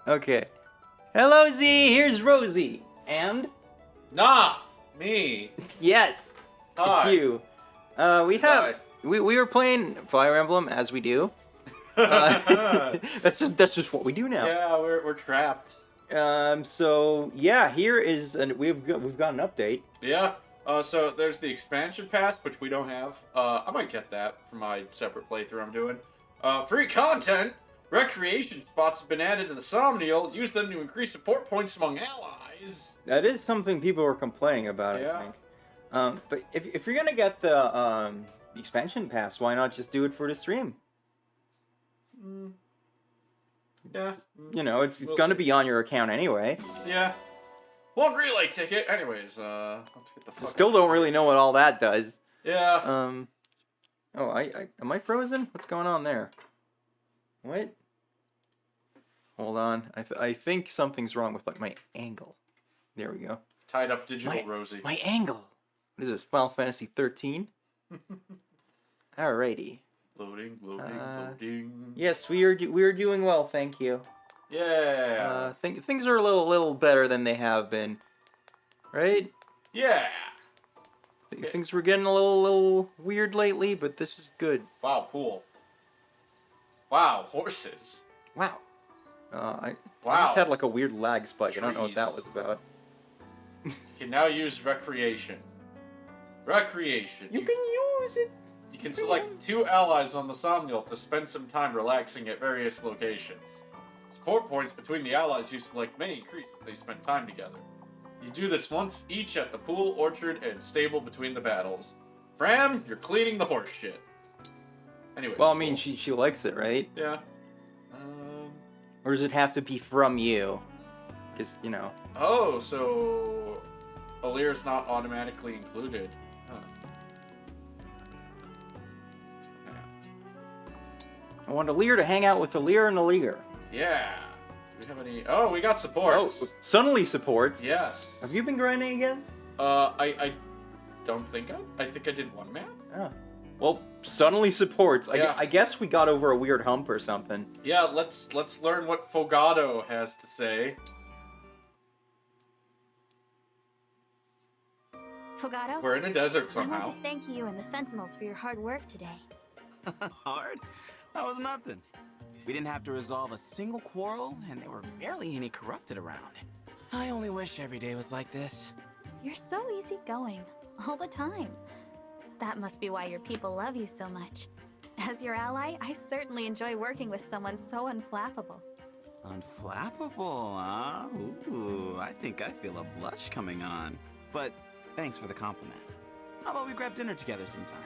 Okay. Hello, Z. Here's Rosie. And? Nah, me. Yes. Hi. It's you. We were playing Fire Emblem as we do. That's just what we do now. Yeah, we're trapped. So yeah, here is we've got an update. Yeah. So there's the expansion pass, which we don't have. I might get that for my separate playthrough I'm doing. Free content. Recreation spots have been added to the Somniel. Use them to increase support points among allies. That is something people were complaining about, Yeah. I think. But if you're gonna get the expansion pass, why not just do it for the stream? Yeah. You know, it's We'll gonna see. be on your account anyway. Yeah. One relay ticket. Anyways, let's get the fuck. Still don't really know what all that does. Yeah. Oh, am I frozen? What's going on there? What? Hold on. I think something's wrong with like my angle. There we go. Tied up digital Rosie. My angle. What is this? Final Fantasy 13? Alrighty. Loading. Yes, we are doing well, thank you. Yeah. Things are a little better than they have been, right? Yeah. Things were getting a little weird lately, but this is good. Wow, cool. Wow, horses. Wow. I just had like a weird lag spike. I don't know what that was about. You can now use recreation. Recreation. You can use it. You can select 2 allies on the Somniel to spend some time relaxing at various locations. Support points between the allies you select may increase if they spend time together. You do this once each at the pool, orchard, and stable between the battles. Fram, you're cleaning the horse shit. Anyways. Well, I mean, she likes it, right? Yeah. Or does it have to be from you? Because, you know. Oh, so Alir's not automatically included. Huh. I want Alir to hang out with Alir and Alir. Yeah. Do we have any? Oh, we got supports. Oh, Sunny supports. Yes. Have you been grinding again? I don't think I think I did one map. Oh. Well, Sunny supports. Yeah. I guess we got over a weird hump or something. Yeah, let's learn what Fogado has to say. Fogado? We're in a desert I somehow. want to thank you and the Sentinels for your hard work today. Hard? That was nothing. We didn't have to resolve a single quarrel, and there were barely any corrupted around. I only wish every day was like this. You're so easygoing, all the time. That must be why your people love you so much. As your ally, I certainly enjoy working with someone so unflappable. Unflappable, huh? Ooh, I think I feel a blush coming on. But thanks for the compliment. How about we grab dinner together sometime?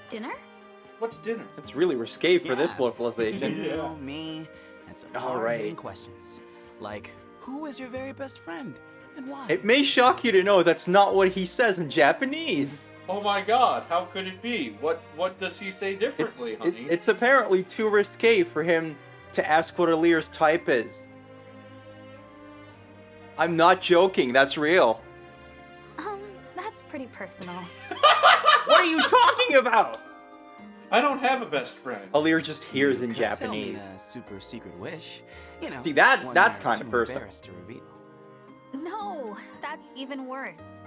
Dinner? What's dinner? It's really risque for this localization. You know, me, and some All hard-hitting right. questions. Like, who is your very best friend, and why? It may shock you to know that's not what he says in Japanese. Oh my god, how could it be? What does he say differently, honey? It's apparently too risque for him to ask what Alir's type is. I'm not joking, that's real. That's pretty personal. What are you talking about? I don't have a best friend. Alir just hears in You could tell Japanese. me a super secret wish. You know, See, that's one kinda you're too personal. embarrassed to reveal. No, that's even worse.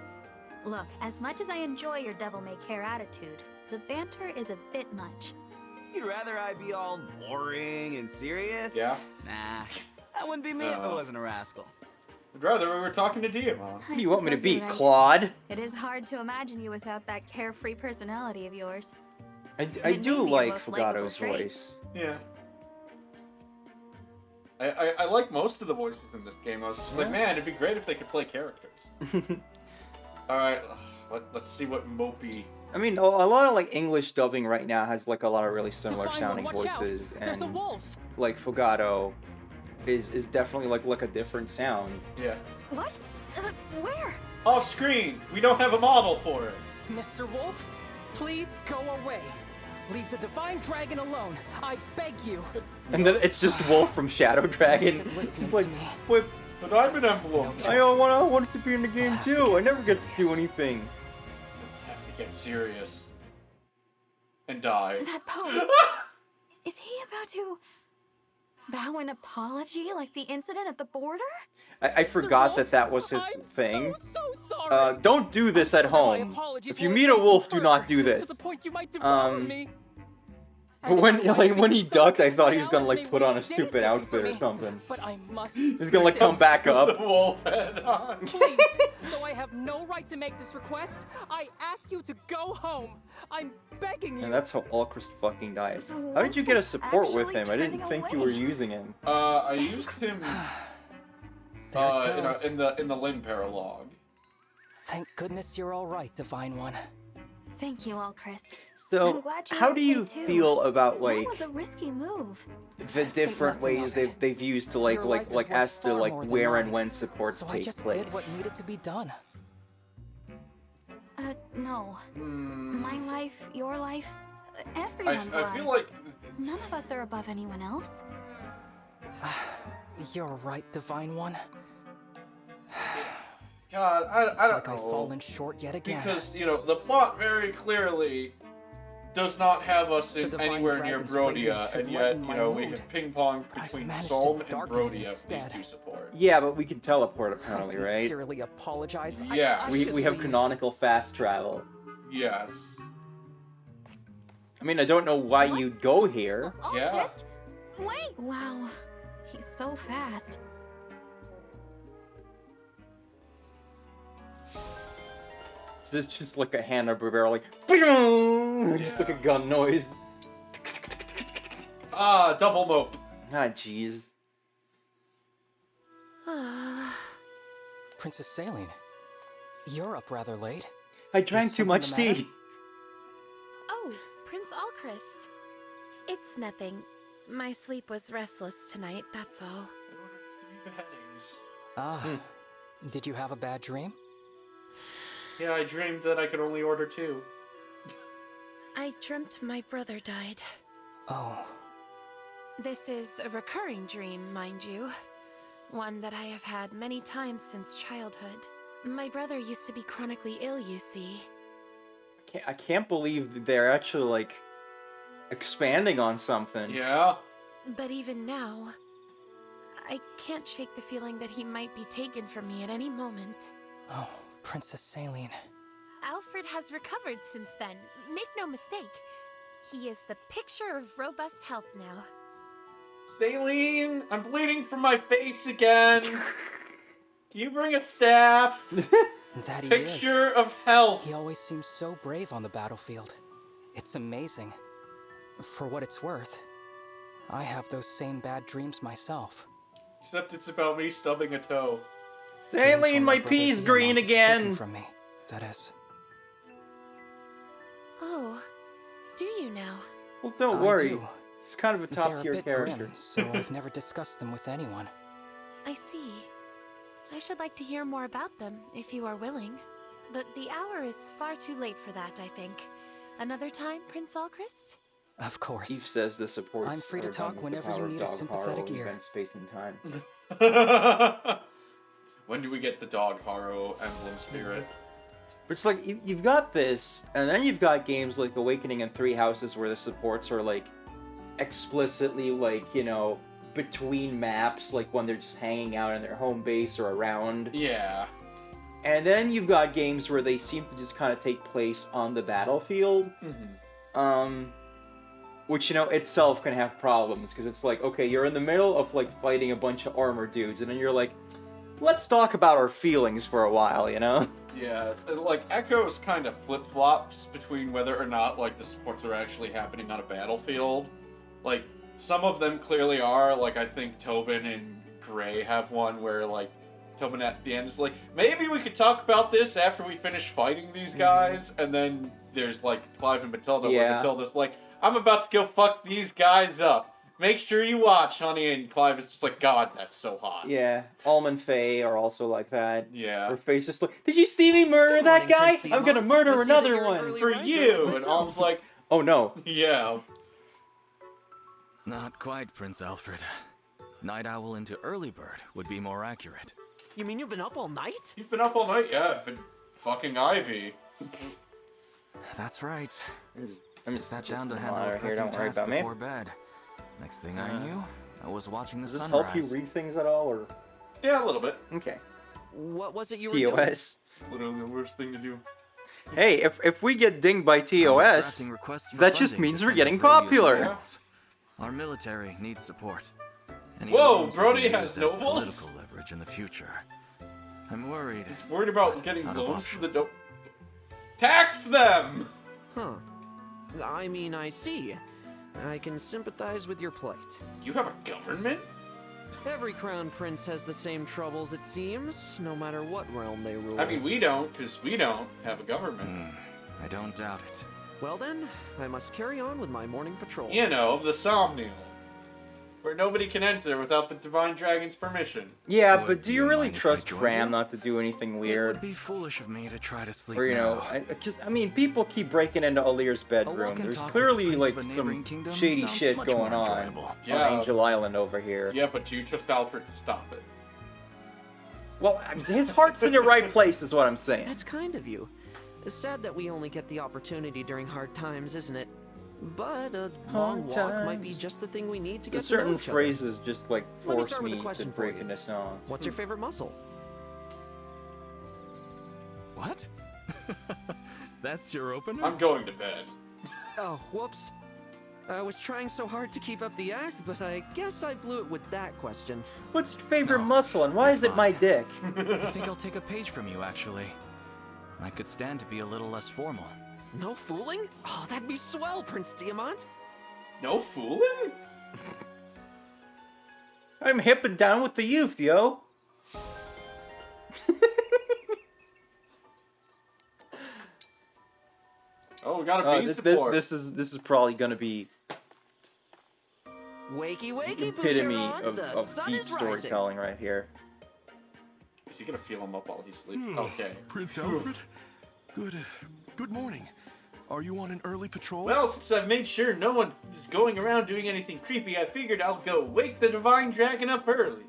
Look, as much as I enjoy your devil-may-care attitude, the banter is a bit much. You'd rather I be all boring and serious? Yeah. Nah, that wouldn't be me if I wasn't a rascal. I'd rather we were talking to Diamant. What do you want me to be, You're right. Claude? It is hard to imagine you without that carefree personality of yours. I It do may be your like most likable Fogato's trait. voice. Yeah. I like most of the voices in this game. I was just like, man, it'd be great if they could play characters. Alright, let's see what Mopey... I mean, a lot of like English dubbing right now has like a lot of really similar Define sounding one, watch out. voices, There's a and wolf. like Fogato is definitely like a different sound. Yeah. What? Where? Off screen! We don't have a model for it! Mr. Wolf, please go away. Leave the divine dragon alone. I beg you. And then it's just Wolf from Shadow Dragon. Isn't listening He's like, to me. but But I'm an Emblem! I want it to be in the game too. I never get to do anything. I have to get serious. And die. That pose. Is he about to... Bow an apology like the incident at the border? I forgot that that was his I'm thing. So sorry. Don't do this I'm at sure that my home. apologies If you will meet a reach wolf, do further, not do this. To the point you might devour Um, me. But And when if I like fight when being he ducked, I stalked, thought my he was gonna allies like may put on a waste days stupid looking for outfit or me. something. But I must. He's gonna like come persist. back The up. wolf head on. Please, though I have no right to make this request, I ask you to go home. I'm begging you. And that's how Alchrist fucking died. The How did you wolf get a was support with actually him? I didn't turning think you were away. using him. I used him There it goes. in the Limb Paralogue. Thank goodness you're all right, Divine One. Thank you, Alchrist. So, I'm glad you're how do okay, you too. feel about like That was a risky move. the different nothing ways of it. they've used to Your life is worth as to far like more than where and mine. when supports So I take just place? did what needed to be done. No. Hmm. My life, your life, everyone's I lives. feel like None of us are above anyone else. You're right, Divine One. God, I It's don't like know. I've fallen short yet again. Because, you know, the plot very clearly does not have us The in divine anywhere near dragon's radiance Brodia, should and yet, lighten you my know, we mood. have ping-ponged I've between managed to Solm and darken it Brodia, these instead. two supports. Yeah, but we can teleport I apparently, right? sincerely apologize. Yeah. I We should have leave. canonical fast travel. Yes. I mean, I don't know why What? you'd go here. Yeah. Alchrist? Wait! Wow. He's so fast. This is just like a Hanna-Barbera, like, just like a Yeah. gun noise. Ah, double mope. Ah, jeez. Princess Saline, you're up rather late. I drank Is too something much the matter? tea. Oh, Prince Alchrist. It's nothing. My sleep was restless tonight, that's all. I ordered 3 beheadings. Ah, did you have a bad dream? Yeah, I dreamed that I could only order 2. I dreamt my brother died. Oh, This is a recurring dream, mind you. One that I have had many times since childhood. My brother used to be chronically ill, you see. I can't believe that they're actually, like, expanding on something. Yeah? But even now, I can't shake the feeling that he might be taken from me at any moment. oh, Princess Saline. Alfred has recovered since then. Make no mistake. He is the picture of robust health now. Saline, I'm bleeding from my face again. Can you bring a staff? That he Picture of health. is. He always seems so brave on the battlefield. It's amazing. For what it's worth, I have those same bad dreams myself. Except it's about me stubbing a toe. Dreams Saline, when my brother pea's Diamant green is taken again. from me, that is. Oh, do you now? Well, don't I worry. do. He's kind of a They're top a tier bit character. grim, so I've never discussed them with anyone. I see. I should like to hear more about them, if you are willing. But the hour is far too late for that, I think. Another time, Prince Alchrist? Of course. Eve says the supports I'm free to are talk done with the whenever you power of need a dog sympathetic horror, ear. event, space, and time. When do we get the dog Haro emblem spirit? But it's like, you've got this, and then you've got games like Awakening and Three Houses where the supports are, like, explicitly, like, you know, between maps, like when they're just hanging out in their home base or around. Yeah. And then you've got games where they seem to just kind of take place on the battlefield. Which, you know, itself can have problems, because it's like, okay, you're in the middle of, like, fighting a bunch of armored dudes, and then you're like, let's talk about our feelings for a while, you know? Yeah, like, Echoes kind of flip-flops between whether or not, like, the supports are actually happening on a battlefield. Like, some of them clearly are, like, I think Tobin and Gray have one where, like, Tobin at the end is like, maybe we could talk about this after we finish fighting these guys, and then there's, like, Clive and Matilda, where Yeah. Matilda's like, I'm about to go fuck these guys up. Make sure you watch, honey, and Clive is just like, God, that's so hot. Yeah, Almond Faye are also like that. Yeah. Her face just like, did you see me murder Good that morning, guy? Prince I'm gonna Diamant. murder I see that another you're an one. early For riser you! like And myself. Alm's like, Oh no. yeah. Not quite, Prince Alfred. Night owl into early bird would be more accurate. You mean you've been up all night? You've been up all night? Yeah, I've been fucking Ivy. That's right. I'm just Sat just down to a handle a monitor here, pressing don't worry task about me. before bed. Next thing I knew, I was watching the Does this sunrise. help you read things at all, or Yeah, a little bit. okay? What was it you were doing? TOS. It's literally the worst thing to do. Hey, if we get dinged by I was TOS, drafting requests for that just funding means to we're fund getting Brody's popular. nobles. Our military needs support. Any Whoa, loans will Brody be has used as nobles? political leverage in the future. I'm worried. He's worried about getting Out of loans for the options. dope. Tax them! Huh. I mean, I see. I can sympathize with your plight. You have a government? Every crown prince has the same troubles, it seems, no matter what realm they rule. I mean, we don't, because we don't have a government. I don't doubt it. Well then, I must carry on with my morning patrol. You know, the Somniel. Where nobody can enter without the Divine Dragon's permission. Yeah, Would but do you you really mind if I trust joined Fram you? not to do anything It weird? would be foolish of me to try to sleep Or, you know, now. I mean, people keep breaking into Alir's bedroom. walk and There's talk with clearly, the like, prince of a some neighboring kingdom shady sounds shit much going more on enjoyable. Yeah. on Angel Island over here. Yeah, but do you trust Alfred to stop it? Well, his heart's in the right place, is what I'm saying. That's kind of you. It's sad that we only get the opportunity during hard times, isn't it? But a long Hard walk might be times. just the thing we need to So get to know certain each other. phrases just, like, Let me force start with a me to question for break you. into song. What's your favorite muscle? What? That's your opener? I'm going to bed. Oh, whoops. I was trying so hard to keep up the act, but I guess I blew it with that question. What's your favorite No, muscle, and why you're is it my fine. dick? I think I'll take a page from you, actually. I could stand to be a little less formal. No fooling? Oh, that'd be swell, Prince Diamant. No fooling? I'm hip and down with the youth, yo. Oh, we got a bean This support. is probably gonna be Wakey, wakey, epitome Boucheron, the of sun deep is rising. storytelling right here. Is he gonna feel him up while he sleeps? Okay. Prince Alfred? Good morning. Are you on an early patrol? Well, since I've made sure no one is going around doing anything creepy, I figured I'll go wake the Divine Dragon up early.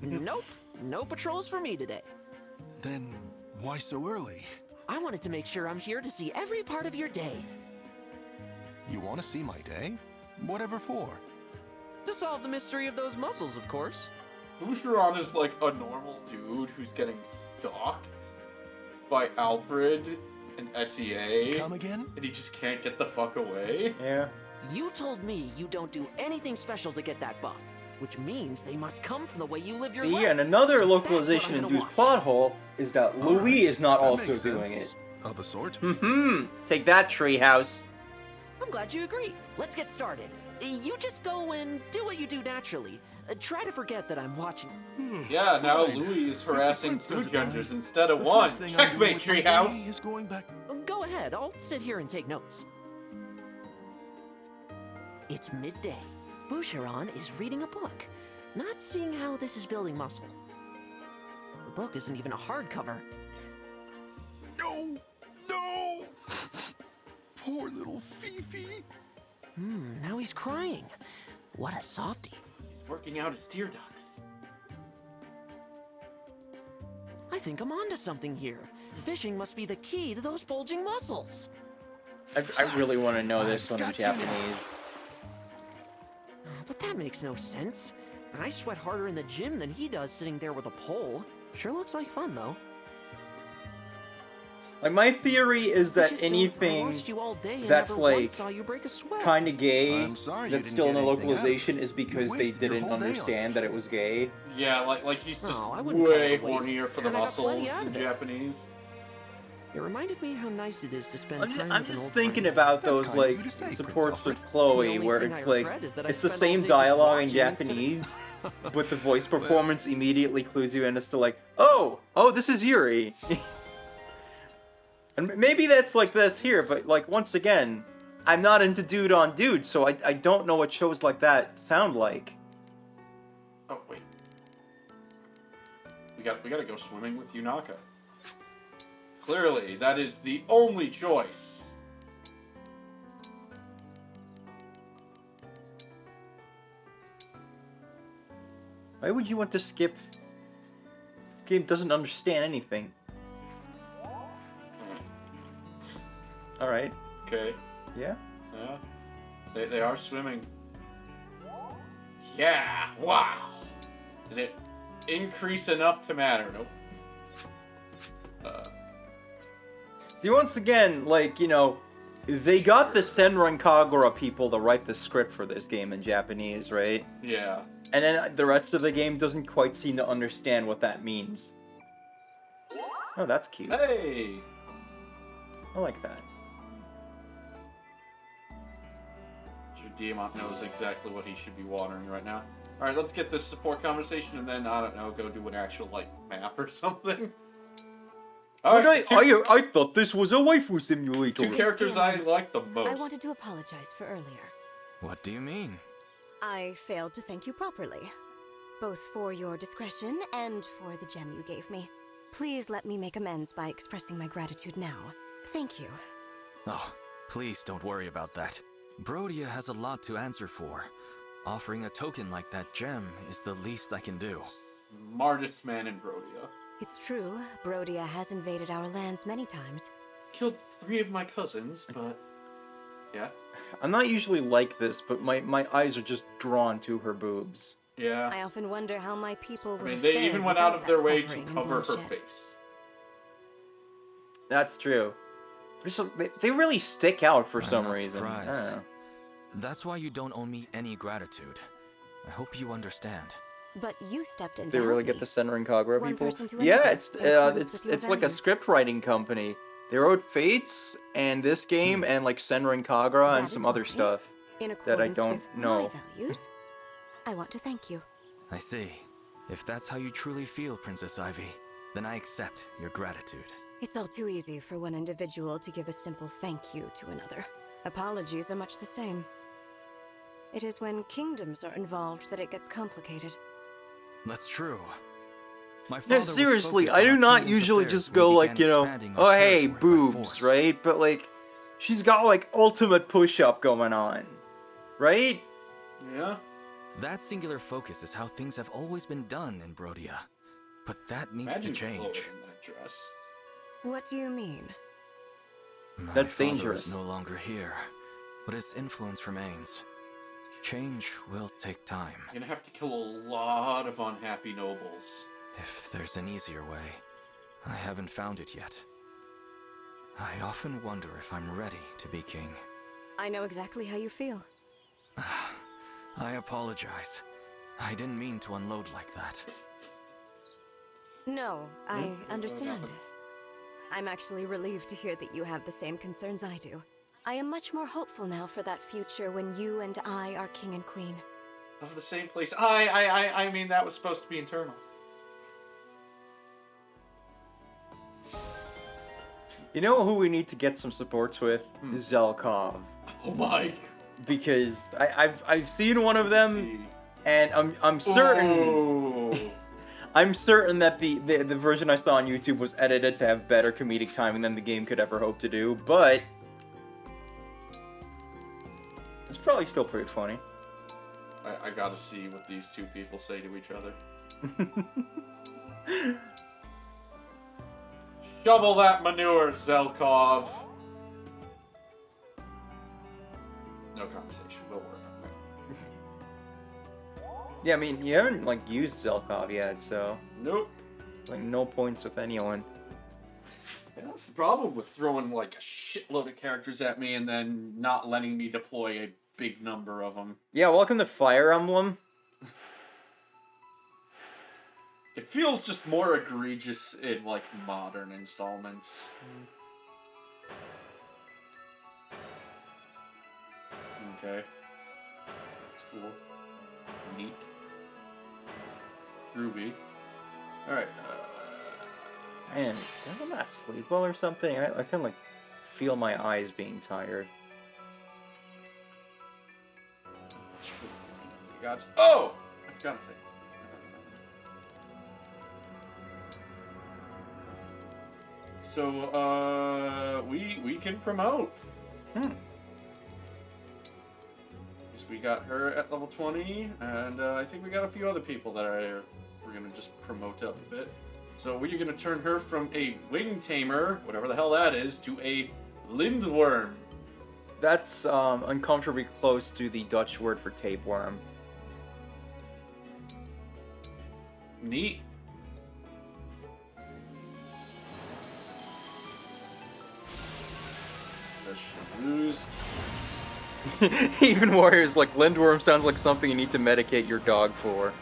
Nope, no patrols for me today. Then why so early? I wanted to make sure I'm here to see every part of your day. You want to see my day? Whatever for? To solve the mystery of those muscles, of course. Boucheron is like a normal dude who's getting stalked by Alfred and Etienne, Come again? and he just can't get the fuck away. Yeah. You told me you don't do anything special to get that buff, which means they must come from the way you live your See, life. and another So that's what I'm localization gonna induced watch. plot hole is that All right, Louis is not that also makes doing sense. it. Of a sort. Take that, treehouse. I'm glad you agree. Let's get started. You just go and do what you do naturally. Try to forget that I'm watching. Yeah, now Fine. Louis is If the harassing prince two doesn't judges mind, instead of the one. first thing I'm Checkmate, doing with my day Treehouse! is going back. Go ahead, I'll sit here and take notes. It's midday. Boucheron is reading a book, not seeing how this is building muscle. The book isn't even a hardcover. No! No! Poor little Fifi. Now he's crying. What a softie. He's working out his tear ducts. I think I'm onto something here. Fishing must be the key to those bulging muscles. I really want to know this one in Got you now. Japanese. But that makes no sense. I sweat harder in the gym than he does sitting there with a pole. Sure looks like fun, though. Like, my theory is I that just don't- I anything watched you all day and that's, never like, once saw you break a sweat. kind of gay I'm sorry you that's didn't still in get the anything out of localization it. is You because they wasted your didn't whole day on understand that it was gay. Yeah, like he's just No, I wouldn't call way it a waste. hornier for the And I got plenty muscles out in of it. Japanese. It reminded me how nice it is to spend time I'm with an just old thinking friend. about That's those, kind of you like, to say, Prince supports Alfred. with Chloe, The only where thing it's I like, regret is that I it's the spent all same day just dialogue in watching instead of- Japanese, but the voice performance immediately clues you in as to, like, oh, this is Yuri. And maybe that's like this here, but, like, once again, I'm not into dude on dude, so I don't know what shows like that sound like. Oh wait, we gotta go swimming with Yunaka. Clearly, that is the only choice. Why would you want to skip? This game doesn't understand anything. Alright, Okay, yeah. yeah, they are swimming. Yeah, wow. Did it increase enough to matter? Nope. See, once again, like, you know, they got the Senran Kagura people to write the script for this game in Japanese, right? Yeah. And then the rest of the game doesn't quite seem to understand what that means. Oh, that's cute. Hey! I like that. Sure, Diamant knows exactly what he should be watering right now. Alright, let's get this support conversation and then, I don't know, go do an actual, like, map or something. Alright, I thought this was a waifu simulator. two characters I like the most. I wanted to apologize for earlier. What do you mean? I failed to thank you properly, both for your discretion and for the gem you gave me. Please let me make amends by expressing my gratitude now. Thank you. Oh, please don't worry about that. Brodia has a lot to answer for. Offering a token like that gem is the least I can do. Smartest man in Brodia. It's true, Brodia has invaded our lands many times. Killed 3 of my cousins, but... Yeah? I'm not usually like this, but my eyes are just drawn to her boobs. Yeah. I often wonder how my people would I mean, have they fared even went out without of their that way to suffering and cover her bloodshed. face. That's true. They really stick out for I'm some not reason. I surprised. don't know. That's why you don't owe me any gratitude. I hope you understand. But you stepped in They to really help get me. the Senran Kagura One people. person to Yeah, another, it's in accordance with your it's like a values. script writing company. They wrote Fates and this game and like Senran Kagura and That some is other why, stuff. In that I accordance don't with know. my values, I want to thank you. I see. If that's how you truly feel, Princess Ivy, then I accept your gratitude. It's all too easy for one individual to give a simple thank you to another. Apologies are much the same. It is when kingdoms are involved that it gets complicated. That's true. My No, father was seriously, focused I on do our not kingdom's usually affairs just when we go like, began you know, expanding our oh hey, territory by boobs, force. right? But like, she's got like ultimate push-up going on, right? Yeah? That singular focus is how things have always been done in Brodia. But that needs Imagine to Chloe change. in that dress. What do you mean? My That's father dangerous. is no longer here, but his influence remains. Change will take time. You're gonna have to kill a lot of unhappy nobles. If there's an easier way, I haven't found it yet. I often wonder if I'm ready to be king. I know exactly how you feel. I apologize. I didn't mean to unload like that. No, I Hmm? understand. Nothing. I'm actually relieved to hear that you have the same concerns I do. I am much more hopeful now for that future when you and I are king and queen. Of the same place. I mean, that was supposed to be internal. You know who we need to get some supports with? Zelkov. Oh my. Because I've seen one of them, See. and I'm certain Ooh. I'm certain that the version I saw on YouTube was edited to have better comedic timing than the game could ever hope to do, but it's probably still pretty funny. I gotta see what these two people say to each other. Shovel that manure, Zelkov. No conversation. We'll work on that. Yeah, I mean, you haven't like used Zelkov yet, so Nope. like no points with anyone. Yeah, that's the problem with throwing like a shitload of characters at me and then not letting me deploy a big number of them. Yeah, welcome to Fire Emblem. It feels just more egregious in like modern installments. Okay. That's cool. Neat. Groovy. Alright, Man, did I not sleep well or something? I can like feel my eyes being tired. gods. Oh! I forgot a thing. So, we can promote. Hmm. So we got her at level 20, and I think we got a few other people that we're gonna just promote up a bit. So we're gonna turn her from a wing tamer, whatever the hell that is, to a lindworm. That's uncomfortably close to the Dutch word for tapeworm. Neat. Does she lose? Even Warriors like Lindworm sounds like something you need to medicate your dog for.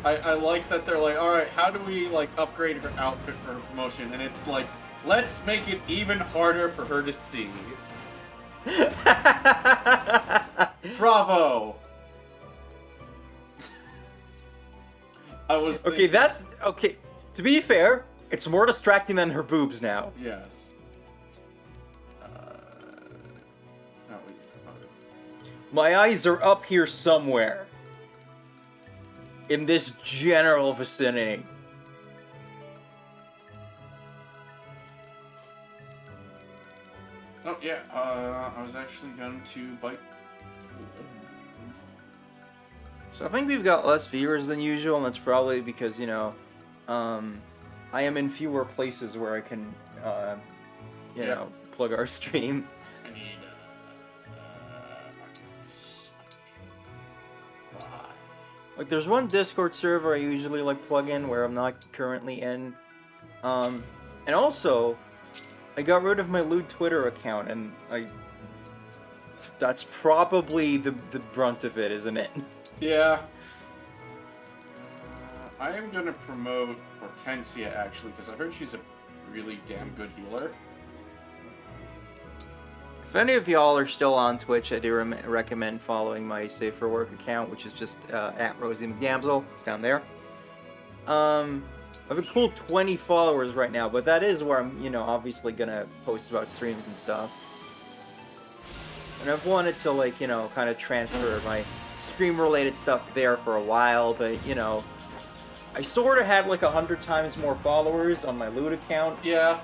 I like that they're like, alright, how do we like upgrade her outfit for her promotion? And it's like, let's make it even harder for her to see. Bravo! I was Okay, thinking, that's okay. To be fair, it's more distracting than her boobs now. yes. No, we promoted. My eyes are up here somewhere. In this general vicinity. Oh yeah, I was actually going to bite. So I think we've got less viewers than usual, and that's probably because, you know, I am in fewer places where I can, you Yeah. know, plug our stream. I need Like, there's one Discord server I usually, like, plug in where I'm not currently in. And also, I got rid of my lewd Twitter account, and that's probably the brunt of it, isn't it? Yeah. I am gonna promote Hortensia actually, because I heard she's a really damn good healer. If any of y'all are still on Twitch, I do recommend following my Safe for Work account, which is just at Rosie McDamsel. It's down there. I have a cool 20 followers right now, but that is where I'm, you know, obviously gonna post about streams and stuff. And I've wanted to, like, you know, kind of transfer my stream-related stuff there for a while, but, you know, I sort of had like 100 times more followers on my loot account. Yeah.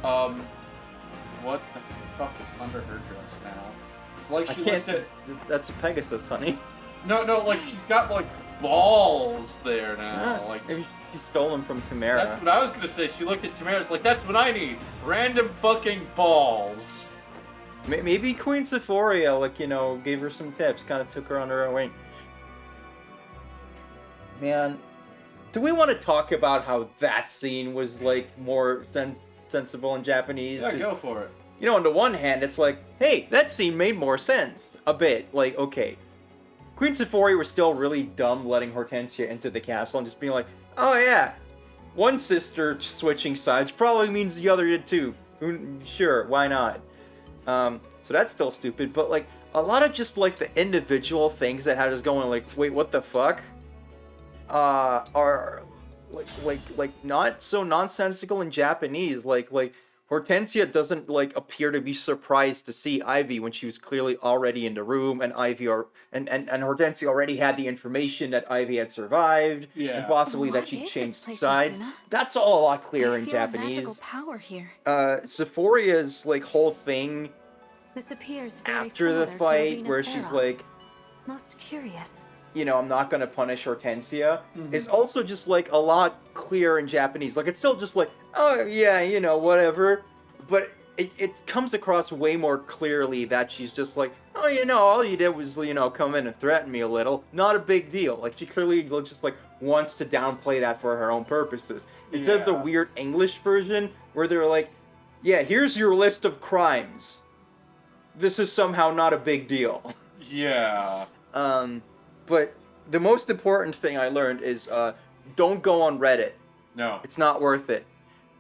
What the fuck is under her dress now? It's like I she can't. looked at... That's a Pegasus, honey. No, like she's got like balls there now. Yeah, Like maybe she stole them from Tamara. that's what I was gonna say. She looked at Tamara's like, that's what I need. Random fucking balls. Maybe Queen Sephoria, like, you know, gave her some tips, kind of took her under her wing. Man, do we want to talk about how that scene was, like, more sensible in Japanese? Yeah, 'Cause, go for it. you know, on the one hand, it's like, hey, that scene made more sense. A bit. Like, okay. Queen Sephoria was still really dumb letting Hortensia into the castle and just being like, oh yeah, one sister switching sides probably means the other did too. Sure, why not? So that's still stupid, but like, a lot of just like the individual things that had us going like, wait, what the fuck? Are like not so nonsensical in Japanese. Like Hortensia doesn't like appear to be surprised to see Ivy when she was clearly already in the room, and and Hortensia already had the information that Ivy had survived, Yeah. and possibly that What she is changed this place, sides. Asuna? That's all a lot clearer I in feel a Japanese. magical power here. Sephoria's like whole thing This appears very after the similar to fight, Arena where she's Ferox. like, Most curious. you know, I'm not gonna punish Hortensia, Mhm. is also just like a lot clearer in Japanese. Like, it's still just like, oh yeah, you know, whatever, but it comes across way more clearly that she's just like, oh, you know, all you did was, you know, come in and threaten me a little. Not a big deal. Like, she clearly just like wants to downplay that for her own purposes. Instead of the Yeah. weird English version where they're like, yeah, here's your list of crimes. This is somehow not a big deal. Yeah. But the most important thing I learned is don't go on Reddit. No. It's not worth it.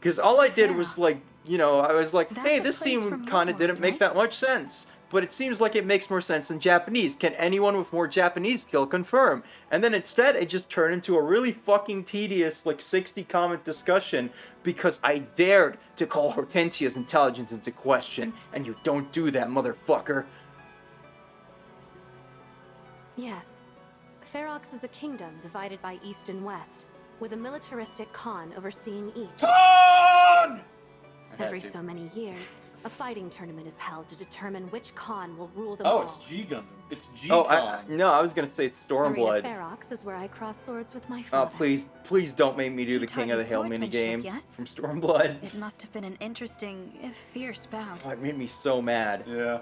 Because all I did was Ferox. like, you know, I was like, That's hey, a this place scene from kind of your didn't world, make right? that much sense. But it seems like it makes more sense in Japanese. Can anyone with more Japanese skill confirm? And then instead, it just turned into a really fucking tedious, like, 60-comment discussion because I dared to call Hortensia's intelligence into question. And you don't do that, motherfucker. Yes. Ferox is a kingdom divided by east and west, with a militaristic Khan overseeing each. Khan! I had Every to. so many years, a fighting tournament is held to determine which Khan will rule them Oh, all. it's G Gundam. It's G Oh, Con. no, I was gonna say it's Arena Stormblood. Ferox is where I cross swords with my Oh, father. please don't make me do He the taught King of you the Hill swordsmanship, minigame yes? from Stormblood. It must have been an interesting, if fierce bout. Oh, it made me so mad. Yeah.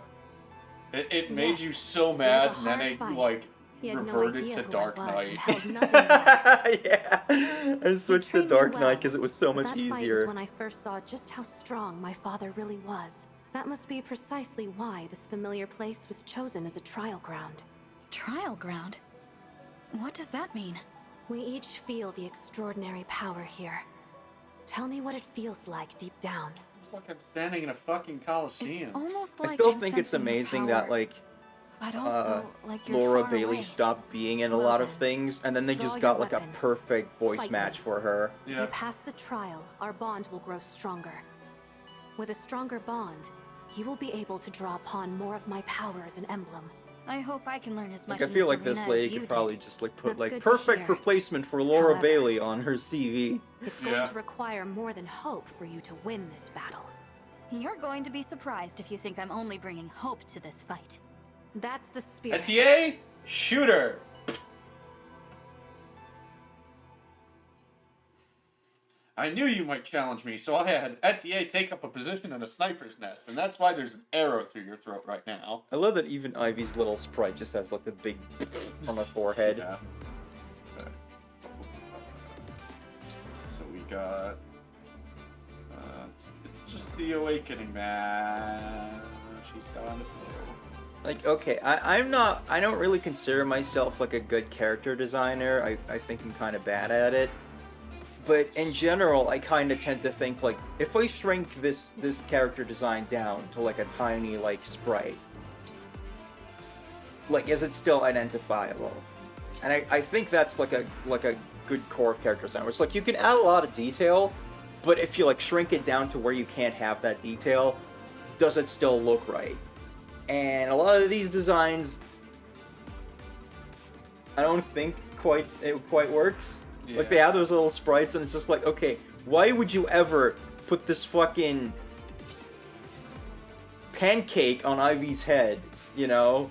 It made Yes, you so it was mad, a and then hard it fight. like He had no reverted idea to who Dark I was Knight. and held nothing back. Yeah, I switched to trained me Dark well, Knight because it was so but much that fight easier. is when I first saw just how strong my father really was. That must be precisely why this familiar place was chosen as a trial ground. Trial ground? What does that mean? We each feel the extraordinary power here. Tell me what it feels like deep down. It's like I'm standing in a fucking It's coliseum. almost I like still I'm think it's sensing your amazing power, that like but also like you're Laura far Bailey away. stopped being in a Well lot of then, things, and then they draw just your got like a weapon. perfect voice Fight match me. for her. If Yeah. you pass the trial, our bond will grow stronger. With a stronger bond, you will be able to draw upon more of my power as an emblem. I hope I can learn as much Like I in feel this like this arena lady as you could probably did. just like put That's like good to perfect hear. replacement for Laura However, Bailey on her CV. It's going Yeah. to require more than hope for you to win this battle. You're going to be surprised if you think I'm only bringing hope to this fight. That's the spirit. Etier, shooter. I knew you might challenge me, so I had Etier take up a position in a sniper's nest, and that's why there's an arrow through your throat right now. I love that even Ivy's little sprite just has like the big on the forehead. Yeah. Okay. So we got. It's just the awakening, man. She's gone to blow. Like, okay, I don't really consider myself like a good character designer. I think I'm kind of bad at it. But in general, I kind of tend to think like, if I shrink this character design down to like a tiny like sprite, like is it still identifiable? And I think that's like a good core of character design. Where it's like you can add a lot of detail, but if you like shrink it down to where you can't have that detail, does it still look right? And a lot of these designs, I don't think it quite works. Yeah. Like they have those little sprites, and it's just like, okay, why would you ever put this fucking pancake on Ivy's head? You know?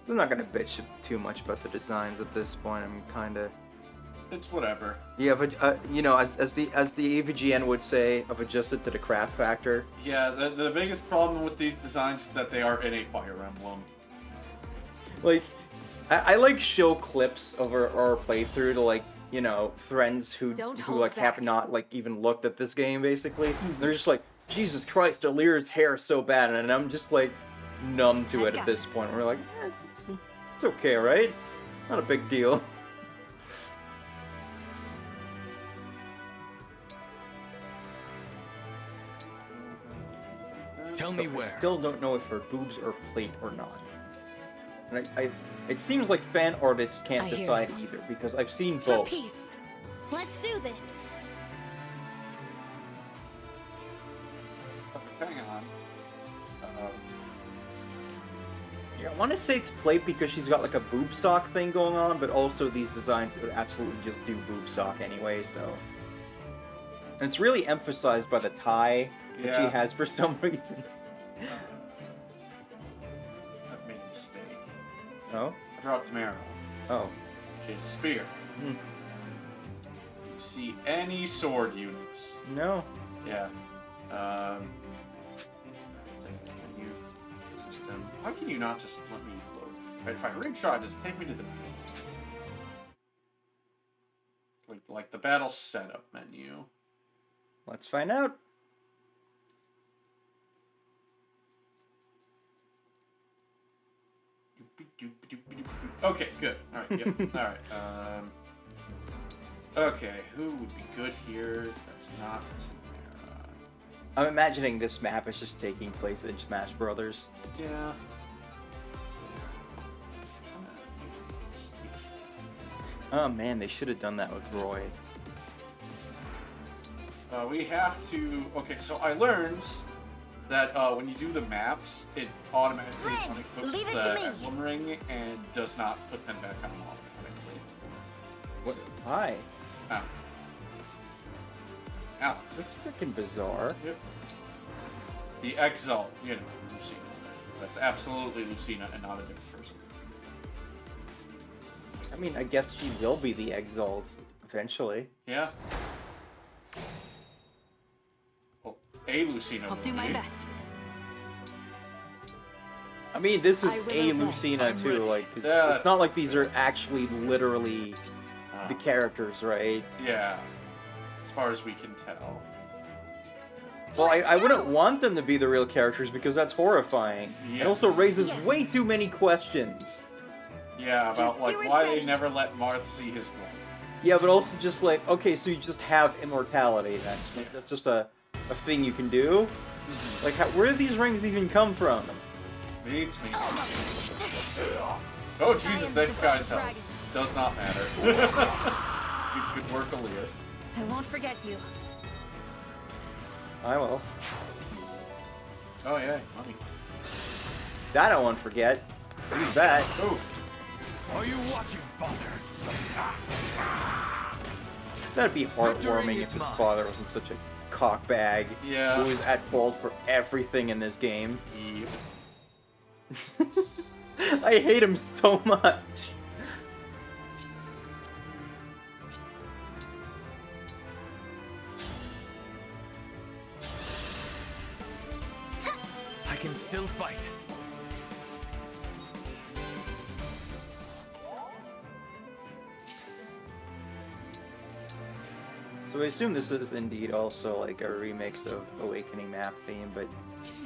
I'm not gonna bitch too much about the designs at this point. I'm kind of. It's whatever. Yeah, but you know, as the AVGN would say, I've adjusted to the crap factor. Yeah, the biggest problem with these designs is that they are in a Fire Emblem. Like, I like show clips of our playthrough to like, you know, friends who hold like have back. not like even looked at this game basically. They're just like, Jesus Christ, Alira's hair is so bad, and I'm just like numb to I it at got this this. point. We're like, it's okay, right? Not a big deal. Tell me I where. still don't know if her boobs are plate or not. And it seems like fan artists can't I hear decide either, because I've seen For both. peace. Let's do this. Hang on. Yeah, I want to say it's plate because she's got like a boob sock thing going on, but also these designs would absolutely just do boob sock anyway, so. And it's really emphasized by the tie that she Yeah. has for some reason. I've made a mistake. Oh? I brought Tamara. Oh. She has a spear. Hmm. You see any sword units? No. Yeah. Menu system. How can you not just let me load? Right, if I retry, does it take me to the like the battle setup menu? Let's find out. Okay, good. All right, yep. All right. Okay, who would be good here? That's not Tamara. I'm imagining this map is just taking place in Smash Brothers. Yeah. Oh man, they should have done that with Roy. We have to. Okay, so I learned that when you do the maps, it automatically Lynn, unequips leave it the to me. emblem ring and does not put them back on automatically. What? Hi. Oh. Ow. That's freaking bizarre. Yep. The Exalt, you know, Lucina. That's absolutely Lucina and not a different person. I mean, I guess she will be the Exalt Eventually. Yeah. Well, a Lucina I'll do my movie. best. I mean, this is I will a obey. Lucina I'm too, ready. like, 'cause Yeah, it's not like that's these are actually literally Ah. the characters, right? Yeah. As far as we can tell. Well, I wouldn't want them to be the real characters because that's horrifying. It also Yes. raises Yes. way too many questions. Yeah, about Just like do it, why Freddy. they never let Marth see his wife. Yeah, but also just like, okay, so you just have immortality then. Like, that's just a thing you can do? Like, where did these rings even come from? Beats me. Oh Jesus, this guy's health. Does not matter. Good work, Aaliyah. I won't forget you. I will. Oh yeah, money. That I won't forget. Use that. Oof. Are you watching, Father? That'd be heartwarming Victory if is his mine. father wasn't such a cockbag Yeah. who was at fault for everything in this game. Yep. I hate him so much. I can still fight. So I assume this is indeed also like a remix of Awakening map theme, but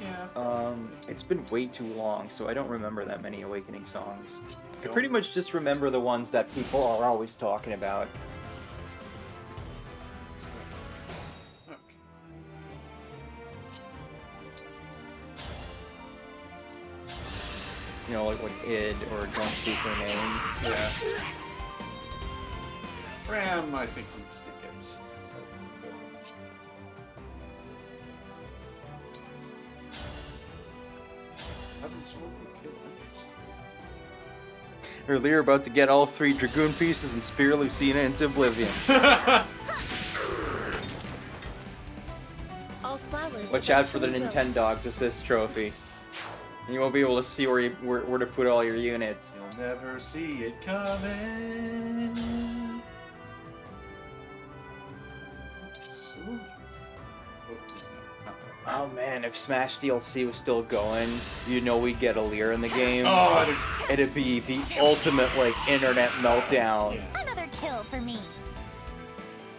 Yeah. it's been way too long, so I don't remember that many Awakening songs. I pretty much just remember the ones that people are always talking about. Okay. You know, like id or Don't Speak Her Name. Yeah. Ram, I think needs to get some. Heaven's Sword will kill. Interesting. Earlier about to get all 3 Dragoon pieces and spear Lucina into oblivion. All flowers. Watch out for the eventually wilt. Nintendogs assist trophy. And you won't be able to see where to put all your units. You'll never see it coming. Oh man, if Smash DLC was still going, you know we'd get a Lear in the game. Oh, It'd be the ultimate like internet meltdown. Another kill for me.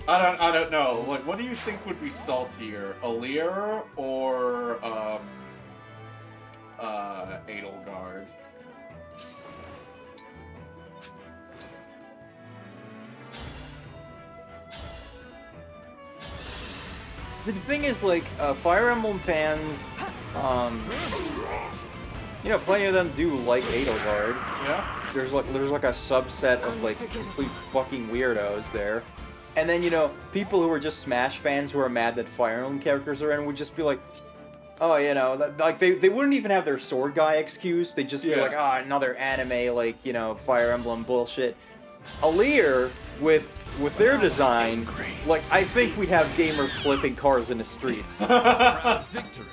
I don't know. Like, what do you think would be saltier, Alear or Edelgard? The thing is, like, Fire Emblem fans, you know, plenty of them do like Edelgard. Yeah. There's like a subset of like complete fucking weirdos there. And then, you know, people who are just Smash fans who are mad that Fire Emblem characters are in would just be like, oh, you know, like they wouldn't even have their sword guy excuse. They'd just be Yeah. like, ah, another anime, like, you know, Fire Emblem bullshit. Alear, with their design, like, I think we'd have gamers flipping cars in the streets. Proud victory.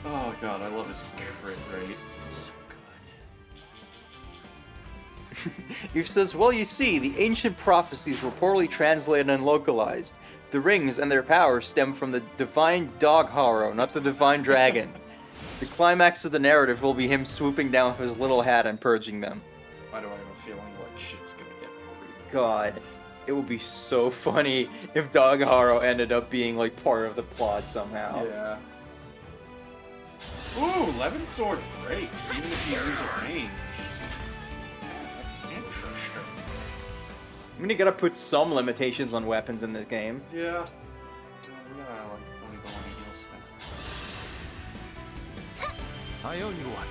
Oh god, I love his crit rate. It's so good. Eve says, well, you see, the ancient prophecies were poorly translated and localized. The rings and their powers stem from the divine dog Haro, not the divine dragon. The climax of the narrative will be him swooping down with his little hat and purging them. Why do I have a feeling like shit's gonna get really God, it would be so funny if Dog Haro ended up being like part of the plot somehow. Yeah. Ooh, 11 sword breaks, even if you use a range. Yeah, that's interesting. I mean, you gotta put some limitations on weapons in this game. Yeah. Like only the one heal spell. I owe you one.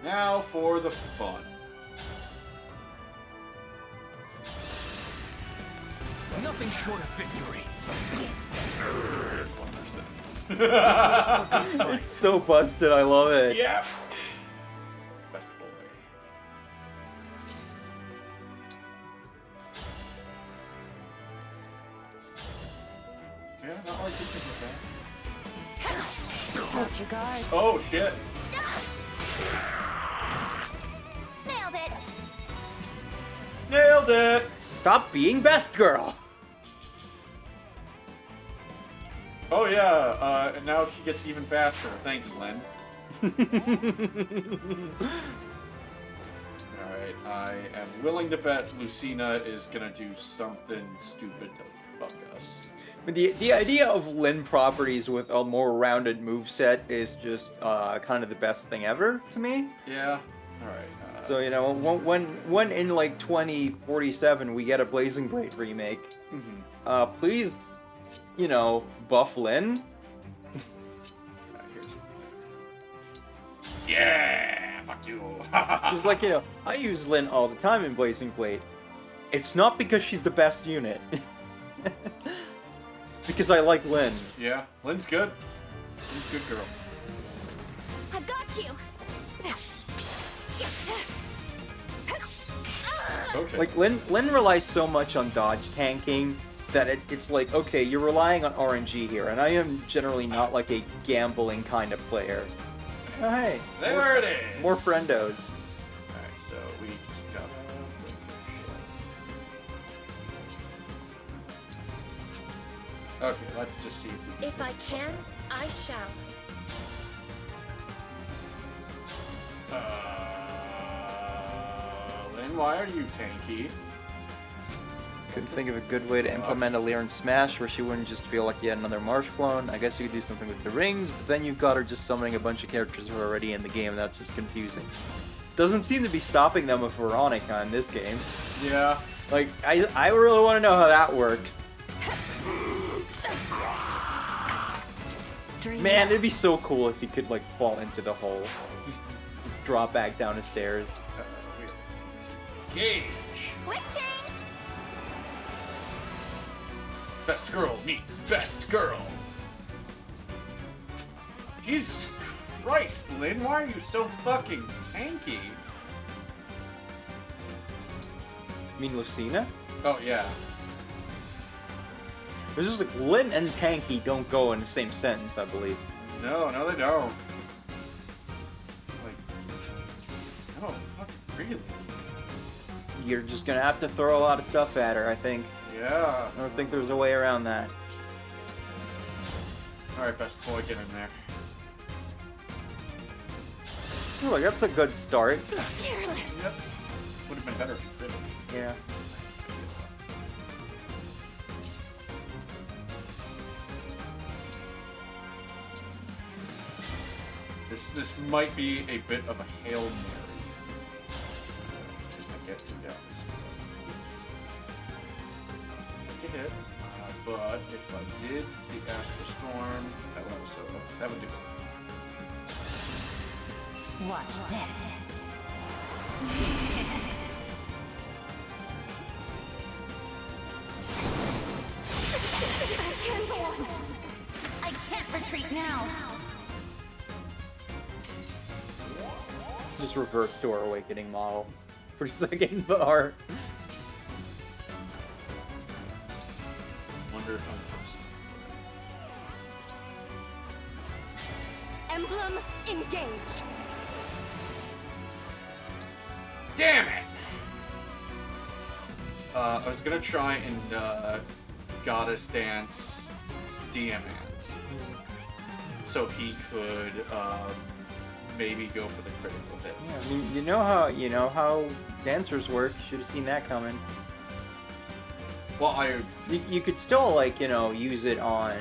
Now for the fun. Nothing short of victory. 100%. It's so busted, I love it. Yep. Best boy. Yeah, not like you think of that. Hold your guard. Oh shit. Nailed it! Stop being best girl. Oh yeah, and now she gets even faster. Thanks, Lynn. Alright, I am willing to bet Lucina is gonna do something stupid to fuck us. But the idea of Lyn properties with a more rounded moveset is just kind of the best thing ever to me. Yeah. Alright. So, you know, when in like 2047 we get a Blazing Blade remake, please, you know, buff Lyn. Yeah, fuck you. Just like, you know, I use Lyn all the time in Blazing Blade. It's not because she's the best unit. Because I like Lyn. Yeah, Lynn's good. Lynn's a good girl. I've got you. Okay. Like, Lyn relies so much on dodge tanking that it's like, okay, you're relying on RNG here, and I am generally not like a gambling kind of player. Oh, hey. There it is! More friendos. Alright, so we just gotta... Okay, let's just see if we can... If I can, I shall. Lynn, why are you tanky? Couldn't think of a good way to implement a Lyran Smash where she wouldn't just feel like yet another Marsh clone. I guess you could do something with the rings, but then you've got her just summoning a bunch of characters who are already in the game, and that's just confusing. Doesn't seem to be stopping them with Veronica in this game. Yeah. Like, I really want to know how that works. Man, it'd be so cool if you could, like, fall into the hole. Just drop back down the stairs. Gauge! Quick change. Best girl meets best girl. Jesus Christ, Lynn, why are you so fucking tanky? You mean Lucina? Oh, yeah. It's just like, Lyn and tanky don't go in the same sentence, I believe. No, they don't. Like, no, fucking really. You're just gonna have to throw a lot of stuff at her, I think. Yeah. I don't think there's a way around that. Alright, best boy, get in there. Oh, look, that's a good start. Yep. Would have been better if you could have. Yeah. This might be a bit of a Hail Mary. I get to go. Take a hit. But if I did the Astral Storm, that would do it. Watch this. I can't go on. I can't retreat now. Just reverse to our awakening model for second bar. Wonder if I'm Emblem, engage. Damn it! I was gonna try and Goddess Dance Diamant, so he could maybe go for the critical hit. Yeah, I mean, you know how dancers work. You should have seen that coming. Well, you could still, like, you know, use it on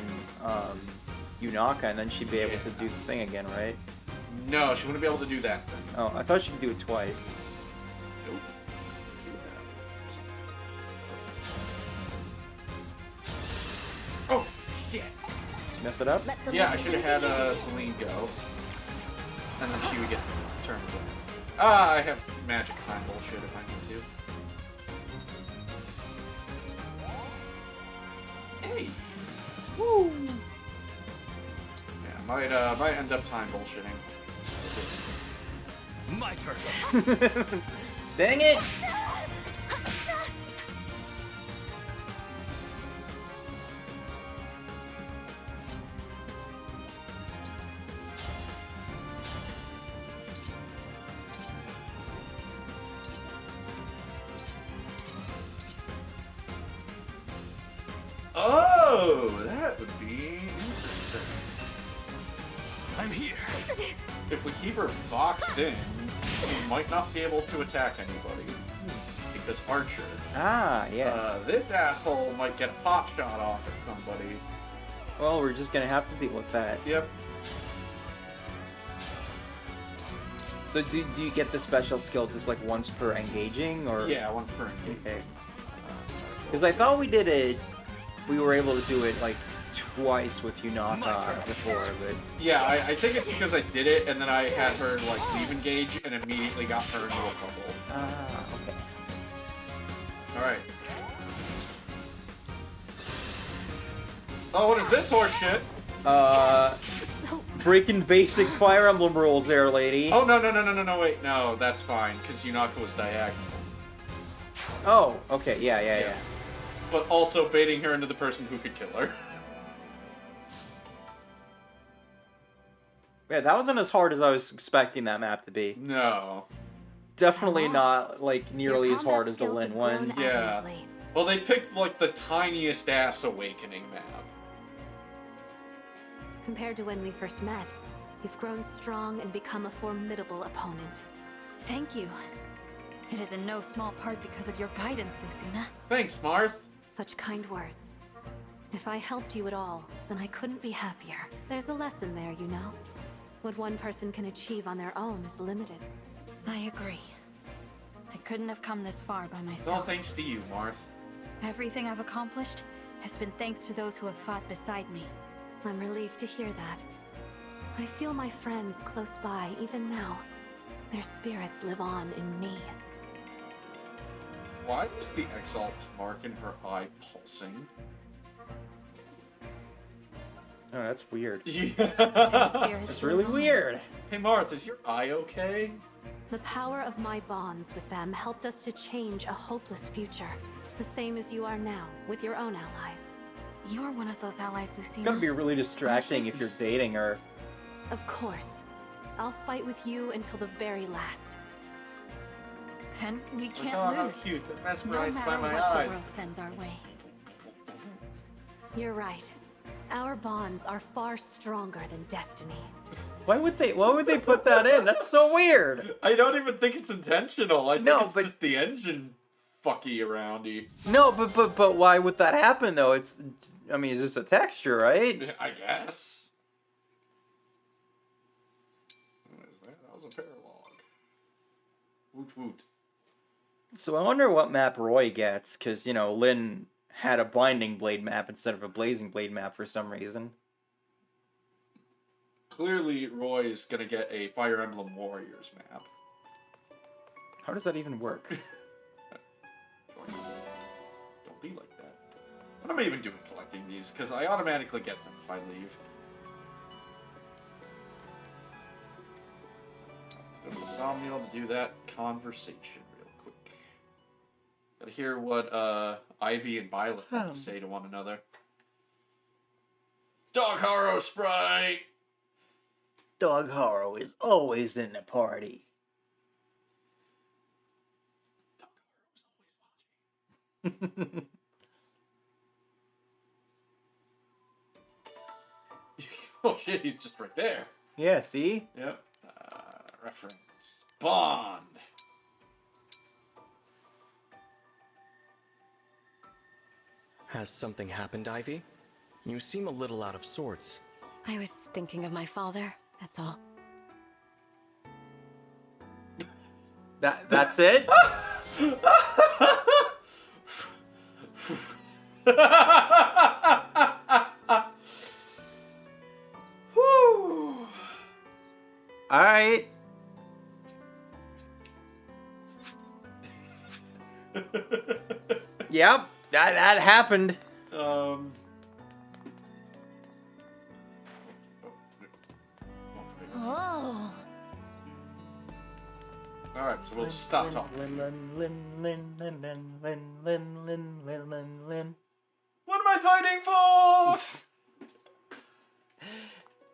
Yunaka, and then she'd be able to do the thing again, right? No, she wouldn't be able to do that. Oh, I thought she could do it twice. Nope. Oh, shit. Mess it up? Yeah, I should have had Celine go. And then she would get turned away. Ah, I have magic time bullshit if I need to. Hey! Woo! Yeah, might end up time bullshitting. My turn. Dang it! Oh, that would be interesting. I'm here. If we keep her boxed in, we might not be able to attack anybody. Because Archer. Ah, yes. This asshole might get a pot shot off at somebody. Well, we're just gonna have to deal with that. Yep. So do you get the special skill just like once per engaging, or? Yeah, once per engaging. Okay. Because I thought we were able to do it like twice with Yunaka before, but... Yeah, I think it's because I did it, and then I had her, like, leave engage, and immediately got her into a bubble. Ah, okay. Alright. Oh, what is this horse shit? Breaking basic Fire Emblem rules there, lady. Oh, no, wait, no, that's fine, because Yunaka was diagonal. Oh, okay, yeah. But also baiting her into the person who could kill her. Yeah, that wasn't as hard as I was expecting that map to be. No. Definitely not, like, nearly as hard as the Lin one. Yeah. Well, they picked, like, the tiniest ass awakening map. Compared to when we first met, you've grown strong and become a formidable opponent. Thank you. It is in no small part because of your guidance, Lucina. Thanks, Marth. Such kind words. If I helped you at all, then I couldn't be happier. There's a lesson there, you know. What one person can achieve on their own is limited. I agree. I couldn't have come this far by It's all myself. thanks to you, Marth. Everything I've accomplished has been thanks to those who have fought beside me. I'm relieved to hear that. I feel my friends close by even now. Their spirits live on in me. Why is the Exalt mark in her eye pulsing? Oh, that's weird. Yeah. It's really weird. Hey, Marth, is your eye okay? The power of my bonds with them helped us to change a hopeless future. The same as you are now, with your own allies. You're one of those allies, Lucina. It's gonna be really distracting if you're dating her. Of course. I'll fight with you until the very last. Then we can't oh, how lose. cute. They're No mesmerized matter by my what eyes. the world sends our way. You're right. Our bonds are far stronger than destiny. Why would they put that in? That's so weird. I don't even think it's intentional. I think No, it's but- just the engine fucky aroundy. No, but why would that happen though? I mean, it's just a texture, right? I guess. What is that? That was a paralogue. Woot woot. So I wonder what map Roy gets, because, you know, Lin had a Blinding Blade map instead of a Blazing Blade map for some reason. Clearly, Roy's gonna get a Fire Emblem Warriors map. How does that even work? Don't be like that. What am I even doing collecting these? Because I automatically get them if I leave. Let's go to Somniel to do that conversation real quick. Gotta hear what Ivy and Byleth have to say to one another. Dog Haro Sprite! Dog Haro is always in the party. Dog Haro is always watching. Oh shit, he's just right there. Yeah, see? Yep. Reference. Bond. Has something happened, Ivy? You seem a little out of sorts. I was thinking of my father, that's all. That's it? Alright. Yep, that happened. Oh. Alright, so we'll just stop talking. What am I fighting for?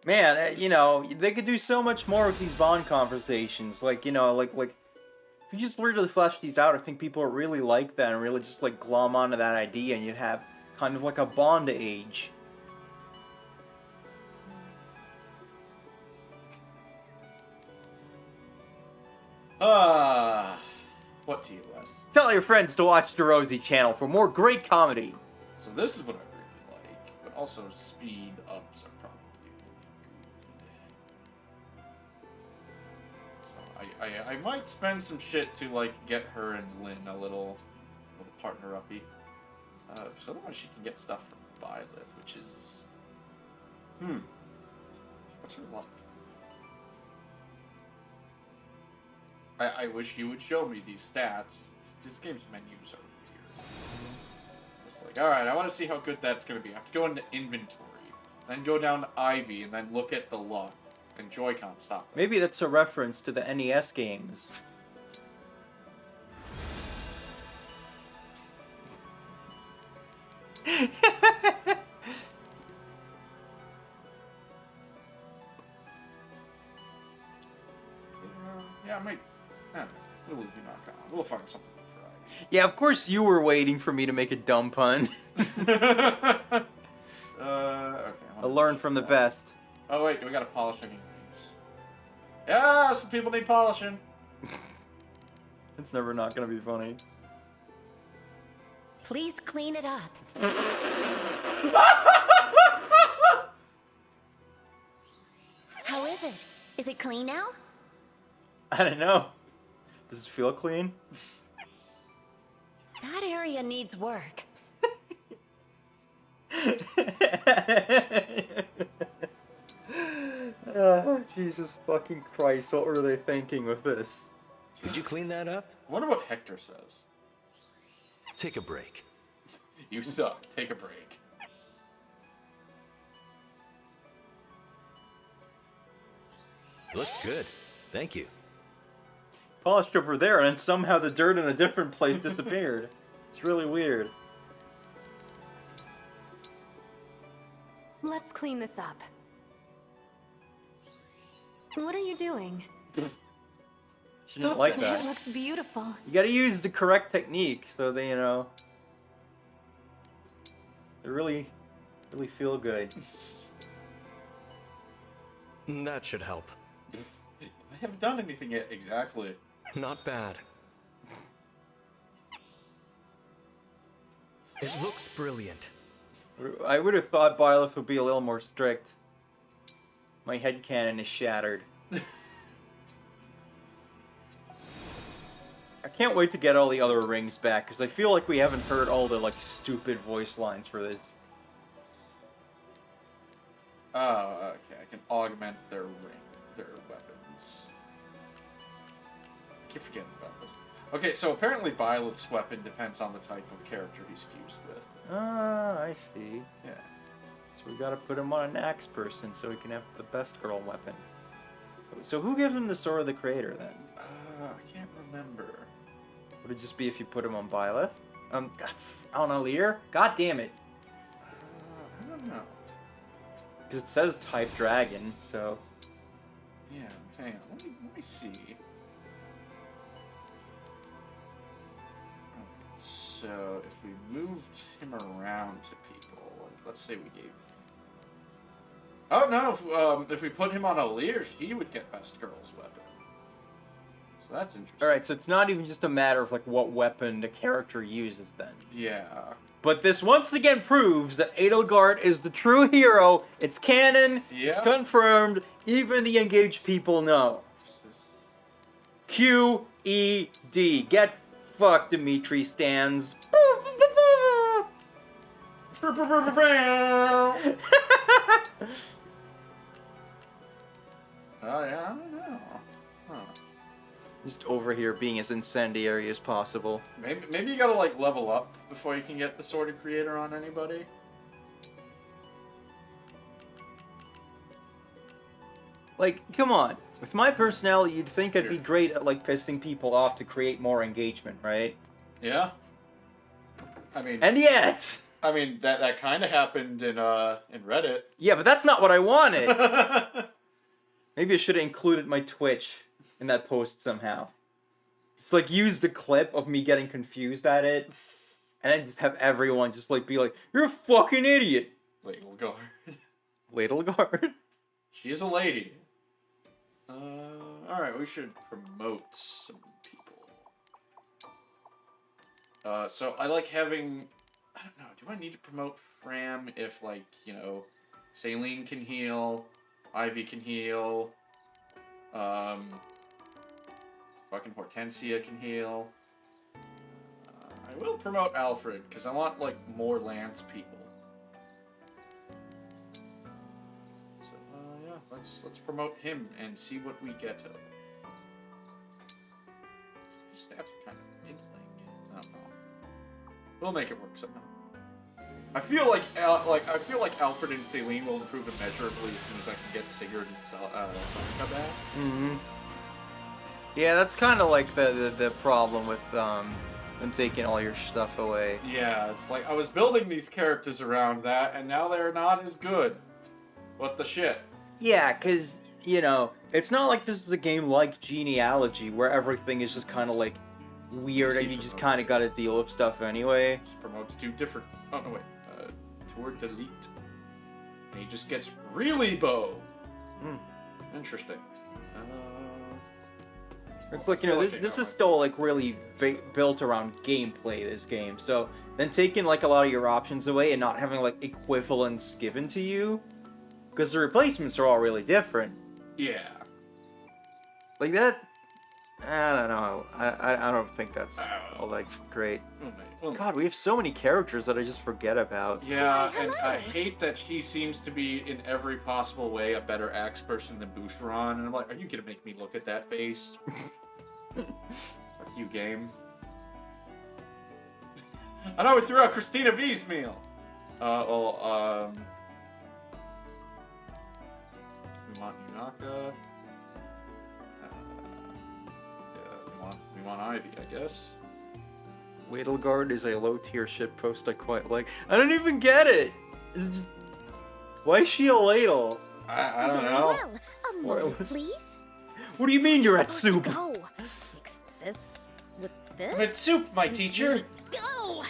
Man, you know, they could do so much more with these Bond conversations. Like, you know, like if you just really flesh these out, I think people would really like that and really just like glom onto that idea, and you'd have Kind of like a bond age. What to you, Wes? Tell your friends to watch the Rosie channel for more great comedy. So this is what I really like, but also speed ups are probably really good. So I might spend some shit to like get her and Lynn a little partner uppy. So otherwise she can get stuff from Byleth, which is what's her luck? I wish you would show me these stats. This game's menus are weird. It's like, alright, I want to see how good that's going to be. I have to go into inventory, then go down to Ivy, and then look at the luck. And Joy-Con stop that. Maybe that's a reference to the NES games. Yeah, I might. We'll leave you knock on. We'll find something for Ivy. Yeah, of course you were waiting for me to make a dumb pun. Okay. I learned from the best. Oh wait, do we gotta polish any rings? Yeah, some people need polishing. It's never not gonna be funny. Please clean it up. How is it? Is it clean now? I don't know. Does it feel clean? That area needs work. Oh, Jesus fucking Christ, what were they thinking with this? Did you clean that up? I wonder what Hector says. Take a break. You suck. Take a break. Looks good. Thank you. Polished over there, and then somehow the dirt in a different place disappeared. It's really weird. Let's clean this up. What are you doing? She didn't like It that. looks beautiful. You gotta use the correct technique so they, you know, they really feel good. That should help. I haven't done anything yet, exactly. Not bad. It looks brilliant. I would have thought Byleth would be a little more strict. My headcanon is shattered. I can't wait to get all the other rings back, because I feel like we haven't heard all the, like, stupid voice lines for this. Oh, okay. I can augment their weapons. I keep forgetting about this. Okay, so apparently Byleth's weapon depends on the type of character he's fused with. Ah, I see. Yeah. So we gotta put him on an axe person so he can have the best girl weapon. So who gives him the Sword of the Creator, then? I can't remember. Would it just be if you put him on Byleth? I don't know, Lear? God damn it. I don't know. Because it says type dragon, so... Yeah, hang on. Let me see. Okay, so if we moved him around to people, like, let's say we gave... Oh no, if we put him on a Lear, she would get best girl's weapon. So that's interesting. Alright, so it's not even just a matter of, like, what weapon the character uses, then. Yeah. But this once again proves that Edelgard is the true hero. It's canon. Yeah. It's confirmed. Even the engaged people know. Q-E-D. Get fucked, Dimitri Stans. Oh yeah, I don't know. Huh. Just over here being as incendiary as possible. Maybe you gotta like level up before you can get the Sword of Creator on anybody. Like, come on. With my personality, you'd think I'd be great at, like, pissing people off to create more engagement, right? Yeah. I mean. And yet! I mean, that kind of happened in Reddit. Yeah, but that's not what I wanted! Maybe I should have included my Twitch in that post somehow. It's like, use the clip of me getting confused at it, And then just have everyone just like be like, "You're a fucking idiot." Ladle guard. Ladle guard. She is a lady. Alright, we should promote some people. So I like having... I don't know, do I need to promote Fram if, like, you know, Saline can heal, Ivy can heal, fucking Hortensia can heal. I will promote Alfred, because I want, like, more Lance people. Yeah, let's promote him and see what we get. His stats are kind of middling. I don't know. We'll make it work somehow. I feel like Alfred and Celine will improve immeasurably as soon as I can get Sigurd and Sonica back. Mm-hmm. Yeah, that's kind of like the problem with them taking all your stuff away. Yeah, it's like I was building these characters around that, and now they're not as good. What the shit? Yeah, because, you know, it's not like this is a game like Genealogy where everything is just kind of like weird and you just kind of got to deal with stuff anyway. Just promotes two different... Oh, no, wait. Tour delete. And he just gets really bow. Interesting. It's like, you know, this is still like really built around gameplay, this game. So then taking like a lot of your options away and not having like equivalents given to you, because the replacements are all really different. Yeah. Like that, I don't know. I don't think that's all that great. God, we have so many characters that I just forget about. Yeah, and I hate that she seems to be, in every possible way, a better axe person than Boosteron. And I'm like, are you gonna make me look at that face? Fuck you, game. I know we threw out Christina V's meal. We want Yunaka. We want Ivy, I guess. Wadelgard is a low-tier shitpost I quite like. I don't even get it! Just... Why is she a ladle? I don't know. Well, a moment, please. What do you mean you're at soup? Go. Mix this with this. I'm at soup, my teacher. Go.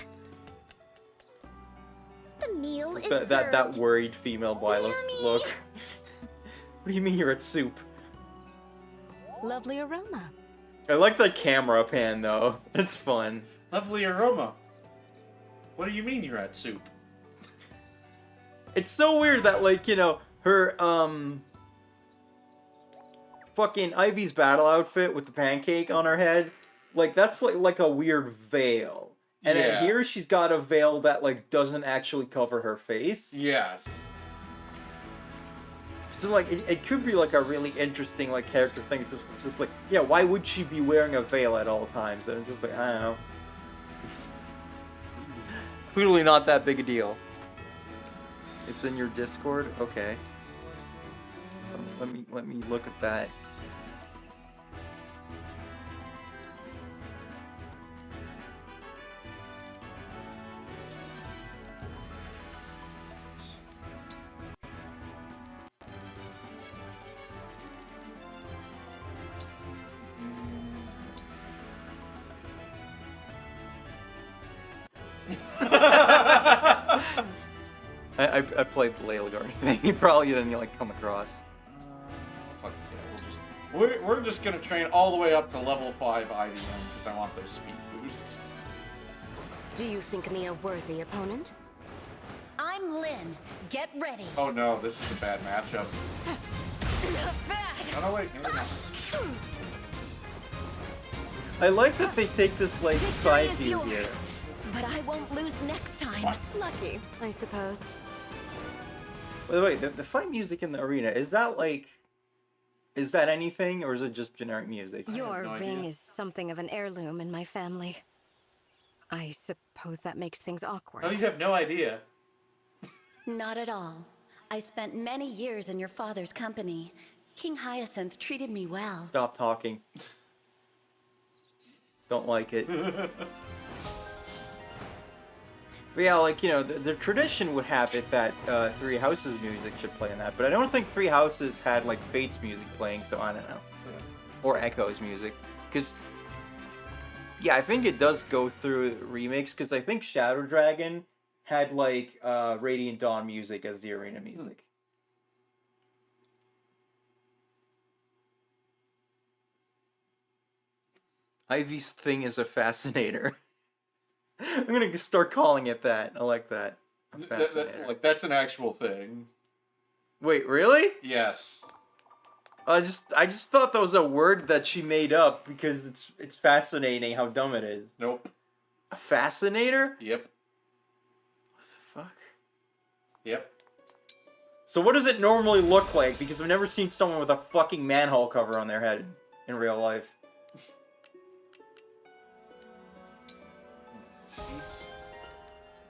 The meal is that worried female boy look. What do you mean you're at soup? Lovely aroma. I like the camera pan though. It's fun. Lovely aroma. What do you mean you're at soup? It's so weird that, like, you know, her, fucking Ivy's battle outfit with the pancake on her head, like, that's like a weird veil. And then here she's got a veil that, like, doesn't actually cover her face. Yes. So, like, it could be, like, a really interesting, like, character thing. It's just like, yeah, why would she be wearing a veil at all times? And it's just like, I don't know. Clearly not that big a deal. It's in your Discord? Okay. Let me look at that. I played the Layla thing. You probably didn't like come across. Fuck yeah, we're just gonna train all the way up to level 5 IVM because I want those speed boosts. Do you think me a worthy opponent? I'm Lynn. Get ready. Oh no, this is a bad matchup. Oh no, wait, maybe not. I like that they take this like side view here. But I won't lose next time. What? Lucky, I suppose. By the way, the fight music in the arena, is that anything, or is it just generic music? Your ring is something of an heirloom in my family. I suppose that makes things awkward. Oh, you have no idea. Not at all. I spent many years in your father's company. King Hyacinth treated me well. Stop talking. Don't like it. But yeah, like, you know, the tradition would have it that Three Houses music should play in that, but I don't think Three Houses had, like, Fate's music playing, so I don't know. Or Echo's music. Because, Yeah, I think it does go through remakes because I think Shadow Dragon had like Radiant Dawn music as the arena music. Ivy's thing is a fascinator. I'm gonna start calling it that. I like that. A fascinator. Like that's an actual thing. Wait, really? Yes. I just thought that was a word that she made up because it's fascinating how dumb it is. Nope. A fascinator? Yep. What the fuck? Yep. So what does it normally look like? Because I've never seen someone with a fucking manhole cover on their head in real life. Speeds.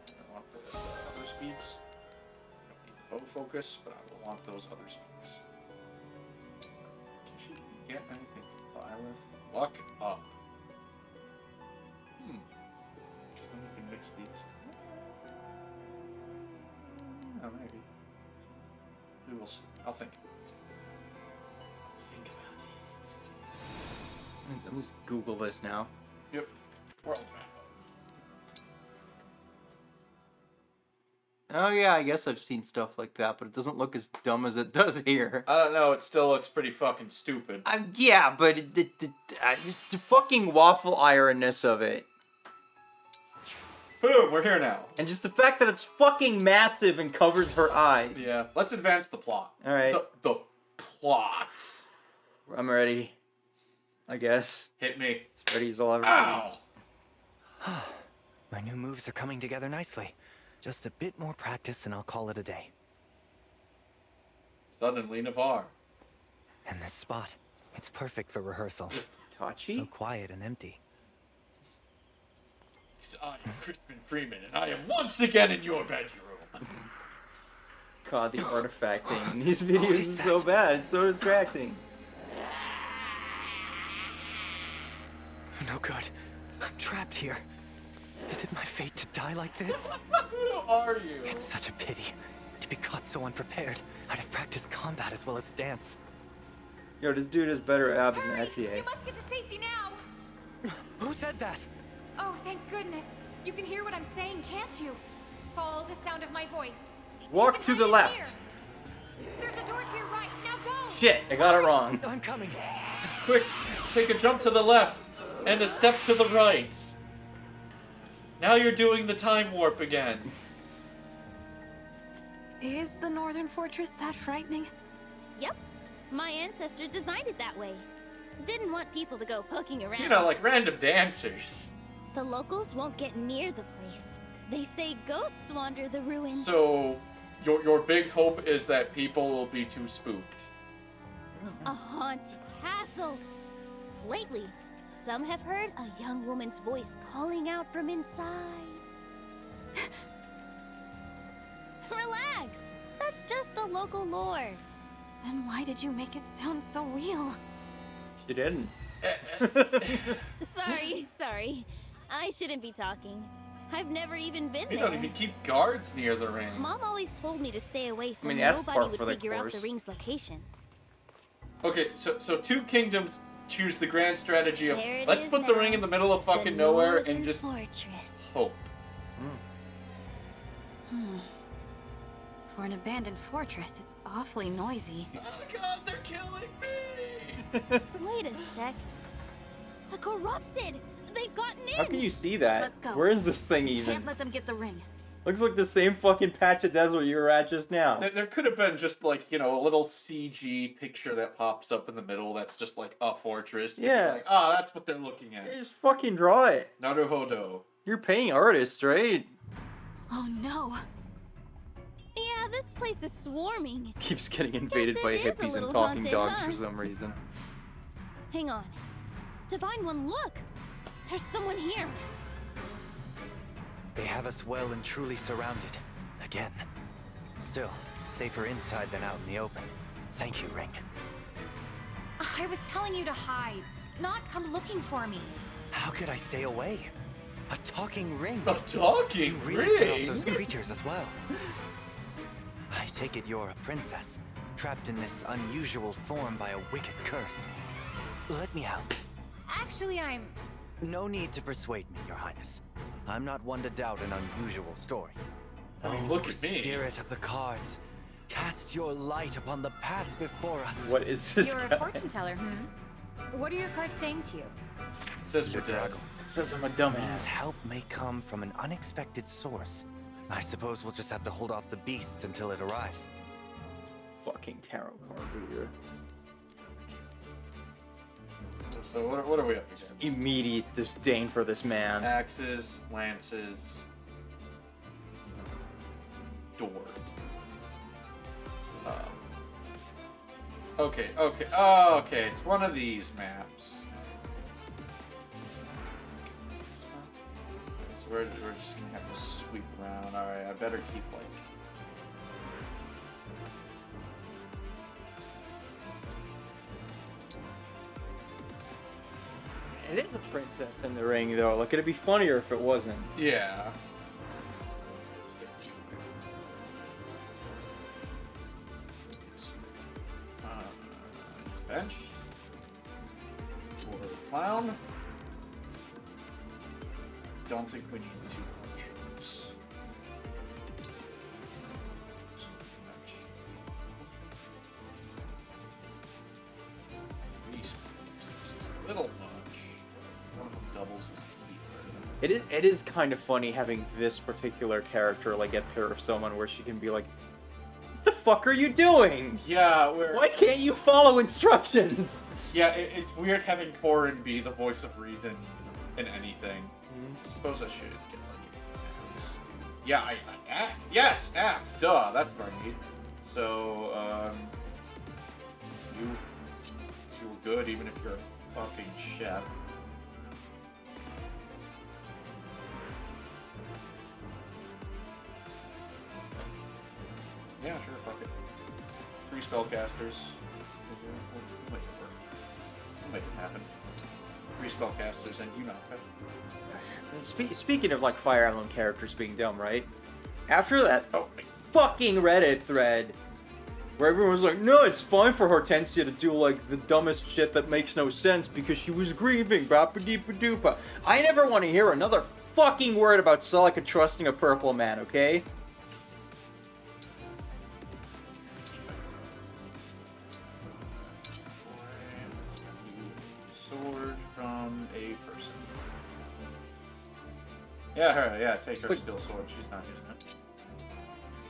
I want the other speeds. I don't need the bow focus, but I will want those other speeds. Can she get anything from Byleth? Luck up. Because then we can mix these. Oh, maybe. We will see. I'll think. Think about it. Let's Google this now. Yep. World map. Oh yeah, I guess I've seen stuff like that, but it doesn't look as dumb as it does here. I don't know, it still looks pretty fucking stupid. Yeah, but just the fucking waffle ironness of it. Boom, we're here now. And just the fact that it's fucking massive and covers her eyes. Yeah, let's advance the plot. Alright. The plots. I'm ready. I guess. Hit me. As ready as I'll ever be. Ow! My new moves are coming together nicely. Just a bit more practice and I'll call it a day. Suddenly, Navarre. And this spot, it's perfect for rehearsal. Tachi? So quiet and empty. I am Crispin Freeman, and I am once again in your bedroom. God, the artifacting in these videos is so bad. It's so distracting. No good. I'm trapped here. Is it my fate to die like this? Who are you? It's such a pity to be caught so unprepared. I'd have practiced combat as well as dance. Yo, this dude has better abs than Hurry! FTA. You must get to safety now! Who said that? Oh, thank goodness. You can hear what I'm saying, can't you? Follow the sound of my voice. Walk to the left. Here. There's a door to your right. Now go! Shit, I got it wrong. I'm coming. Quick, take a jump to the left and a step to the right. Now you're doing the time warp again. Is the Northern Fortress that frightening? Yep. My ancestors designed it that way. Didn't want people to go poking around. You know, like random dancers. The locals won't get near the place. They say ghosts wander the ruins. So, your big hope is that people will be too spooked. A haunted castle. Lately, some have heard a young woman's voice calling out from inside. Relax. That's just the local lore. Then why did you make it sound so real? She didn't. Sorry. I shouldn't be talking. I've never even been We there. don't even keep guards near the ring. Mom always told me to stay away so that's nobody par would for the figure out the course. ring's location. Okay, so two kingdoms choose the grand strategy of There it let's is put the now. ring in the middle of fucking The nowhere Northern and just Fortress. hope. For an abandoned fortress, it's awfully noisy. Oh god, they're killing me! Wait a sec. The corrupted! They've gotten in! How can you see that? Let's go. Where is this thing even? Can't let them get the ring. Looks like the same fucking patch of desert you were at just now. There could have been just like, you know, a little CG picture that pops up in the middle that's just like a fortress. Yeah. Like, oh, that's what they're looking at. Just fucking draw it. Naruhodo. You're paying artists, right? Oh no. Yeah, this place is swarming. Keeps getting invaded Guess by it is a hippies and little talking haunted, dogs huh? for some reason. Hang on. Divine One, look! There's someone here. They have us well and truly surrounded. Again. Still, safer inside than out in the open. Thank you, Ring. I was telling you to hide, not come looking for me. How could I stay away? A talking ring. A talking You really set off ring? those creatures as well. I take it you're a princess, trapped in this unusual form by a wicked curse. Let me help. Actually, I'm No need to persuade me, Your Highness. I'm not one to doubt an unusual story. I mean, look at me. Spirit of the cards, cast your light upon the path before us. What is this You're guy? a fortune teller, What are your cards saying to you? It says we're dead. Says I'm a Means dumbass. help may come from an unexpected source. I suppose we'll just have to hold off the beast until it arrives. Fucking tarot card reader. So what are we up against? Immediate disdain for this man. Axes, lances, door. Okay. Oh, okay. It's one of these maps. So we're just gonna have to sweep around. All right. I better keep like. It is a princess in the ring, though. Like, it'd be funnier if it wasn't. Yeah. Bench. For clown. Don't think we need two archers. Three spears. This is a little much. One of them doubles as a healer. It is kind of funny having this particular character, like, get paired with someone where she can be like, "What the fuck are you doing? Yeah, why can't you follow instructions?" Yeah, it's weird having Corrin be the voice of reason in anything. I suppose I should get like an axe. Yeah, I axe. Yes, axe. Duh, that's what I need. So, you were good even if you're a fucking chef. Yeah, sure, fuck it. 3 spellcasters. We'll make it work. We'll make it happen. 3 spellcasters and you knock it. Speaking of, like, Fire Emblem characters being dumb, right? After that fucking Reddit thread where everyone was like, no, it's fine for Hortensia to do, like, the dumbest shit that makes no sense because she was grieving, ba-ba-dee-ba-doo-ba. I never want to hear another fucking word about Celica trusting a purple man, okay? Sword from a person. Yeah, her. Yeah, take her like- skill sword. She's not using it.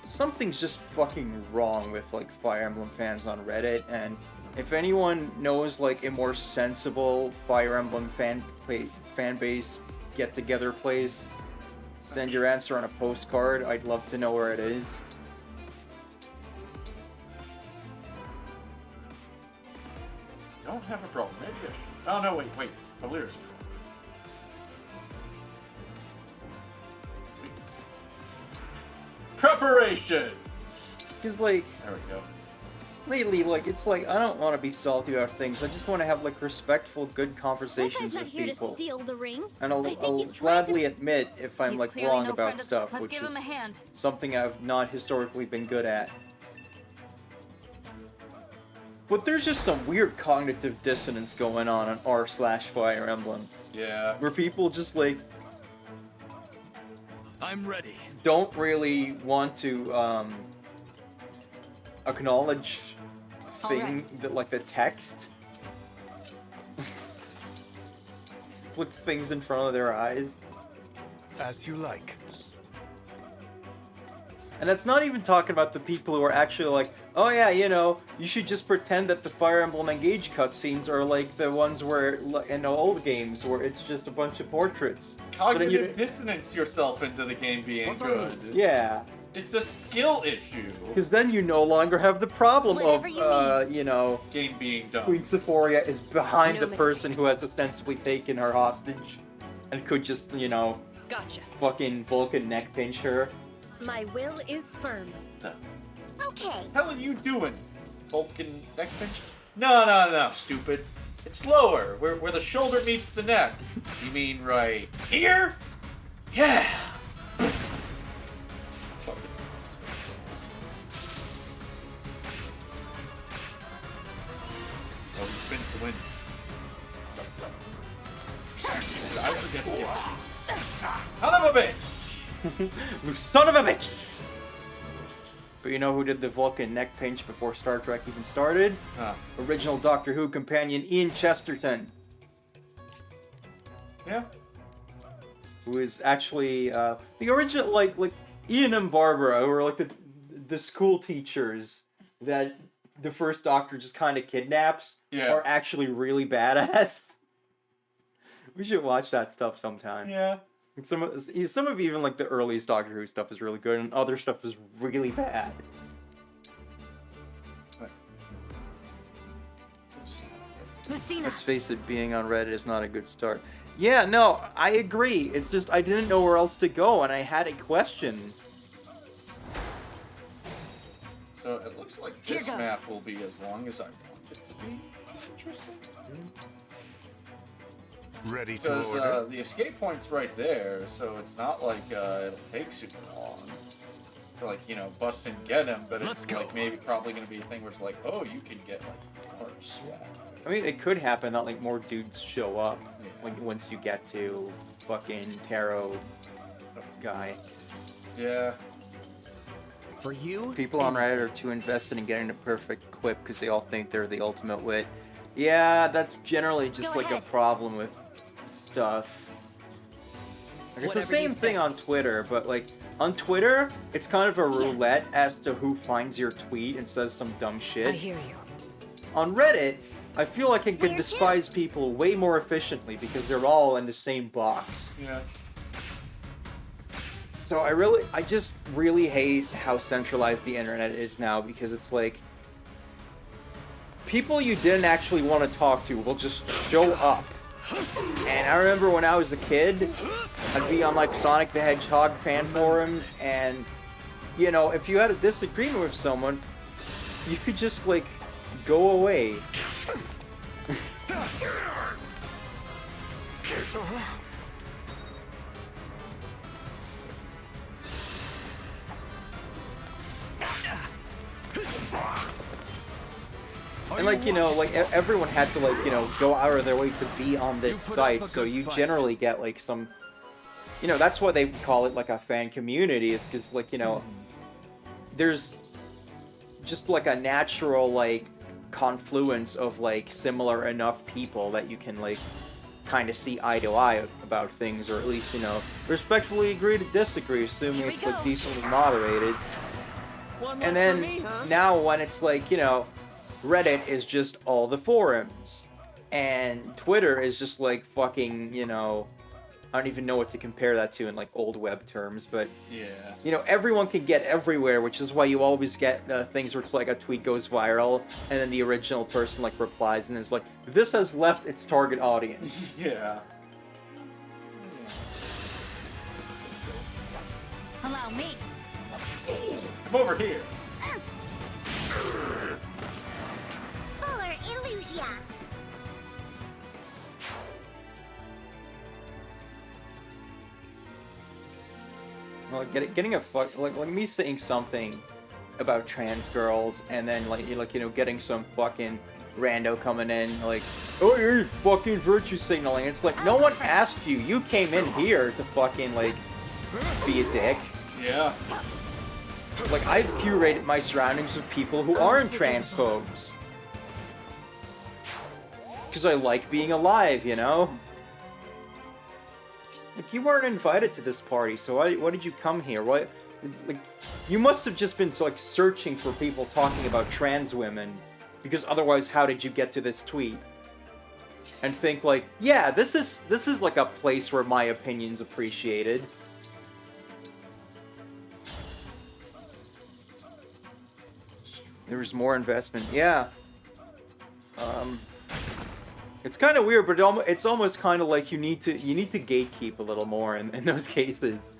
Something's just fucking wrong with, like, Fire Emblem fans on Reddit, and if anyone knows, like, a more sensible Fire Emblem fan base get-together place, send your answer on a postcard. I'd love to know where it is. Don't have a problem. Maybe I should. Oh no, wait. Valyr's preparations. Because, like, There we go. lately, like, it's like, I don't want to be salty about things. I just want to have, like, respectful, good That guy's conversations not with here to people. steal the ring. And I think I'll he's trying gladly admit if I'm, He's like, clearly wrong no about friend of- stuff, Let's which give him is a hand. something I've not historically been good at. But there's just some weird cognitive dissonance going on r/Fire Emblem. Yeah. Where people just, like, I'm ready. don't really want to acknowledge that, like, the text. Put things in front of their eyes. As you like. And that's not even talking about the people who are actually like, oh yeah, you know, you should just pretend that the Fire Emblem Engage cutscenes are like the ones where, in the old games, where it's just a bunch of portraits. Cognitive dissonance yourself into the game being good. Yeah. It's a skill issue. Because then you no longer have the problem Whatever of, you know, game being dumb. Queen Sephoria is behind No the person who has ostensibly taken her hostage and could just, you know, Gotcha. fucking Vulcan neck pinch her. My will is firm. Okay. What the hell are you doing? Vulcan neck pinch? No, stupid. It's lower, where the shoulder meets the neck. You mean right here? Yeah! Fucking oh, he spins the winds. I forget to give it. Son of a bitch! You son of a bitch! But you know who did the Vulcan neck pinch before Star Trek even started? Original Doctor Who companion Ian Chesterton. Yeah. Who is actually the original, like Ian and Barbara, who were like the school teachers that the first Doctor just kind of kidnaps, are actually really badass. We should watch that stuff sometime. Yeah. Some of even like the earliest Doctor Who stuff is really good, and other stuff is really bad. Let's face it, being on Reddit is not a good start. Yeah, no, I agree. It's just I didn't know where else to go, and I had a question. So it looks like this map will be as long as I want it to be. Interesting. Ready to Because order. the escape point's right there, so it's not like it'll take super long to, like, you know, bust and get him, but it's like maybe probably going to be a thing where it's like, oh, you can get like more swag. I mean, it could happen that like more dudes show up like once you get to fucking Tarot guy. Yeah. For you, people on Reddit are too invested in getting the perfect quip because they all think they're the ultimate wit. Yeah, that's generally just like a problem with stuff. Like, it's the same thing on Twitter, but like on Twitter, it's kind of a roulette as to who finds your tweet and says some dumb shit. I hear you. On Reddit, I feel like it can despise people way more efficiently because they're all in the same box. Yeah. So I just really hate how centralized the internet is now, because it's like people you didn't actually want to talk to will just show up. And I remember when I was a kid, I'd be on like Sonic the Hedgehog fan forums, and you know, if you had a disagreement with someone, you could just like go away. And like, you know, like everyone had to like, you know, go out of their way to be on this site, so you generally get like some, you know, that's why they call it like a fan community, is because like, you know, there's just like a natural like confluence of like similar enough people that you can like kind of see eye to eye about things, or at least, you know, respectfully agree to disagree, assuming it's like decently moderated. And then now when it's like, you know, Reddit is just all the forums, and Twitter is just like fucking, you know, I don't even know what to compare that to in like old web terms, but yeah, you know, everyone can get everywhere, which is why you always get things where it's like a tweet goes viral, and then the original person like replies and is like, this has left its target audience. Yeah. Allow me. Come over here. Or Illusia. Well, getting a fuck like me saying something about trans girls, and then like you know, getting some fucking rando coming in like, oh, you're fucking virtue signaling. It's like, no one asked you. You came in here to fucking like be a dick. Yeah. Like, I've curated my surroundings with people who aren't transphobes. Because I like being alive, you know? Like, you weren't invited to this party, so why did you come here? What? Like, you must have just been like searching for people talking about trans women, because otherwise, how did you get to this tweet? And think like, yeah, this is like a place where my opinion's appreciated. There was more investment, yeah. It's kind of weird, but it's almost kind of like you need to gatekeep a little more in those cases.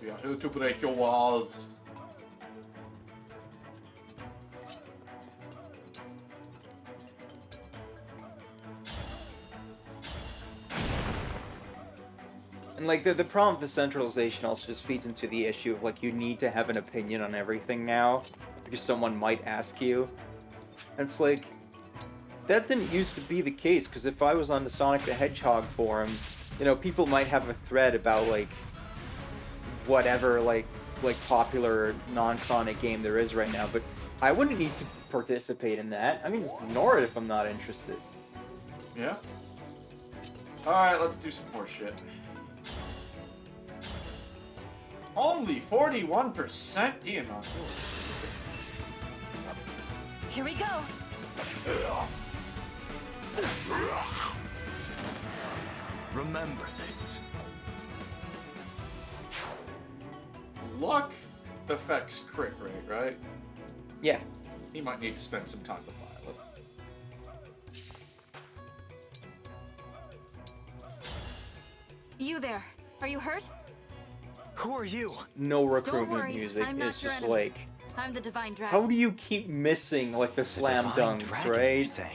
We are here to break your walls. And like the problem with the centralization also just feeds into the issue of like you need to have an opinion on everything now because someone might ask you. And it's like, that didn't used to be the case, because if I was on the Sonic the Hedgehog forum, you know, people might have a thread about, like, whatever, like popular non-Sonic game there is right now, but I wouldn't need to participate in that. I can just ignore it if I'm not interested. Yeah. Alright, let's do some more shit. Only 41% Diamant. Here we go. Remember this. Luck affects crit rate, right? Yeah. He might need to spend some time with Violet. You there. Are you hurt? Who are you? No Don't recruitment worry, music. I'm not It's your just enemy. like, I'm the Divine Dragon. how do you keep missing, like, the slam Divine dunks, Dragon, right? you say?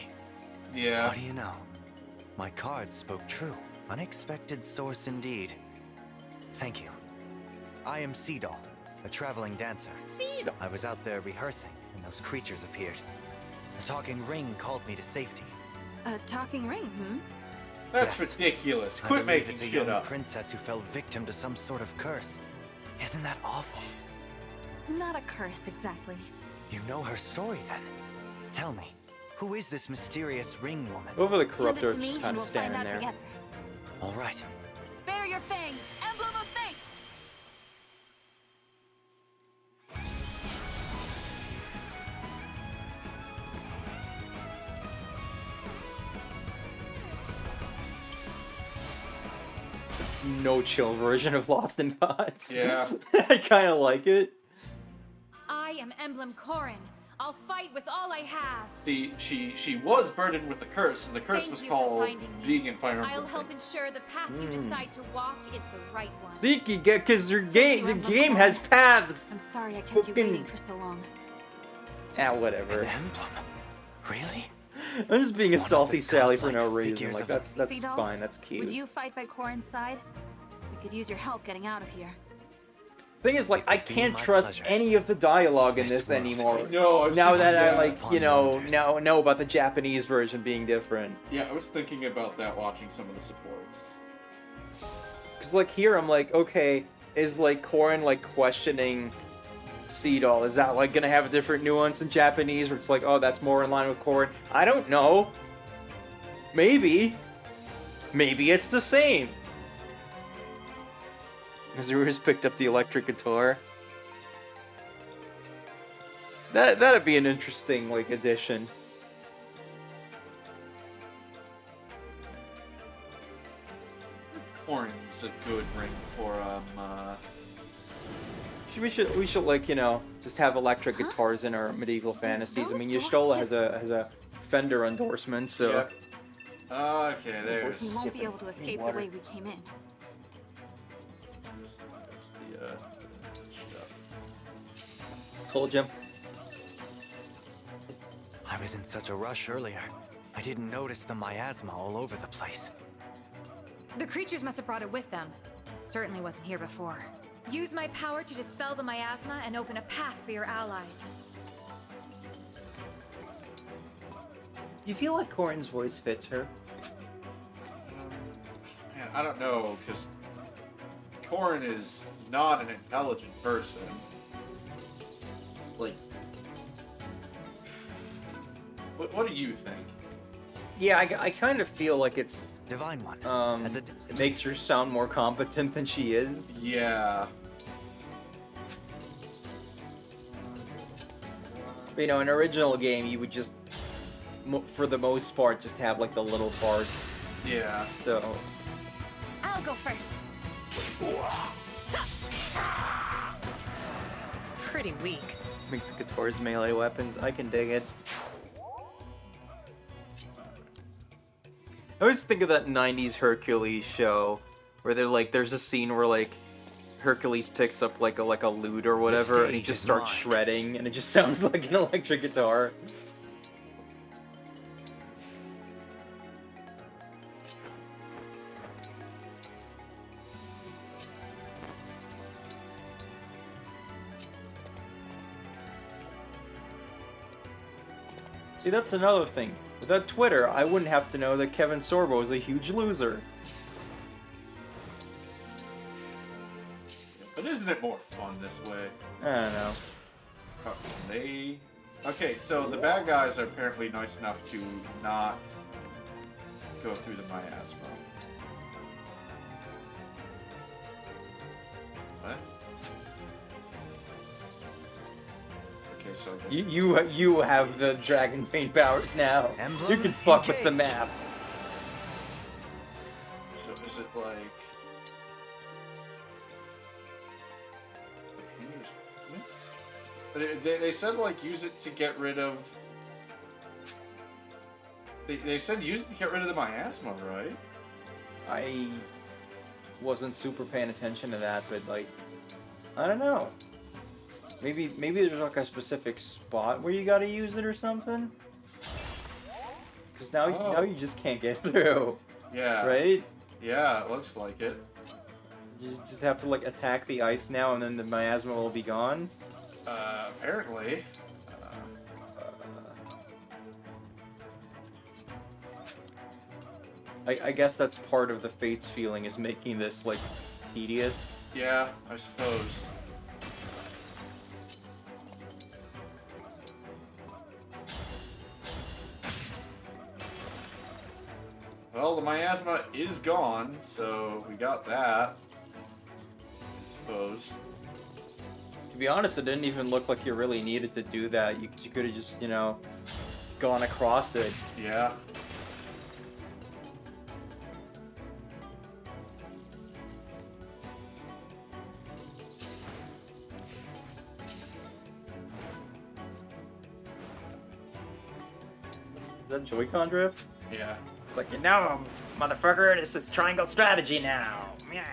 Yeah. How do you know? My cards spoke true. Unexpected source indeed. Thank you. I am Seedal, a traveling dancer. Seedal? I was out there rehearsing, and those creatures appeared. A talking ring called me to safety. A talking ring, hmm? That's Yes. ridiculous. I Quit believe making it's a shit young up. princess who fell victim to some sort of curse. Isn't that awful? Not a curse, exactly. You know her story then. Tell me, who is this mysterious ring woman? Over the Give it corruptor to me just and kind we'll of find standing out there. together. All right. Bare your fangs! Emblem of Thanks! No chill version of Lost in Thoughts. Yeah. I kind of like it. I am Emblem Corrin. I'll fight with all I have. See, she was burdened with a curse, and the curse Thank was you for called finding me. being in Fire Emblem. I'll help ensure the path you decide to walk is the right one. See, you get, because your game, the Emblem game Corrin. has paths. I'm sorry I kept you Fucking- waiting for so long. Ah, whatever. An emblem? Really? I'm just being a One of salty the Sally for godlike no reason. figures Like, of- that's Seedal, fine, that's cute. Would you fight by Corrin's side? We could use your help getting out of here. Thing is, like, I Be can't my trust pleasure. any of the dialogue in This this world. anymore. No, I was Now thinking that I, that. like, Upon you know, wonders. now know about the Japanese version being different. Yeah, I was thinking about that watching some of the supports. Because, like, here I'm like, okay, is, like, Corrin, like, questioning Seedal? Is that, like, gonna have a different nuance in Japanese where it's like, oh, that's more in line with Corrin? I don't know. Maybe. Maybe it's the same. Mizuru's picked up the electric guitar. That'd be an interesting, like, addition. Corrin's a good ring for We should like, you know, just have electric guitars in our medieval fantasies. I those mean, doors Y'shtola just- has a Fender endorsement, so Yep. Okay, We there's won't be able to escape the water. way we came in. the stuff. told you. I was in such a rush earlier. I didn't notice the miasma all over the place. The creatures must have brought it with them. Certainly wasn't here before. Use my power to dispel the miasma and open a path for your allies. You feel like Corrin's voice fits her? Man, I don't know, because Corrin is not an intelligent person. Like, what do you think? Yeah, I kind of feel like it's Divine One. it makes her sound more competent than she is. Yeah. But, you know, in an original game, you would just, for the most part, just have like the little parts. Yeah. So I'll go first. Pretty weak. make the guitars melee weapons. I can dig it. I always think of that 90s Hercules show where they're like, there's a scene where like Hercules picks up like a lute or whatever, and he stage just is starts mine. shredding, and it just sounds like an electric guitar. See, that's another thing. With Without Twitter, I wouldn't have to know that Kevin Sorbo is a huge loser. But isn't it more fun this way? I don't know. Oh, Okay, so the bad guys are apparently nice enough to not go through the miasma. What? Okay, so I guess... You have the Dragon Paint powers now. Emblem You can fuck with engage. the map. So is it like... They said, like, use it to get rid of... They said use it to get rid of the miasma, right? I wasn't super paying attention to that, but, like, I don't know. Maybe there's, like, a specific spot where you gotta use it or something? Because now you just can't get through. Yeah. Right? Yeah, it looks like it. You just have to, like, attack the ice now, and then the miasma will be gone? Apparently. I guess that's part of the Fates feeling, is making this, like, tedious. Yeah, I suppose. Well, the miasma is gone, so we got that. I suppose. To be honest, it didn't even look like you really needed to do that. You could have just, gone across it. Yeah. Is that Joy-Con drift? Yeah. It's like, motherfucker, this is triangle strategy now. Yeah.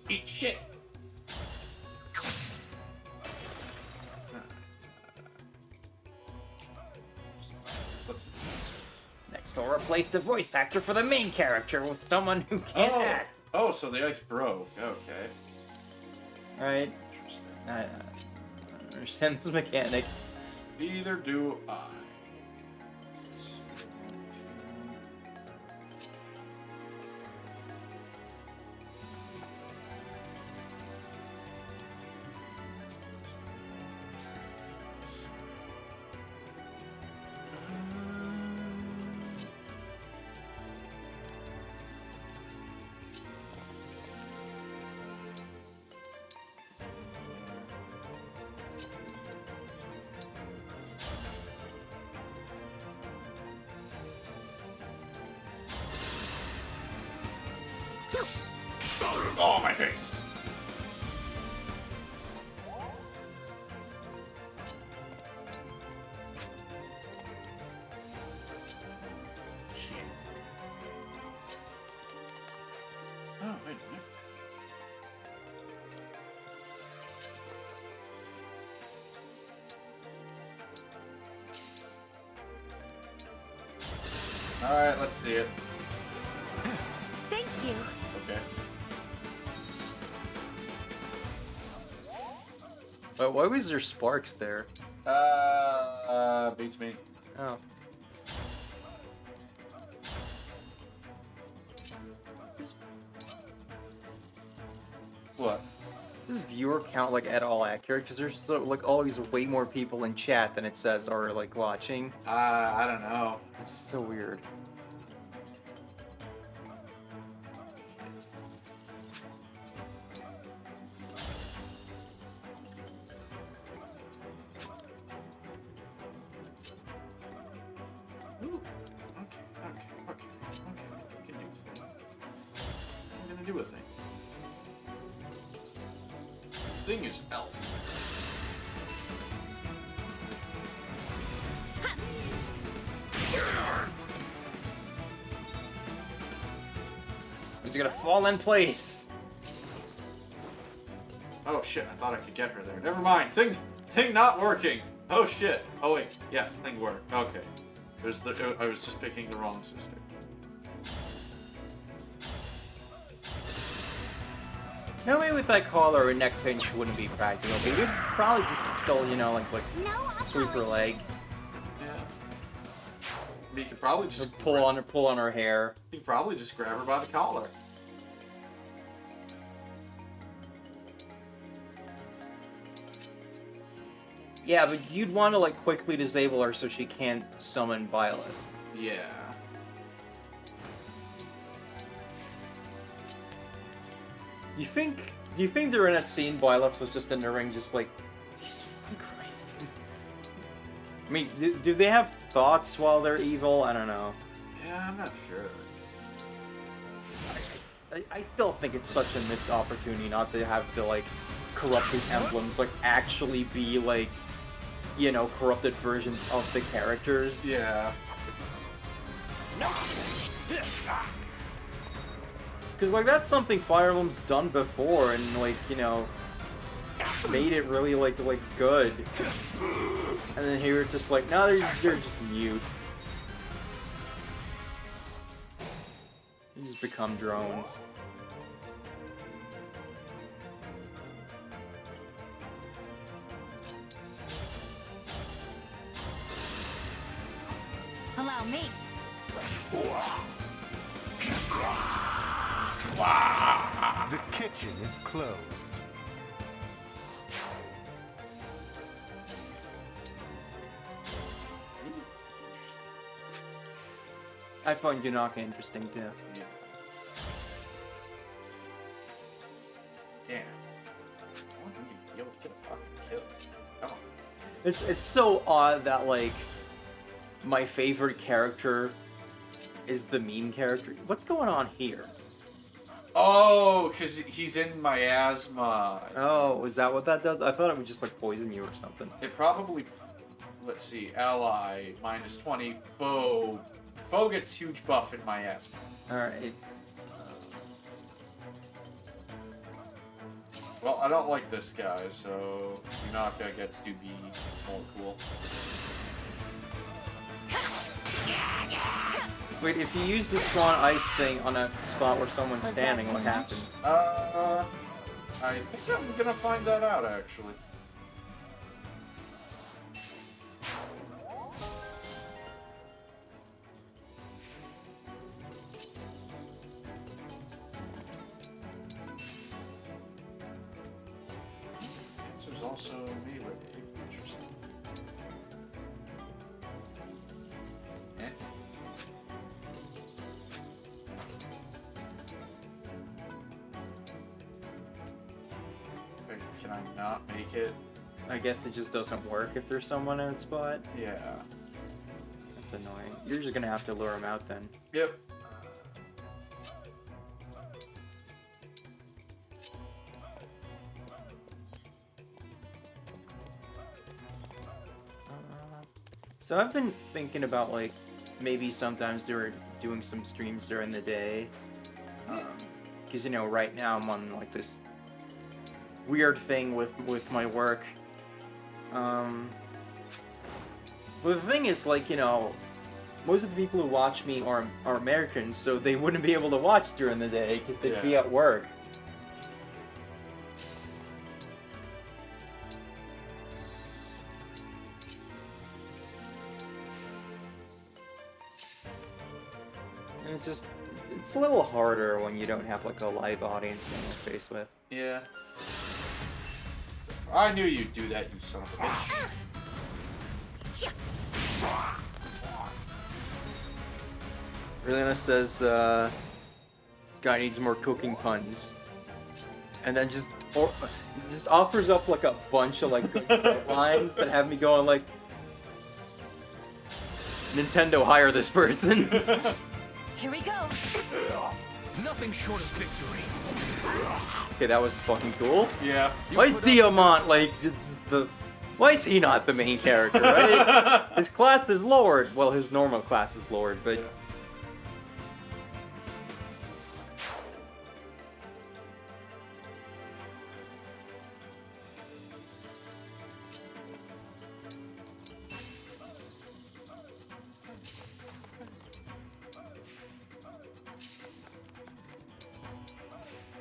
Eat shit. Next, we'll replace the voice actor for the main character with someone who can't act. Oh, so the ice broke. Okay. Alright. I don't understand this mechanic. Neither do I. Oh, my face! Shit. Oh, wait a minute. Alright, let's see it. Thank you. Okay. But why was there sparks there? Beats me. Oh. What? Does viewer count like at all accurate? Because there's like always way more people in chat than it says are like watching. I don't know. It's so weird. Ooh. Okay. We can do a thing. I'm gonna do a thing. The thing is elf. It's gonna fall in place. Oh shit, I thought I could get her there. Never mind. Thing not working. Oh shit. Oh wait. Yes, thing worked. Okay. I was just picking the wrong sister. No way with that collar or neck pinch wouldn't be practical, but you'd probably just still, like sweep her leg. He could probably just pull on her hair. He could probably just grab her by the collar. Yeah, but you'd want to like quickly disable her so she can't summon Byleth. Yeah. Do you think during that scene Byleth was just in the ring just like, Jesus fucking Christ. I mean, do they have thoughts while they're evil? I don't know. Yeah, I'm not sure. I still think it's such a missed opportunity not to have the like corrupted emblems like actually be like, you know, corrupted versions of the characters. Yeah. Because like that's something Fire Emblem's done before and like, you know, made it really like good. And then here it's just like, no, they're just mute. They just become drones. Allow me. The kitchen is closed. I find Yunaka interesting too. Yeah. Damn. I wonder if you'd be able to get a fucking kill. Come on. It's so odd that like my favorite character is the meme character. What's going on here? Oh, because he's in miasma. Oh, is that what that does? I thought it would just like poison you or something. It probably, let's see, ally, -20, foe. Foe gets huge buff in miasma. Alright. Well, I don't like this guy, so Yunaka gets to be more cool. Wait, if you use the spawn ice thing on a spot where someone's Was that standing, too what much? happens? I think I'm gonna find that out, actually. Answer's also melee. Interesting. Eh? Wait, can I not make it? I guess it just doesn't work if there's someone in a spot. Yeah. That's annoying. You're just gonna have to lure him out then. Yep. So I've been thinking about like maybe sometimes doing some streams during the day, because you know right now I'm on like this weird thing with my work. But the thing is, like, you know, most of the people who watch me are Americans, so they wouldn't be able to watch during the day because they'd be Yeah. at work. And it's a little harder when you don't have like a live audience to interface with. Yeah. I knew you'd do that, you son of a bitch. Relena says, this guy needs more cooking puns. And then just offers up like a bunch of like good lines that have me going like, Nintendo, hire this person. Here we go. Nothing short of victory. Okay, that was fucking cool. Yeah. Why is Diamant like why is he not the main character, right? His class is lowered. Well, his normal class is lowered, but Yeah.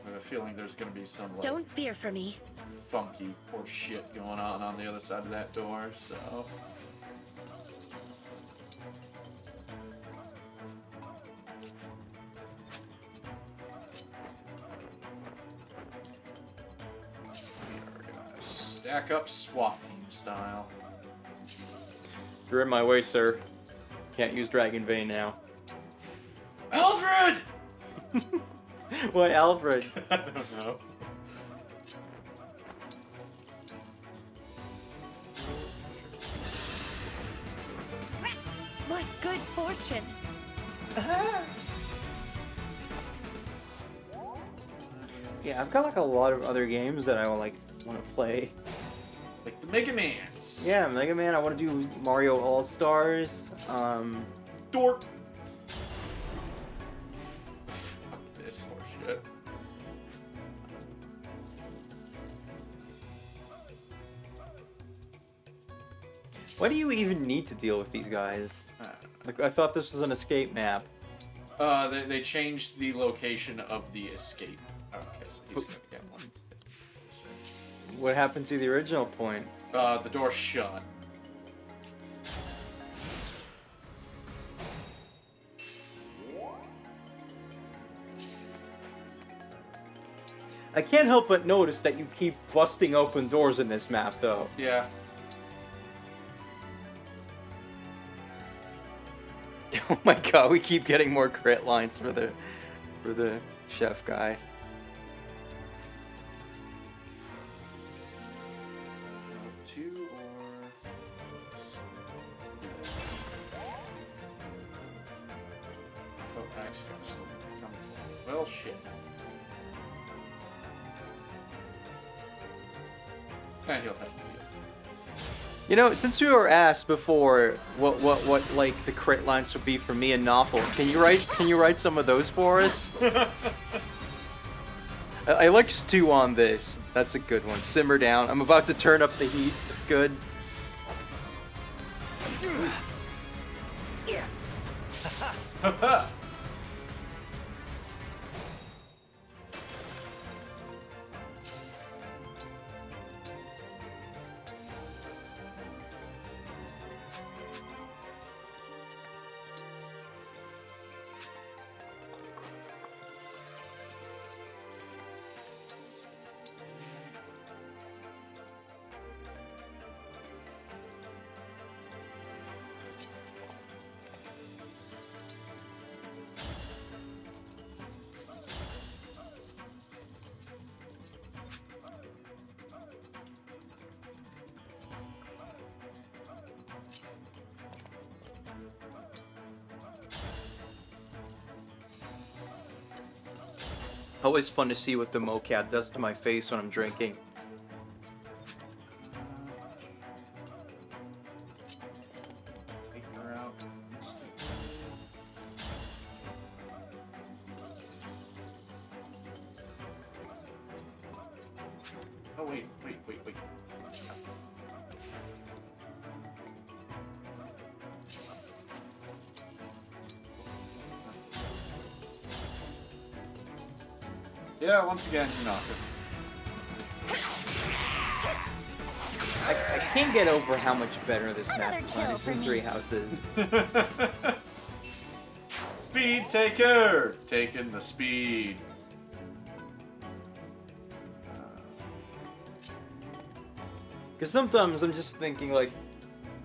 I have a feeling there's gonna be some like Don't fear for me. funky horse shit going on the other side of that door, so Stack up SWAT team style. You're in my way, sir. Can't use Dragon Vein now. Alfred! What, Alfred? I don't know. What good fortune! Yeah, I've got like a lot of other games that I want to play. Like the Mega Mans. Yeah, Mega Man. I want to do Mario All Stars. Dork. Fuck this horseshit. Why do you even need to deal with these guys? Like, I thought this was an escape map. They changed the location of the escape. Okay, so he's gonna get one. What happened to the original point? The door's shut. I can't help but notice that you keep busting open doors in this map, though. Yeah. Oh my god, we keep getting more crit lines for the chef guy. Two or... Oh, axe guy's still coming. Well, shit. And he'll have to deal. You know, since we were asked before what like the crit lines would be for me and Knuckles, can you write some of those for us? I like stew on this. That's a good one. Simmer down. I'm about to turn up the heat. It's good. Always fun to see what the mocap does to my face when I'm drinking. Take her out. Oh, wait. Yeah, once again, you knock it. I can't get over how much better this map Another kill is for in me. Three Houses. Speed taker! Taking the speed. Because sometimes I'm just thinking like,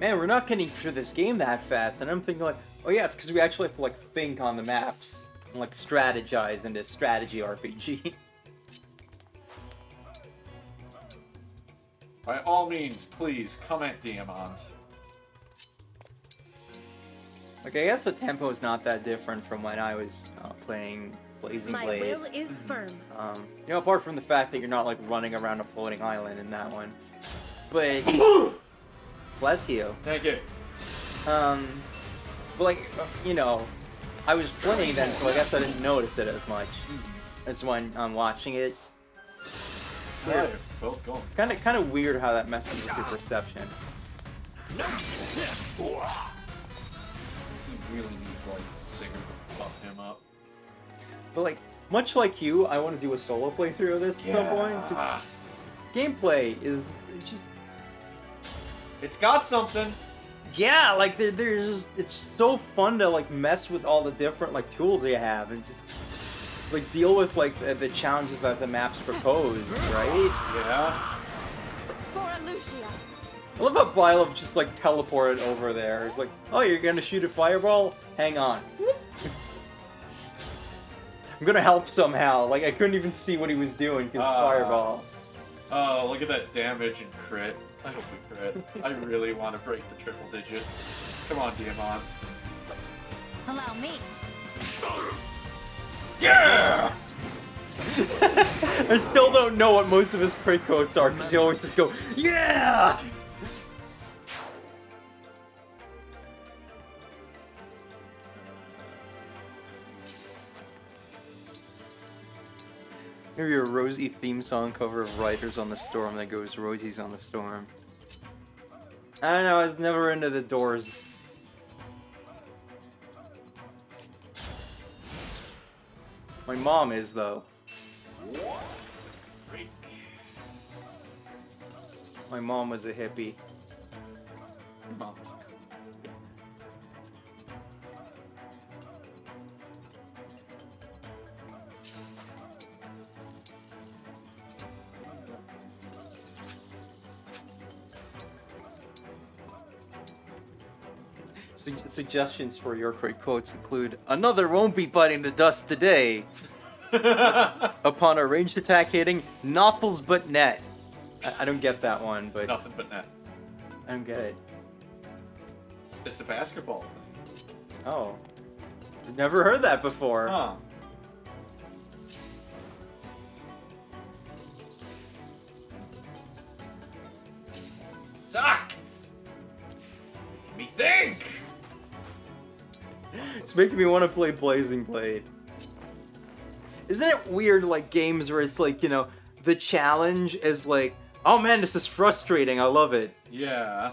man, we're not getting through this game that fast, and I'm thinking like, oh yeah, it's because we actually have to like think on the maps and like strategize in this strategy RPG. By all means, please comment Diamant. Like, I guess the tempo is not that different from when I was playing Blazing My Blade. will is firm. You know, apart from the fact that you're not like running around a floating island in that one. But bless you. Thank you. But like, you know, I was playing then, so I guess I didn't notice it as much as when I'm watching it. Yeah, both going. It's kind of weird how that messes with your perception. He really needs like Singer to buff him up. But like, much like you, I want to do a solo playthrough of this at some point. 'Cause gameplay is just. It's got something. Yeah, like there's just, it's so fun to like mess with all the different like tools you have and just like deal with like the challenges that the maps propose, right? Yeah. For a I love how Bylov just like teleported over there. He's like, oh, you're gonna shoot a fireball? Hang on. I'm gonna help somehow. Like, I couldn't even see what he was doing because fireball. Oh, look at that damage and crit. I hope we crit. I really want to break the triple digits. Come on, Diamant. Allow me. Yeah! I still don't know what most of his crit codes are because he always just go, yeah! Maybe a Rosie theme song cover of Riders on the Storm that goes Rosie's on the Storm. I don't know, I was never into the Doors. My mom is, though. My mom was a hippie. Mom. Suggestions for your great quotes include, another won't be biting the dust today. Upon a ranged attack hitting, nothings but net. I don't get that one, but... Nothing but net. I don't get it. It's a basketball thing. Oh. I've never heard that before. Huh. Sucks! Make me think! It's making me want to play Blazing Blade. Isn't it weird, like, games where it's like, you know, the challenge is like, oh man, this is frustrating, I love it. Yeah.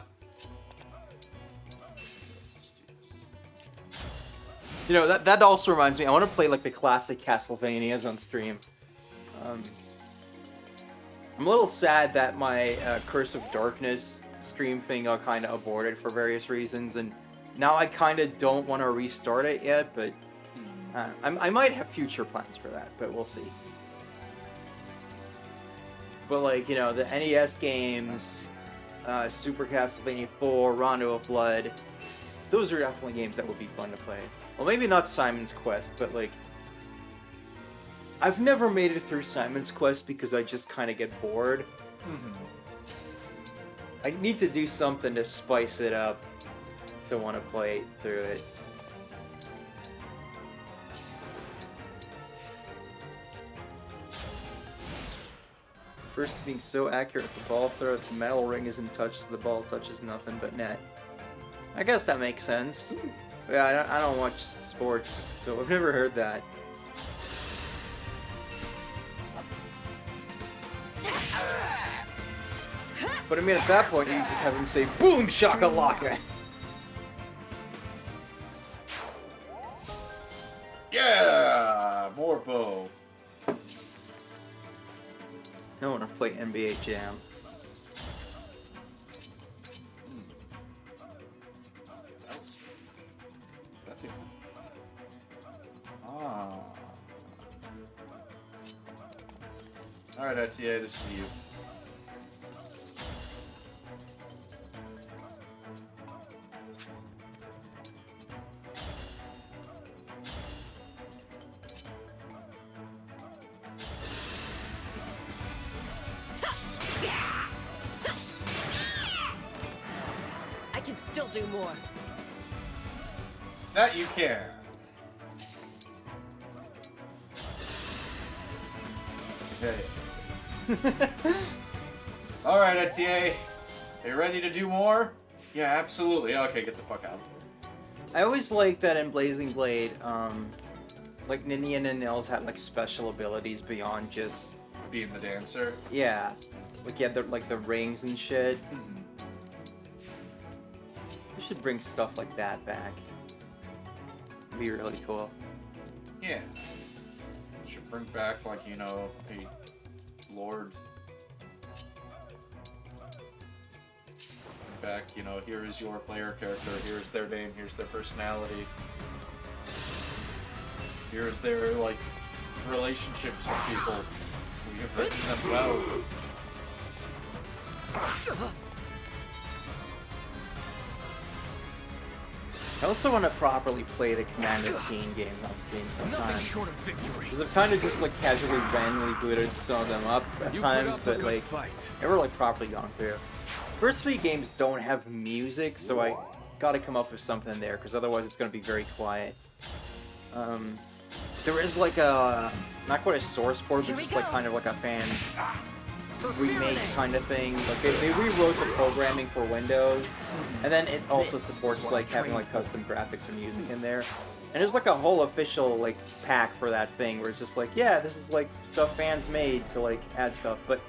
You know, that also reminds me, I want to play, like, the classic Castlevanias on stream. I'm a little sad that my Curse of Darkness stream thing got kind of aborted for various reasons, and now I kind of don't want to restart it yet, but I might have future plans for that, but we'll see. But, like, you know, the NES games, Super Castlevania 4, Rondo of Blood, those are definitely games that would be fun to play. Well, maybe not Simon's Quest, but, like, I've never made it through Simon's Quest because I just kind of get bored. I need to do something to spice it up to want to play through it. First being so accurate with the ball throw, the metal ring is in touch, so the ball touches nothing but net. I guess that makes sense. Yeah, I don't watch sports, so I've never heard that. But I mean, at that point, you just have him say, "Boom, shakalaka!" Yeah! More bow. I want to play NBA Jam. Ah. Alright, ITA, this is you. I can still do more. That you can. Okay. Alright, ITA. Are you ready to do more? Yeah, absolutely. Okay, get the fuck out. I always like that in Blazing Blade, like Ninian and Nils had like special abilities beyond just being the dancer. Yeah, like you had the rings and shit. We should bring stuff like that back. It'd be really cool. Yeah. Should bring back, like, you know, a lord. Bring back, you know, here is your player character, here's their name, here's their personality. Here's their, like, relationships with people. We have written them well. I also want to properly play the Commander Keen game sometimes. Short of victory. Because I've kind of just like casually randomly booted some of them up at times, but like never like properly gone through. First 3 games don't have music, so I gotta come up with something there, because otherwise it's gonna be very quiet. There is like a, not quite a source port, but just like kind of like a fan remake kind of thing. Like they rewrote the programming for Windows, and then it also supports like having like custom graphics and music in there. And there's like a whole official like pack for that thing where it's just like, yeah, this is like stuff fans made to like add stuff. But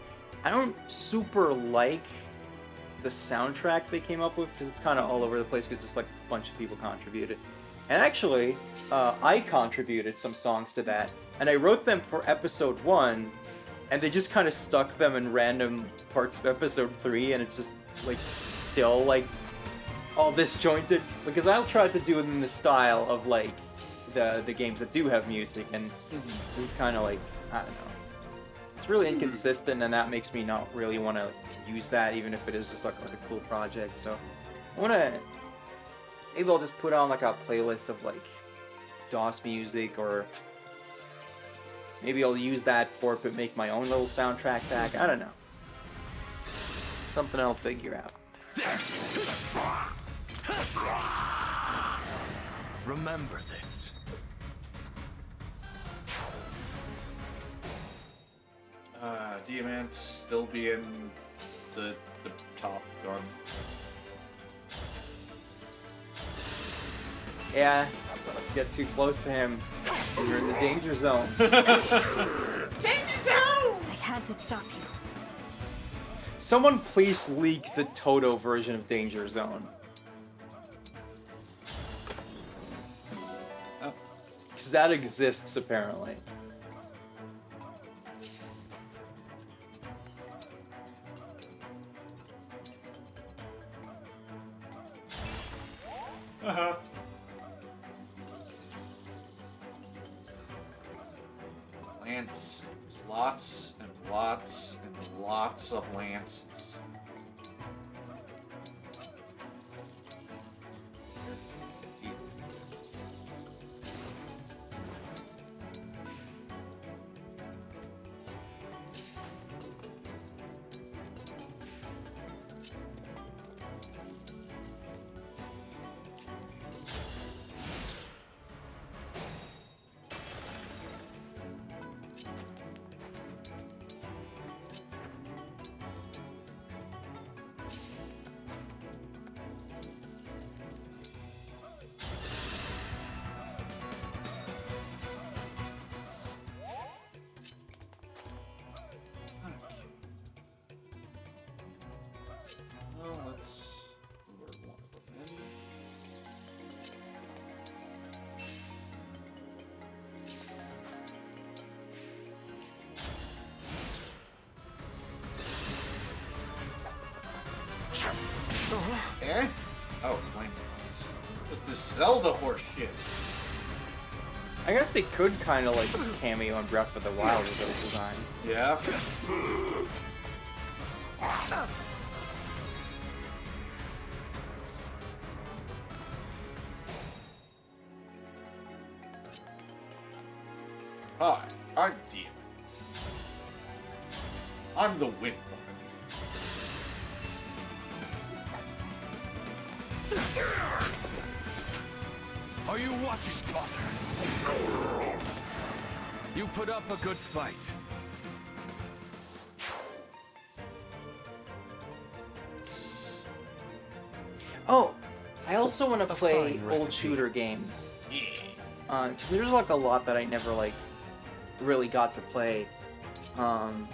I don't super like the soundtrack they came up with because it's kind of all over the place because it's like a bunch of people contributed. And actually, I contributed some songs to that, and I wrote them for episode 1, and they just kind of stuck them in random parts of episode 3, and it's just like still like all disjointed, because I'll try to do it in the style of like the games that do have music, and this is kind of like, I don't know, it's really inconsistent, and that makes me not really want to use that, even if it is just like a cool project. So I want to, maybe I'll just put on like a playlist of like DOS music, or maybe I'll use that for it but make my own little soundtrack pack. I don't know, something I'll figure out. Remember this. Diamant still being the top gun. Yeah, get too close to him, and you're in the danger zone. Danger zone! I had to stop you. Someone please leak the Toto version of Danger Zone. Because that exists, apparently. Uh-huh. Lance. There's lots and lots and lots of lances. Well, let's lure one of them in. Eh? Oh, flame rods. It's the Zelda horse shit. I guess they could kind of like cameo on Breath of the Wild with those designs. Yeah. Hi, I'm Diamant. I'm the wind woman. Are you watching, Father? You put up a good fight. Oh, I also want to play fine old recipe. shooter games. Yeah. Because there's like a lot that I never like really got to play. And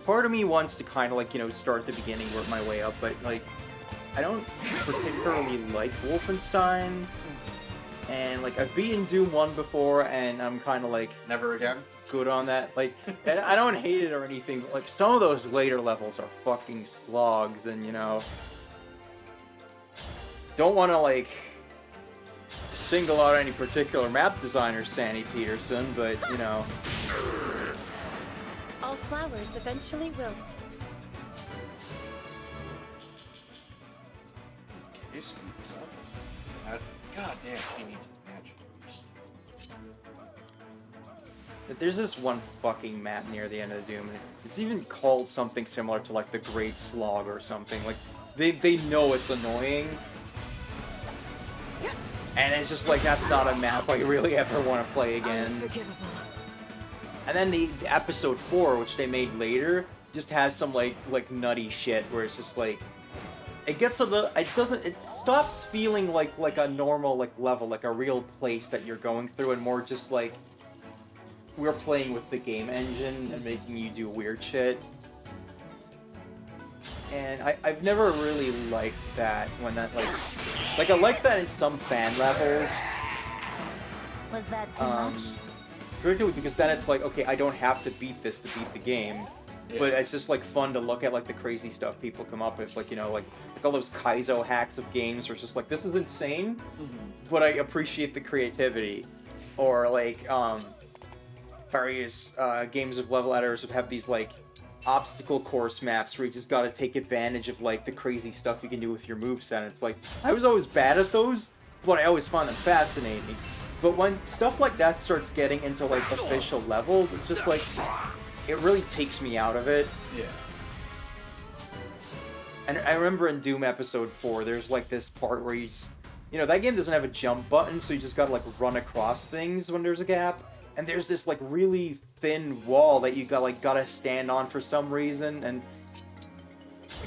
part of me wants to kind of like, you know, start at the beginning, work my way up, but like I don't particularly like Wolfenstein, and like I've beaten Doom 1 before, and I'm kind of like Never again. good on that. Like, and I don't hate it or anything, but like some of those later levels are fucking slogs, and you know, don't want to like single out any particular map designer, Sandy Peterson, but you know. All flowers eventually wilt. His speed is up. God damn, she needs a magic boost. There's this one fucking map near the end of Doom. It's even called something similar to like the Great Slog or something. Like they know it's annoying. And it's just like that's not a map I really ever want to play again. And then the episode 4, which they made later, just has some like nutty shit where it's just like it gets a little it stops feeling like a normal like level, like a real place that you're going through, and more just like we're playing with the game engine and making you do weird shit. And I've never really liked that when that like I like that in some fan levels. Was that too much? Particularly because then it's like, okay, I don't have to beat this to beat the game. Yeah. But it's just like fun to look at like the crazy stuff people come up with, like, you know, like all those Kaizo hacks of games where it's just like, this is insane, but I appreciate the creativity. Or like various games of level editors would have these like obstacle course maps where you just gotta take advantage of like the crazy stuff you can do with your moveset. And it's like, I was always bad at those, but I always found them fascinating. But when stuff like that starts getting into like official levels, it's just like, it really takes me out of it. Yeah. And I remember in Doom Episode 4, there's like this part where you just, you know, that game doesn't have a jump button, so you just gotta like run across things when there's a gap. And there's this like really thin wall that you gotta stand on for some reason, and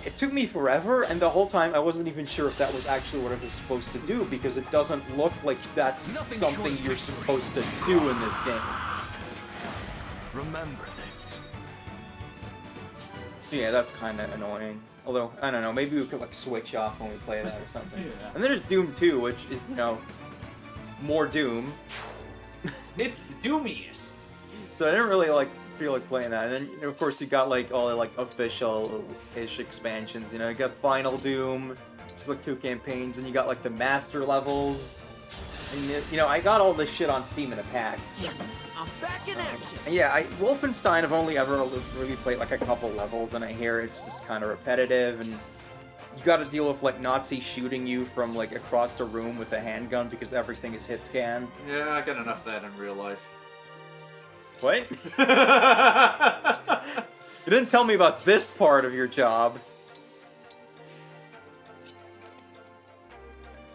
it took me forever, and the whole time I wasn't even sure if that was actually what I was supposed to do, because it doesn't look like that's something you're supposed to do in this game. Remember this. Yeah, that's kind of annoying. Although, I don't know, maybe we could like switch off when we play that or something. Yeah. And then there's Doom 2, which is, you know, more Doom. It's the doomiest. So I didn't really like feel like playing that. And then, of course, you got like all the like official-ish expansions. You know, you got Final Doom, just like 2 campaigns, and you got like the master levels. And you know, I got all this shit on Steam in a pack. I'm back in action. And yeah, Wolfenstein I've only ever really played like a couple levels, and I hear it's just kind of repetitive, and you got to deal with like Nazis shooting you from like across the room with a handgun because everything is hit scan. Yeah, I got enough of that in real life. What? You didn't tell me about this part of your job.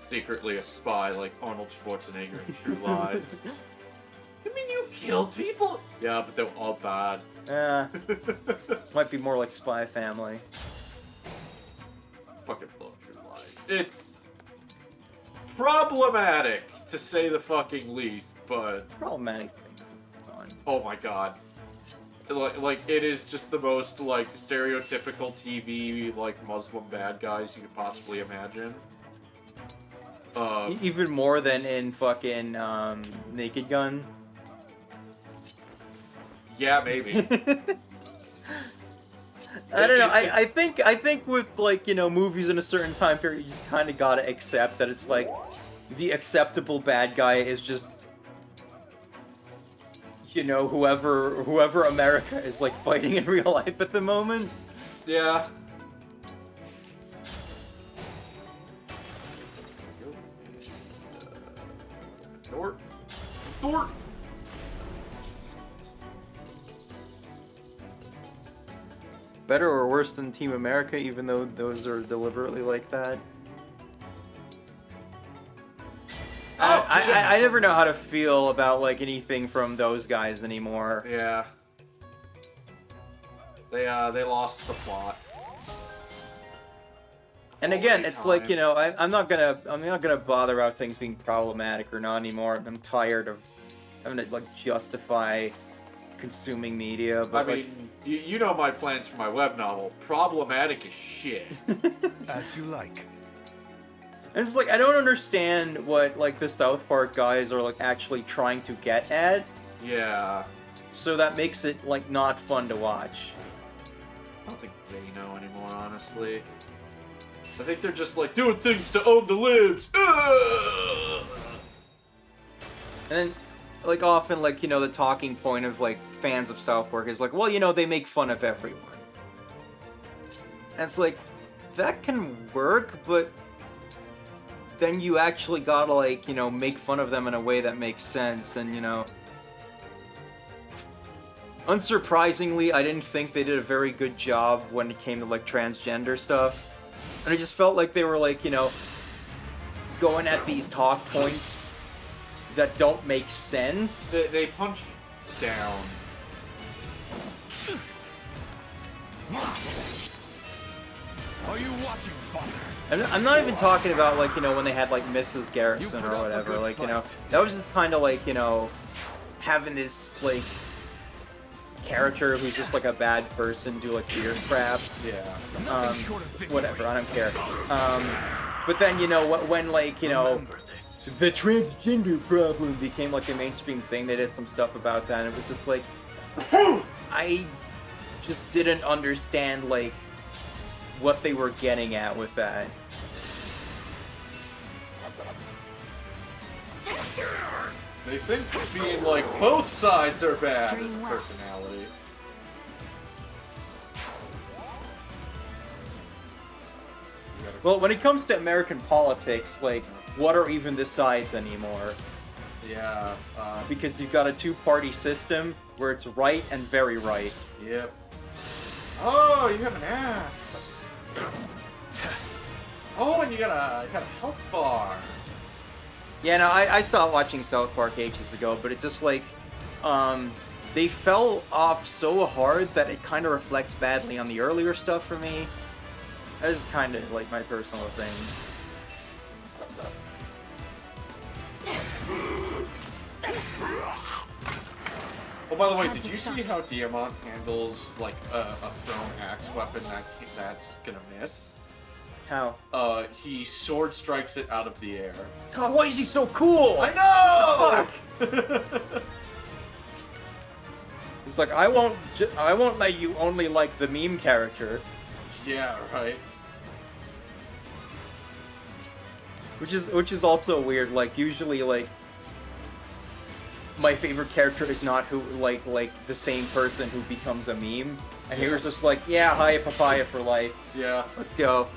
Secretly a spy like Arnold Schwarzenegger in True Lies. You mean you kill people? Yeah, but they're all bad. Might be more like Spy Family. Fucking love True Lies. It's problematic, to say the fucking least, but... Problematic things are fun. Oh my god. Like, it is just the most, like, stereotypical TV, like, Muslim bad guys you could possibly imagine. Even more than in fucking Naked Gun. Yeah, maybe. I don't know. I think with like, you know, movies in a certain time period, you kind of gotta accept that it's like the acceptable bad guy is just, you know, whoever America is like fighting in real life at the moment. Yeah. Door. Better or worse than Team America, even though those are deliberately like that? I never know how to feel about like anything from those guys anymore. Yeah. They lost the plot. And again, it's like, you know, I'm not gonna bother about things being problematic or not anymore. I'm tired of having to like justify consuming media. But I mean, you know my plans for my web novel. Problematic as shit. As you like. And it's like, I don't understand what like the South Park guys are like actually trying to get at. Yeah. So that makes it like not fun to watch. I don't think they know anymore, honestly. I think they're just like doing things to own the libs. Ugh! And then, like often, like, you know, the talking point of like fans of South Park is like, well, you know, they make fun of everyone. And it's like, that can work, but then you actually gotta, like, you know, make fun of them in a way that makes sense, and, you know... Unsurprisingly, I didn't think they did a very good job when it came to, like, transgender stuff. And I just felt like they were, like, you know, going at these talk points that don't make sense. They punch down. Are you watching, Father? I'm not even talking about, like, you know, when they had, like, Mrs. Garrison or whatever, like, you know, that was just kind of like, you know, having this, like, character who's just, like, a bad person do, like, weird crap. Yeah. Whatever, I don't care. But then, you know, when, like, you know, the transgender problem became, like, a mainstream thing, they did some stuff about that, and it was just, like, I just didn't understand, like, what they were getting at with that. They think being like both sides are bad as a personality. Well, when it comes to American politics, like, what are even the sides anymore? Yeah. Because you've got a two-party system where it's right and very right. Yep. Oh, you have an axe. Oh, and you got a health bar. Yeah, no, I stopped watching South Park ages ago, but it's just like, they fell off so hard that it kind of reflects badly on the earlier stuff for me. That's just kind of like my personal thing. Oh, by the way, did you see how Diamant handles like a thrown axe weapon that's gonna miss? How? He sword strikes it out of the air. God, why is he so cool? I know! Fuck! It's like, I won't let you only like the meme character. Yeah, right. Which is also weird. Like, usually, like, my favorite character is not who like the same person who becomes a meme. And he was just like, yeah, hi, papaya for life. Yeah. Let's go.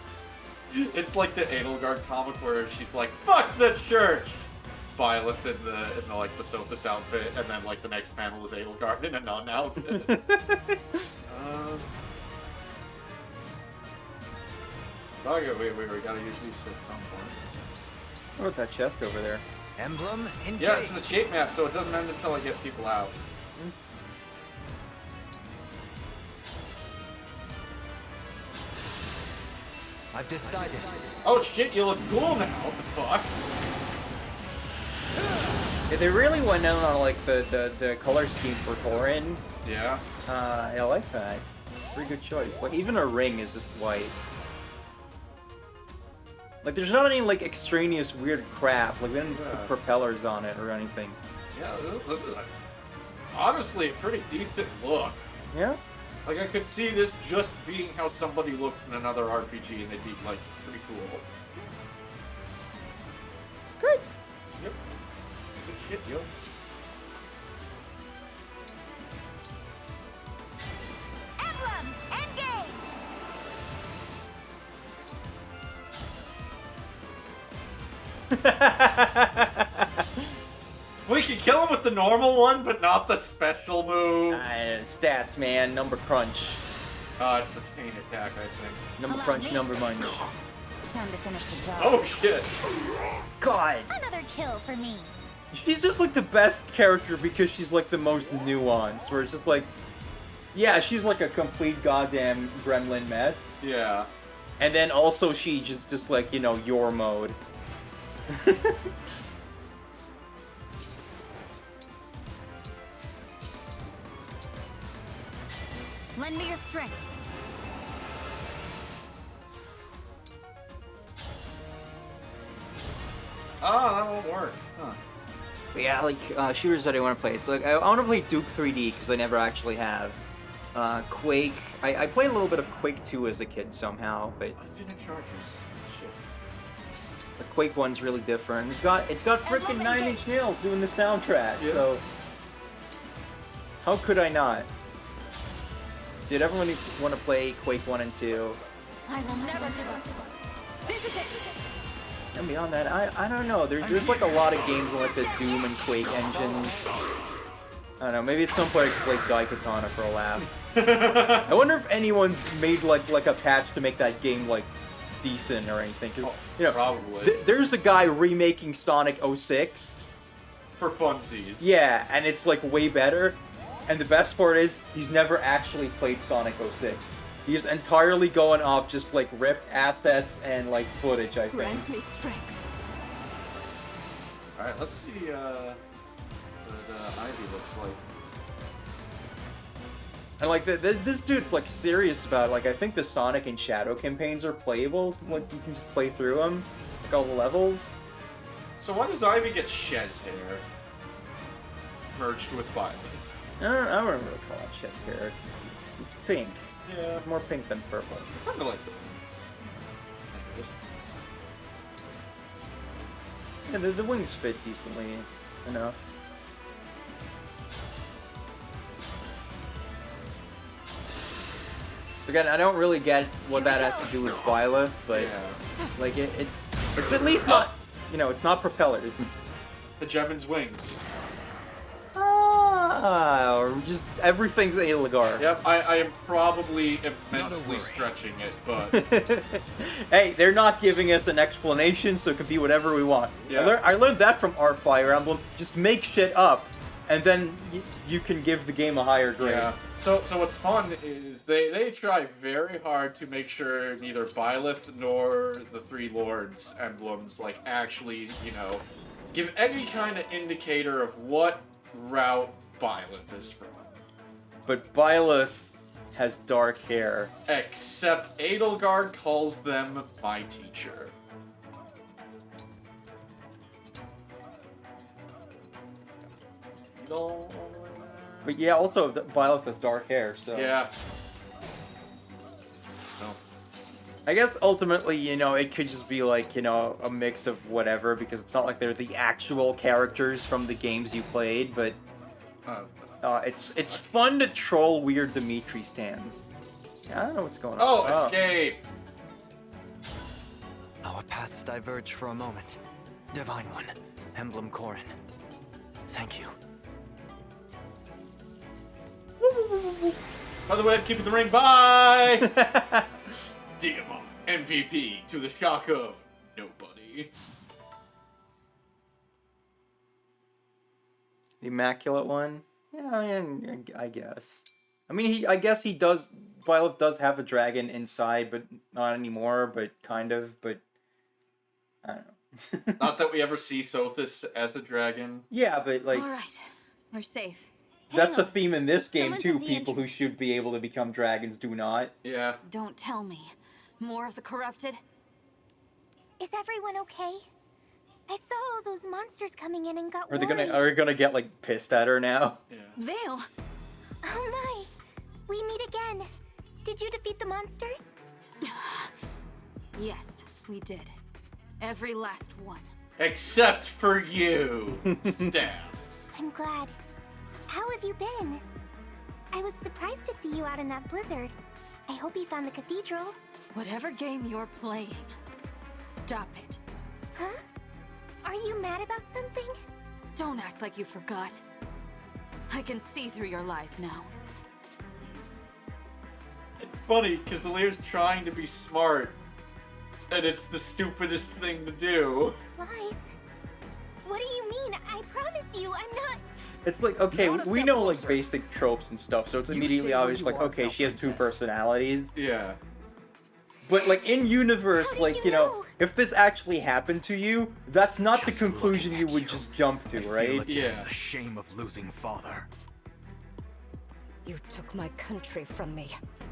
It's like the Edelgard comic where she's like, "Fuck the church!" Violet in the like the Sophis outfit, and then like the next panel is Edelgard in a nun outfit. Okay, we gotta use these at some point. What about that chest over there? Emblem engage. Yeah, it's an escape map, so it doesn't end until I get people out. I've decided. Oh shit, you look cool now. What the fuck? Yeah, they really went down on like the color scheme for Corrin. Yeah. I like that. Pretty good choice. Like, even her ring is just white. Like, there's not any like extraneous weird crap. Like, they didn't put propellers on it or anything. Yeah, this is honestly a pretty decent look. Yeah. Like, I could see this just being how somebody looks in another RPG, and they'd be, like, pretty cool. It's great. Yep. Good shit, yo. Emblem, engage! We can kill him with the normal one, but not the special move. Stats, man. Number crunch. It's the pain attack, I think. Number crunch, number munch. Time to finish the job. Oh, shit. God. Another kill for me. She's just like the best character because she's like the most nuanced. Where it's just like, yeah, she's like a complete goddamn gremlin mess. Yeah. And then also she just like, you know, your mode. Lend me your strength. Oh, that won't work. Huh. But yeah, like, shooters that I want to play. It's like, I want to play Duke 3D because I never actually have. Quake. I played a little bit of Quake 2 as a kid somehow, but Infinite charges. Shit. the Quake 1's really different. It's got freaking 9 Inch Nails doing the soundtrack, Yeah. so how could I not? So I'd definitely want to play Quake 1 and 2. I will never give up. This is it. And beyond that, I don't know. There's like a lot of games on like the Doom and Quake engines. I don't know. Maybe at some point I could play Daikatana for a laugh. I wonder if anyone's made like a patch to make that game like decent or anything. Cause you know, probably. There's a guy remaking Sonic 06 for funsies. Yeah, and it's like way better. And the best part is he's never actually played Sonic 06. He's entirely going off just like ripped assets and like footage, I think. Grant me strength. Alright, let's see what Ivy looks like. And like this dude's like serious about it. Like I think the Sonic and Shadow campaigns are playable. Like you can just play through them, like all the levels. So why does Ivy get Shez hair merged with Violet? I don't really call it Shez hair. It's pink. Yeah. It's more pink than purple. I kind of like the wings. Yeah, the wings fit decently enough. Again, I don't really get what that has to do with Violet, but like it's at least not, you know, it's not propellers. The Gemin's wings. Or just everything's Eligard. Yep, I am probably immensely stretching it, but... Hey, they're not giving us an explanation, so it can be whatever we want. Yeah. I learned that from our Fire Emblem. Just make shit up, and then you can give the game a higher grade. Yeah. So what's fun is they try very hard to make sure neither Byleth nor the Three Lords emblems like actually, you know, give any kind of indicator of what route Byleth is from. But Byleth has dark hair. Except Edelgard calls them my teacher. But yeah, also Byleth has dark hair, so... Yeah. No. I guess ultimately, you know, it could just be like, you know, a mix of whatever, because it's not like they're the actual characters from the games you played, but it's fun to troll weird Dimitri stands. Yeah, I don't know what's going on. Oh, escape! Our paths diverge for a moment. Divine One, Emblem Corrin. Thank you. By the way, I'm keeping the ring. Bye! Diamant, MVP, to the shock of nobody. The Immaculate One? Yeah, I mean, I guess. I mean, I guess he does... Byleth does have a dragon inside, but not anymore, but kind of, but... I don't know. Not that we ever see Sothis as a dragon. Yeah, but like... Alright, we're safe. That's a theme in this game Someone's too. at the People who should be able to become dragons do not. Yeah. Don't tell me. More of the corrupted? Is everyone okay? I saw all those monsters coming in and got Are they worried. gonna get like pissed at her now? Yeah. Vale! Oh my! We meet again. Did you defeat the monsters? Yes, we did. Every last one. Except for you, Stan. I'm glad. How have you been? I was surprised to see you out in that blizzard. I hope you found the cathedral. Whatever game you're playing, stop it. Huh? Are you mad about something? Don't act like you forgot. I can see through your lies now. It's funny, because Alir's trying to be smart, and it's the stupidest thing to do. Lies? What do you mean? I promise you, I'm not... It's like, okay, Not a we step know like closer. basic tropes and stuff, so it's You immediately stay where obvious you like, are, okay, she has two princess. personalities. Yeah. But like in universe, like, you know, if this actually happened to you, that's not the conclusion you would just jump to, right? The shame of losing father. You took my country from me.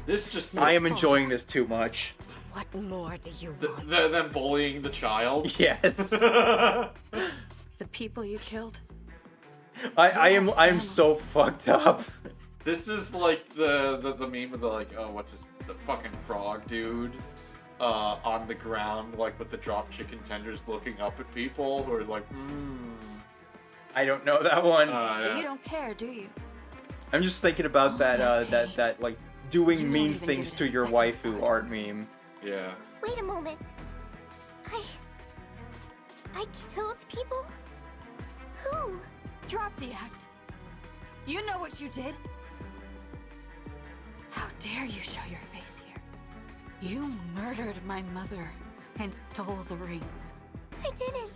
This just... I am enjoying this too much. What more do you want? Them bullying the child. Yes. The people you killed? I am so fucked up. This is like the meme of the like, oh, what's this, the fucking frog dude on the ground, like with the drop chicken tenders looking up at people who are like, I don't know that one. Yeah. You don't care, do you? I'm just thinking about that like doing You mean won't even things give to it a your second waifu art meme. Yeah. Wait a moment. I killed people? Who? Drop the act. You know what you did. How dare you show your face here? You murdered my mother and stole the rings. I didn't.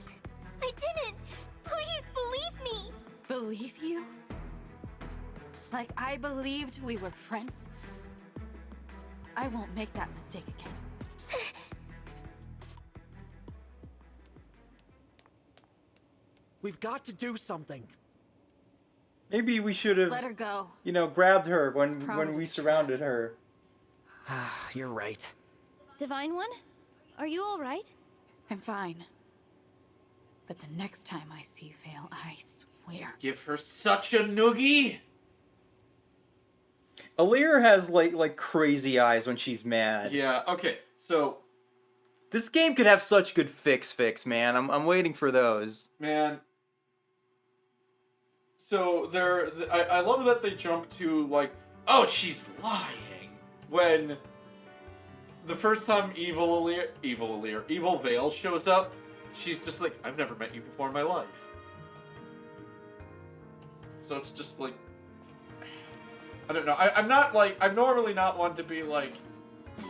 I didn't. Please believe me. Believe you? Like I believed we were friends? I won't make that mistake again. We've got to do something. Maybe we should have, Let her go. you know, grabbed her when probably we surrounded her. You're right. Divine One? Are you alright? I'm fine. But the next time I see Vale, I swear. Give her such a noogie. Alear has like crazy eyes when she's mad. Yeah. Okay. So this game could have such good fix, man. I'm waiting for those. Man. So I love that they jump to like, oh, she's lying, when the first time Evil Vale shows up, she's just like, I've never met you before in my life. So it's just like, I don't know. I'm normally not one to be like,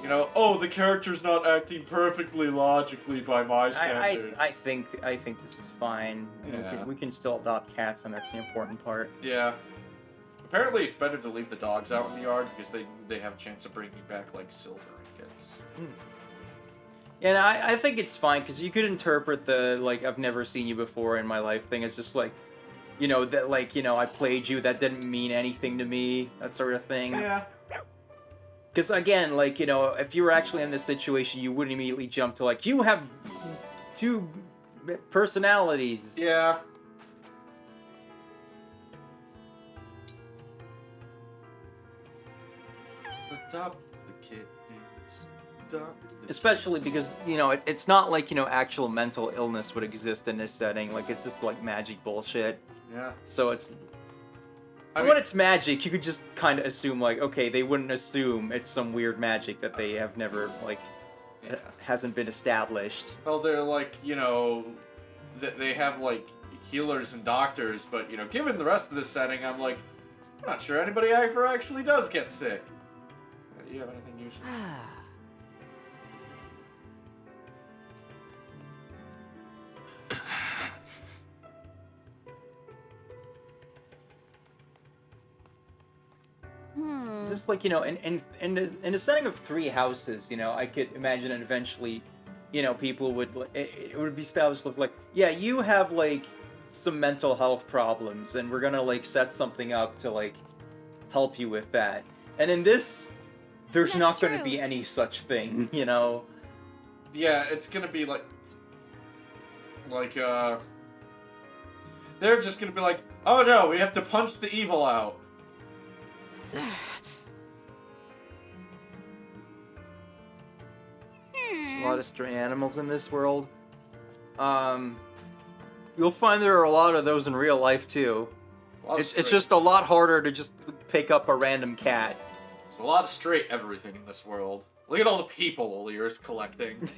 you know, oh, the character's not acting perfectly logically by my standards. I think this is fine. Yeah. We can still adopt cats, and that's the important part. Yeah. Apparently, it's better to leave the dogs out in the yard because they have a chance of bringing back like silver ingots. And I think it's fine because you could interpret the like I've never seen you before in my life thing as just like, you know, that like, you know, I played you, that didn't mean anything to me, that sort of thing. Yeah. Because again, like, you know, if you were actually in this situation, you wouldn't immediately jump to like, you have two personalities. Yeah. Adopt the kittens. Especially because, you know, it's not like, you know, actual mental illness would exist in this setting. Like, it's just like magic bullshit. Yeah. So it's... when it's magic, you could just kind of assume, like, okay, they wouldn't assume it's some weird magic that they have never, like, hasn't been established. Well, they're like, you know, they have like healers and doctors, but, you know, given the rest of the setting, I'm like, I'm not sure anybody ever actually does get sick. Do you have anything useful? It's just like, you know, in a setting of 3 houses, you know, I could imagine it eventually, you know, people would, it would be established with like, yeah, you have like some mental health problems and we're gonna like set something up to like help you with that. And in this, there's not gonna be any such thing, you know? Yeah, it's gonna be like, they're just gonna be like, oh no, we have to punch the evil out. There's a lot of stray animals in this world. You'll find there are a lot of those in real life too. It's just a lot harder to just pick up a random cat. There's a lot of stray everything in this world. Look at all the people Alir's collecting.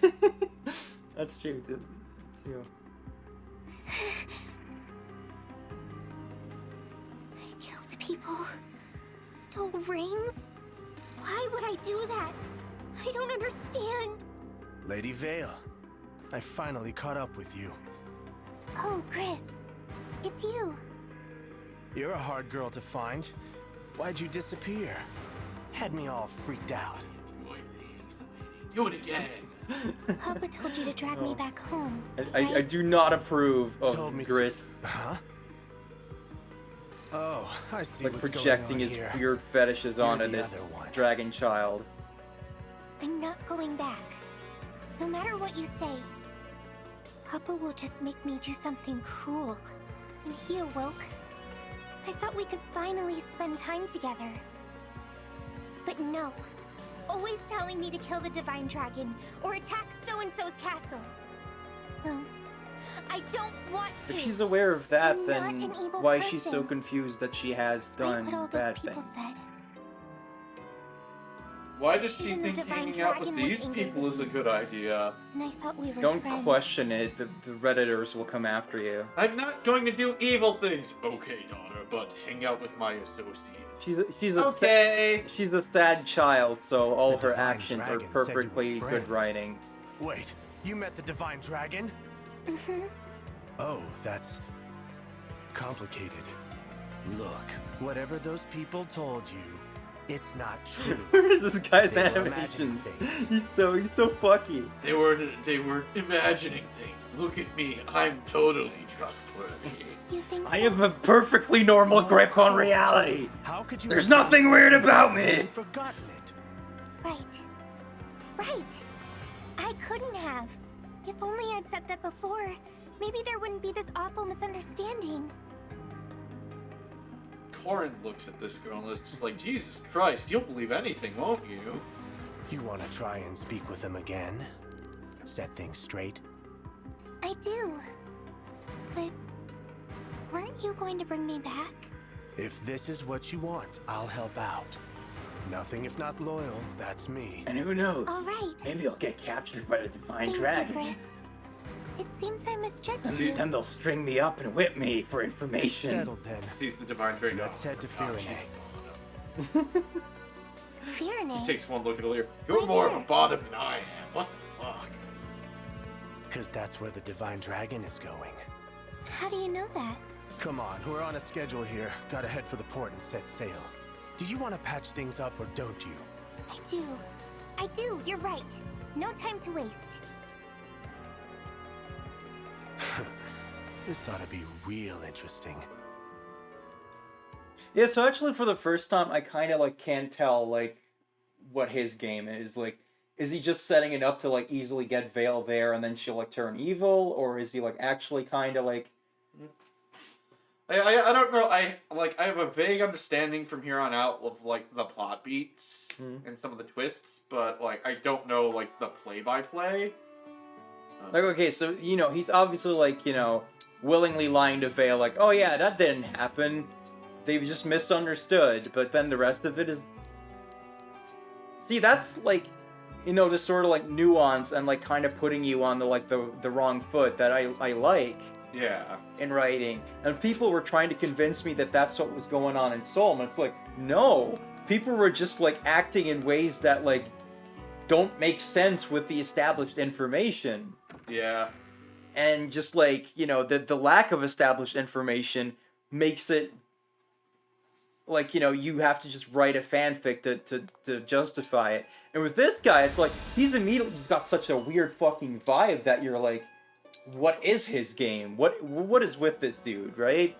That's true too. I killed people. Stole rings. Why would I do that? I don't understand. Lady Vale, I finally caught up with you. Oh, Chris. It's you. You're a hard girl to find. Why'd you disappear? Had me all freaked out. Do it again. Papa told you to drag me back home. I do not approve of Gris. Huh? Oh, I see Like what's projecting going on his here. weird fetishes You're onto the this other one. dragon child. I'm not going back. No matter what you say. Papa will just make me do something cruel. When he awoke, I thought we could finally spend time together. But no. Always telling me to kill the Divine Dragon or attack so-and-so's castle. Well, I don't want to. If she's aware of that, I'm then not an evil why is she so person. confused that she has Despite done what all those bad people things? said. Why does she Even the think divine hanging out with dragon was these angry people with is a me. good idea? And I thought we were Don't friends. question it. The Redditors will come after you. I'm not going to do evil things, okay, daughter, but hang out with my associates. She's Okay. She's a sad child, so all The her divine actions are dragon said you were perfectly friends. good writing. Wait, you met the Divine Dragon? Mm-hmm. Oh, that's complicated. Look, whatever those people told you, it's not true. Where's this guy's They were imagining animations? things. He's so fucky. They were imagining things. Look at me, I'm totally trustworthy. You think so? I have a perfectly normal grip on reality. How could you? There's have nothing done weird something about and me. Forgotten it. Right. Right. I couldn't have. If only I'd said that before, maybe there wouldn't be this awful misunderstanding. Corrin looks at this girl and is just like, Jesus Christ, you'll believe anything, won't you? You want to try and speak with him again? Set things straight? I do. But weren't you going to bring me back? If this is what you want, I'll help out. Nothing if not loyal, that's me. And who knows? All right. Maybe I'll get captured by the Divine Thank Dragon. you, Chris. It seems I misjudged And you. then they'll string me up and whip me for information. Settled then. Sees the Divine Dragon. Let's head to Firene. Firene. He takes one look at Alir. You're more of a bottom than I am. What the fuck? Because that's where the Divine Dragon is going. How do you know that? Come on, we're on a schedule here. Gotta head for the port and set sail. Do you want to patch things up or don't you? I do. I do. You're right. No time to waste. This ought to be real interesting. Yeah, so actually for the first time, I kind of like can't tell like what his game is. Like, is he just setting it up to like easily get Vale there and then she'll like turn evil, or is he like actually kind of like? I don't know. I have a vague understanding from here on out of like the plot beats and some of the twists, but like I don't know like the play-by-play. Like, okay, so you know he's obviously like willingly lying to Vale, like, oh yeah, that didn't happen. They've just misunderstood, but then the rest of it is. See, that's like, the sort of like nuance and like kind of putting you on the wrong foot that I like. Yeah. In writing, and people were trying to convince me that that's what was going on in Soul, and it's like, no, people were just like acting in ways that like don't make sense with the established information. Yeah. And just like, the lack of established information makes it like, you have to just write a fanfic to justify it. And with this guy, it's like he's immediately just got such a weird fucking vibe that you're like, what is his game? What is with this dude, right?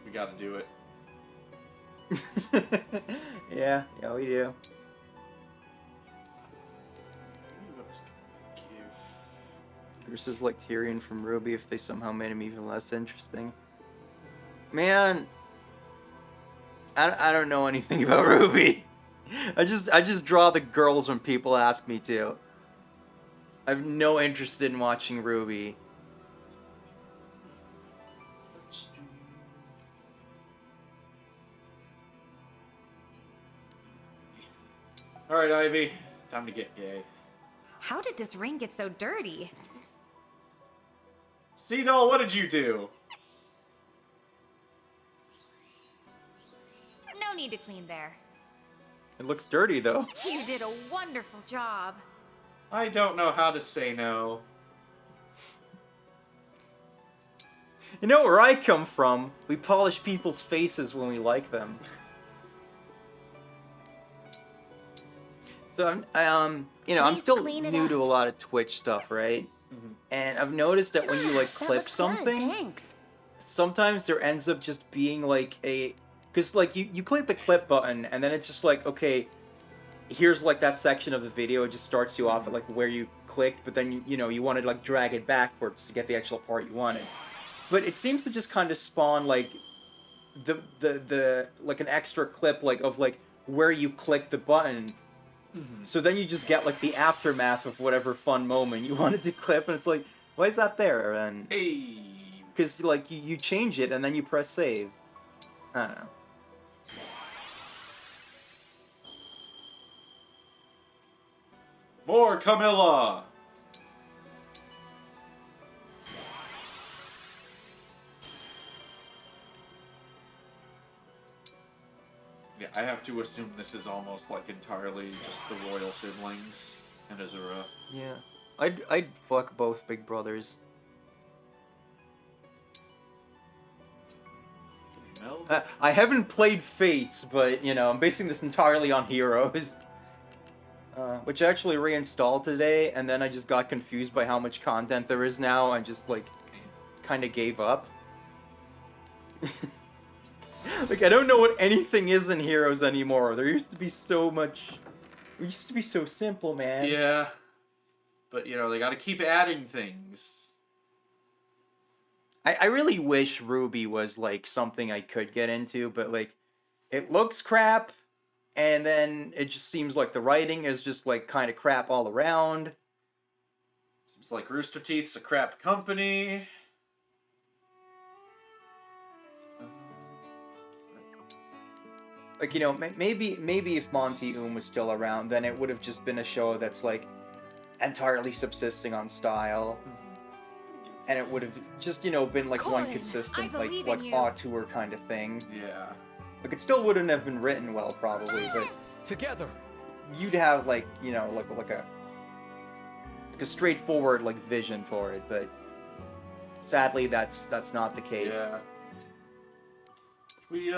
We gotta do it. Yeah, we do. Versus like Tyrion from Ruby if they somehow made him even less interesting. Man, I don't know anything about Ruby. I just draw the girls when people ask me to. I have no interest in watching Ruby. Alright, Ivy. Time to get gay. How did this ring get so dirty? Seadoll, what did you do? No need to clean there. It looks dirty though. You did a wonderful job. I don't know how to say no. You know where I come from? We polish people's faces when we like them. So I'm still new to a lot of Twitch stuff, right? And I've noticed that when you like clip something, Thanks. sometimes there ends up just being like because like you click the clip button and then it's just like, okay, here's like that section of the video. It just starts you off at like where you clicked, but then you want to like drag it backwards to get the actual part you wanted. But it seems to just kind of spawn like the like an extra clip like of like where you click the button. So then you just get like the aftermath of whatever fun moment you wanted to clip, and it's like, why is that there? And hey, because like you change it and then you press save. I don't know. More Camilla! Yeah, I have to assume this is almost like entirely just the royal siblings and Azura. Yeah. I'd fuck both big brothers. I haven't played Fates, but, you know, I'm basing this entirely on Heroes. Which I actually reinstalled today, and then I just got confused by how much content there is now, and just, like, kind of gave up. Like, I don't know what anything is in Heroes anymore. There used to be so much... It used to be so simple, man. Yeah. But, you know, they gotta keep adding things. I really wish Ruby was, like, something I could get into, but, like, it looks crap, and then it just seems like the writing is just, like, kind of crap all around. Seems like Rooster Teeth's a crap company. Like, you know, maybe if Monty was still around, then it would have just been a show that's, like, entirely subsisting on style. And it would have just, you know, been, like, one consistent, like auteur kind of thing. Yeah. Like, it still wouldn't have been written well, probably, but... Together! You'd have, like, you know, like a straightforward, like, vision for it, but... Sadly, that's not the case. Yeah. We,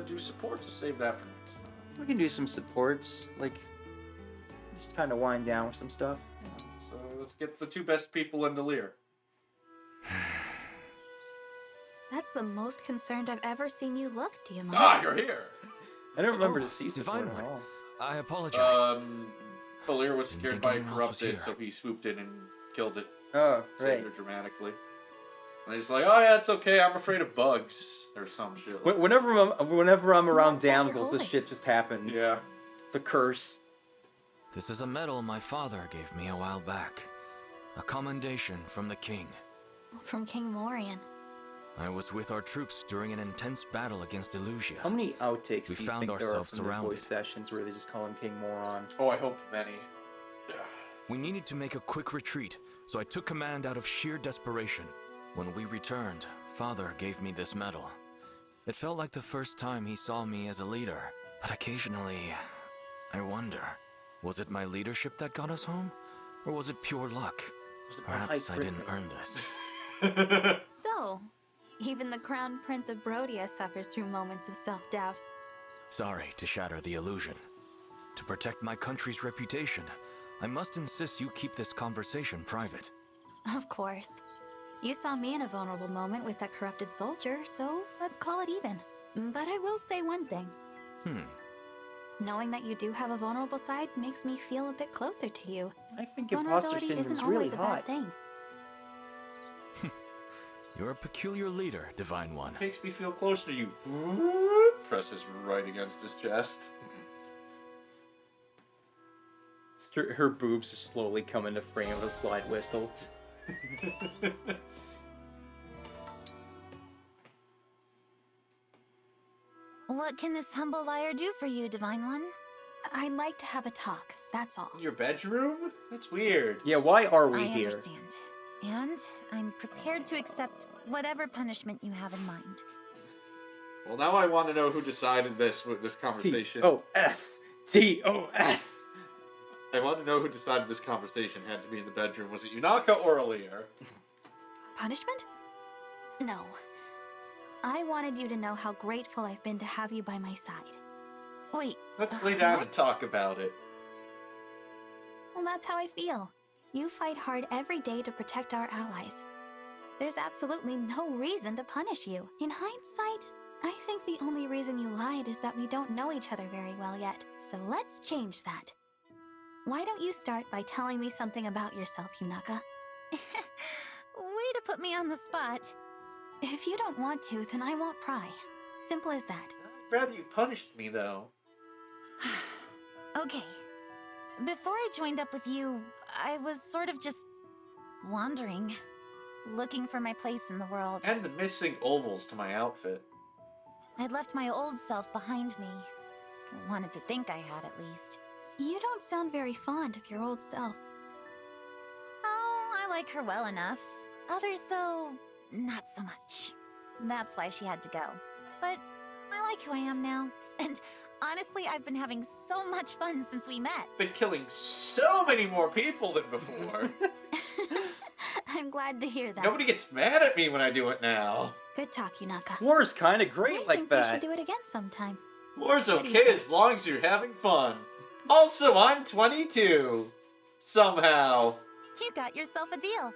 do support to save that for next time. We can do some supports, like... Just kind of wind down with some stuff. So, let's get the two best people into Lear. That's the most concerned I've ever seen you look, Diamant. Ah, you're here! I don't remember the season Divine at One. all. I apologize. Valir was scared by Thinking your mouse was Corrupted, here. so he swooped in and killed it. Oh, Saved right. her dramatically. And he's like, oh yeah, it's okay, I'm afraid of bugs. Or some shit. Like Whenever I'm around What's that you're damsels, this holding? shit just happens. Yeah. It's a curse. This is a medal my father gave me a while back. A commendation from the king. From King Morian. I was with our troops during an intense battle against Illusia. How many outtakes We do you found think there are ourselves from the surrounded. voice sessions where they just call him King Moron? Oh, I hope many. We needed to make a quick retreat, so I took command out of sheer desperation. When we returned, Father gave me this medal. It felt like the first time he saw me as a leader, but occasionally, I wonder, was it my leadership that got us home? Or was it pure luck? Perhaps I didn't earn this. So, even the Crown Prince of Brodia suffers through moments of self-doubt. Sorry to shatter the illusion. To protect my country's reputation, I must insist you keep this conversation private. Of course. You saw me in a vulnerable moment with that corrupted soldier, so let's call it even. But I will say one thing. Knowing that you do have a vulnerable side makes me feel a bit closer to you. I think imposter Vulnerability syndrome's isn't really always a bad hot. thing. You're a peculiar leader, Divine One. Makes me feel close to you. Presses right against his chest. Her boobs just slowly come into frame of a slide whistle. What can this humble liar do for you, Divine One? I'd like to have a talk, that's all. Your bedroom? That's weird. Yeah, why are we I here? understand. And I'm prepared to accept whatever punishment you have in mind. Well, now I want to know who decided this conversation. T-O-F! I want to know who decided this conversation had to be in the bedroom. Was it Yunaka or Alear? Punishment? No. I wanted you to know how grateful I've been to have you by my side. Wait. Let's lay down and talk about it. Well, that's how I feel. You fight hard every day to protect our allies. There's absolutely no reason to punish you. In hindsight, I think the only reason you lied is that we don't know each other very well yet. So let's change that. Why don't you start by telling me something about yourself, Yunaka? Way to put me on the spot. If you don't want to, then I won't pry. Simple as that. I'd rather you punished me, though. Okay. Before I joined up with you, I was sort of just wandering. looking for my place in the world. And the missing ovals to my outfit. I'd left my old self behind me. Wanted to think I had, at least. You don't sound very fond of your old self. Oh, I like her well enough. Others, though, not so much. That's why she had to go. But I like who I am now. And honestly, I've been having so much fun since we met. Been killing so many more people than before. I'm glad to hear that. Nobody gets mad at me when I do it now. Good talk, Yunaka. War's kind of great I like think that. we should do it again sometime. War's What do you okay say? as long as you're having fun. Also, I'm 22. Somehow. You got yourself a deal.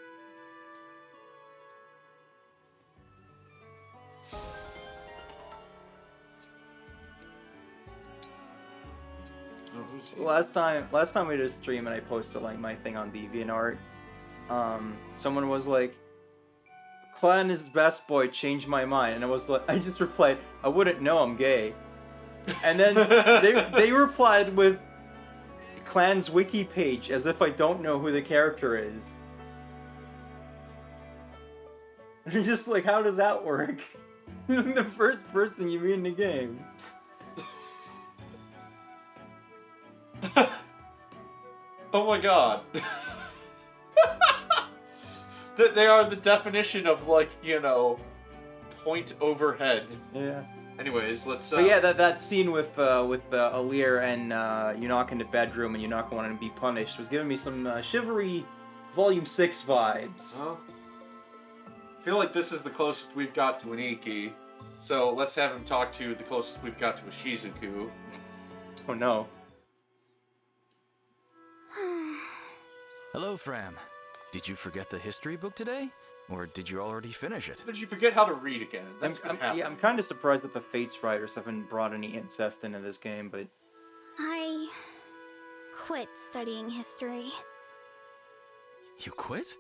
Last time we did a stream and I posted like my thing on DeviantArt, someone was like, "Clan is best boy, change my mind," and I just replied, "I wouldn't know, I'm gay," and then they replied with Clan's wiki page as if I don't know who the character is. And just like, how does that work? The first person you meet in the game. Oh my god. They are the definition of, like, you know, point overhead. Yeah. Anyways, let's. But yeah, that scene with Alir and Yunaka in the bedroom and Yunaka wanting to be punished was giving me some Chivalry Volume 6 vibes. Well, I feel like this is the closest we've got to an Iki, so let's have him talk to the closest we've got to a Shizuku. Oh no. Hello, Fram. Did you forget the history book today? Or did you already finish it? Did you forget how to read again? That's gonna happen. Yeah, I'm kind of surprised that the Fates writers haven't brought any incest into this game, but... I quit studying history. You quit?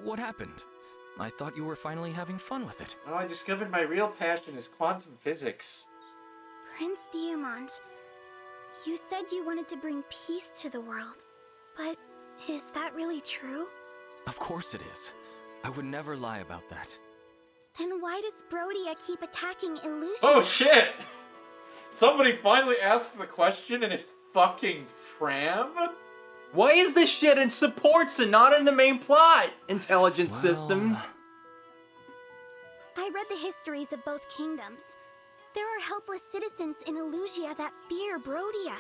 What happened? I thought you were finally having fun with it. Well, I discovered my real passion is quantum physics. Prince Diamant, you said you wanted to bring peace to the world, but is that really true? Of course it is. I would never lie about that. Then why does Brodia keep attacking Illusion? Oh shit! Somebody finally asked the question and it's fucking Fram? Why is this shit in supports and not in the main plot? Intelligence system. I read the histories of both kingdoms. There are helpless citizens in Illusia that fear Brodia.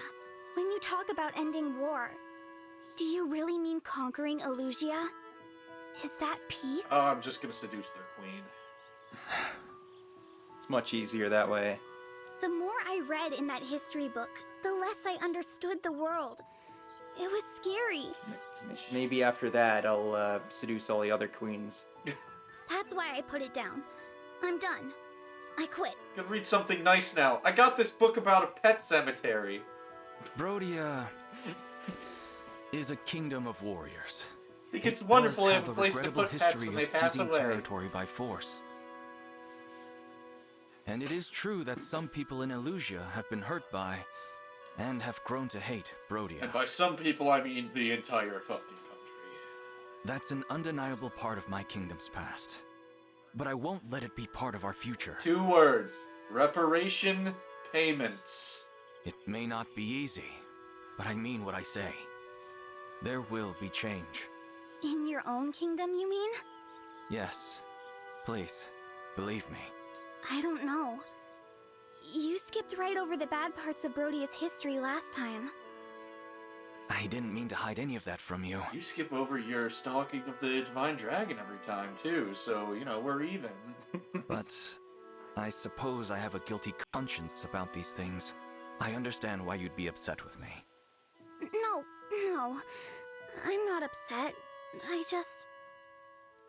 When you talk about ending war, do you really mean conquering Illusia? Is that peace? I'm just gonna seduce their queen. It's much easier that way. The more I read in that history book, the less I understood the world. It was scary. Maybe after that, I'll seduce all the other queens. That's why I put it down. I'm done. I quit. Gonna read something nice now. I got this book about a pet cemetery. Brodia is a kingdom of warriors. I think it's wonderful to have a a place to regrettable put pets history when they of pass seizing away. territory by force. And it is true that some people in Illusia have been hurt by, and have grown to hate, Brodia. And by some people, I mean the entire fucking country. That's an undeniable part of my kingdom's past. But I won't let it be part of our future. 2 words. Reparation payments. It may not be easy, but I mean what I say. There will be change. In your own kingdom, you mean? Yes. Please, believe me. I don't know. You skipped right over the bad parts of Brodia's history last time. I didn't mean to hide any of that from you. You skip over your stalking of the Divine Dragon every time, too, so, you know, we're even. But I suppose I have a guilty conscience about these things. I understand why you'd be upset with me. No. I'm not upset. I just...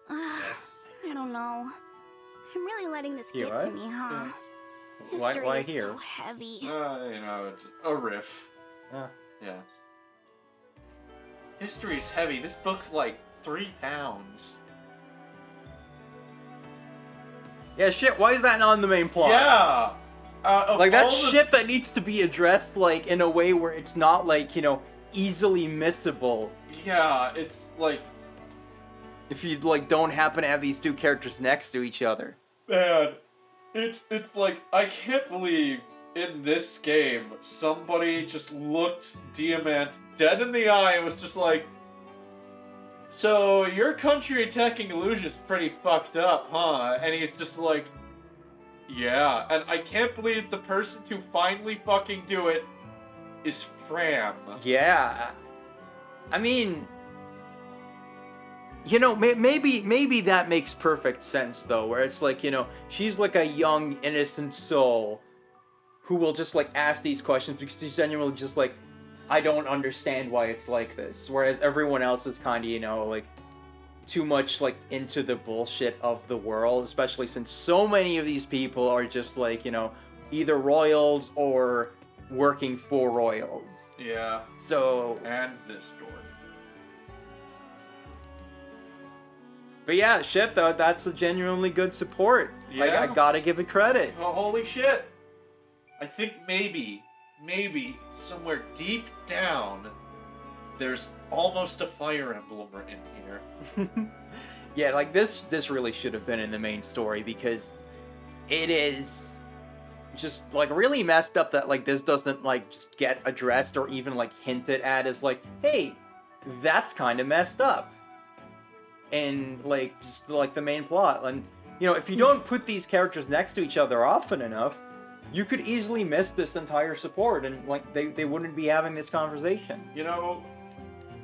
I don't know. I'm really letting this get to me, huh? History Why is here? so heavy. You know, just a riff. Yeah. History's heavy. This book's like 3 pounds. Yeah, shit, why is that not in the main plot? Yeah! Like, that's shit that needs to be addressed, like, in a way where it's not, like, you know, easily missable. Yeah, it's like... If you like don't happen to have these two characters next to each other. Man, it's like, I can't believe in this game somebody just looked Diamant dead in the eye and was just like, so your country attacking Illusion is pretty fucked up, huh? And he's just like, yeah. And I can't believe the person to finally fucking do it is Fram. Yeah. I mean, you know, maybe that makes perfect sense, though, where it's like, you know, she's like a young, innocent soul who will just, like, ask these questions because she's genuinely just like, I don't understand why it's like this. Whereas everyone else is kind of, you know, like, too much, like, into the bullshit of the world, especially since so many of these people are just, like, you know, either royals or working for royals. Yeah. So... And this door. But yeah, shit, though, that's a genuinely good support. Yeah. Like, I gotta give it credit. Oh, holy shit. I think maybe, somewhere deep down, there's almost a Fire Emblem in here. Yeah, like, this really should have been in the main story, because it is just, like, really messed up that, like, this doesn't, like, just get addressed or even, like, hinted at as, like, hey, that's kind of messed up. And, like, just, like, the main plot. And, you know, if you don't put these characters next to each other often enough, you could easily miss this entire support, and, like, they wouldn't be having this conversation. You know,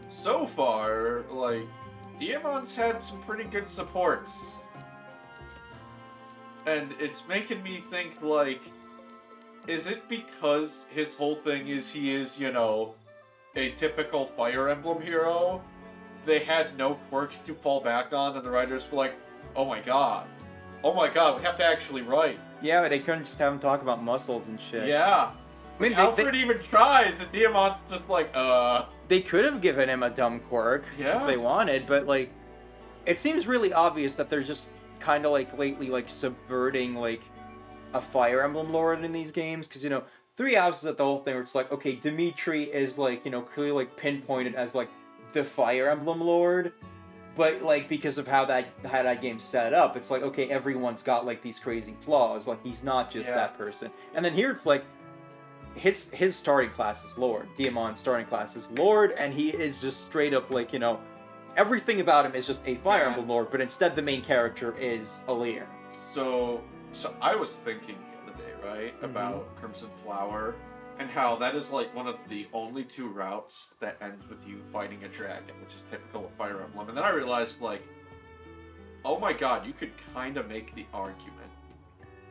so far, like, Diamant's had some pretty good supports. And it's making me think, like, is it because his whole thing is he is, you know, a typical Fire Emblem hero? They had no quirks to fall back on, and the writers were like, oh my god, we have to actually write. Yeah, but they couldn't just have him talk about muscles and shit. Yeah. I mean, Alfred even tries, and Diamant's just like, They could have given him a dumb quirk if they wanted, but, like, it seems really obvious that they're just kind of, like, lately, like, subverting, like, a Fire Emblem lore in these games, because, you know, Three Houses at the whole thing where it's like, okay, Dimitri is, like, you know, clearly, like, pinpointed as, like, the Fire Emblem Lord, but, like, because of how that game's set up, it's like, okay, everyone's got, like, these crazy flaws, like, he's not just that person. And then here it's like, his starting class is Lord. Diamant's starting class is Lord, and he is just straight up, like, you know, everything about him is just a Fire Emblem Lord, but instead the main character is Alear. So I was thinking the other day, right, about Crimson Flower, and how that is, like, one of the only two routes that ends with you fighting a dragon, which is typical of Fire Emblem. And then I realized, like, oh my god, you could kind of make the argument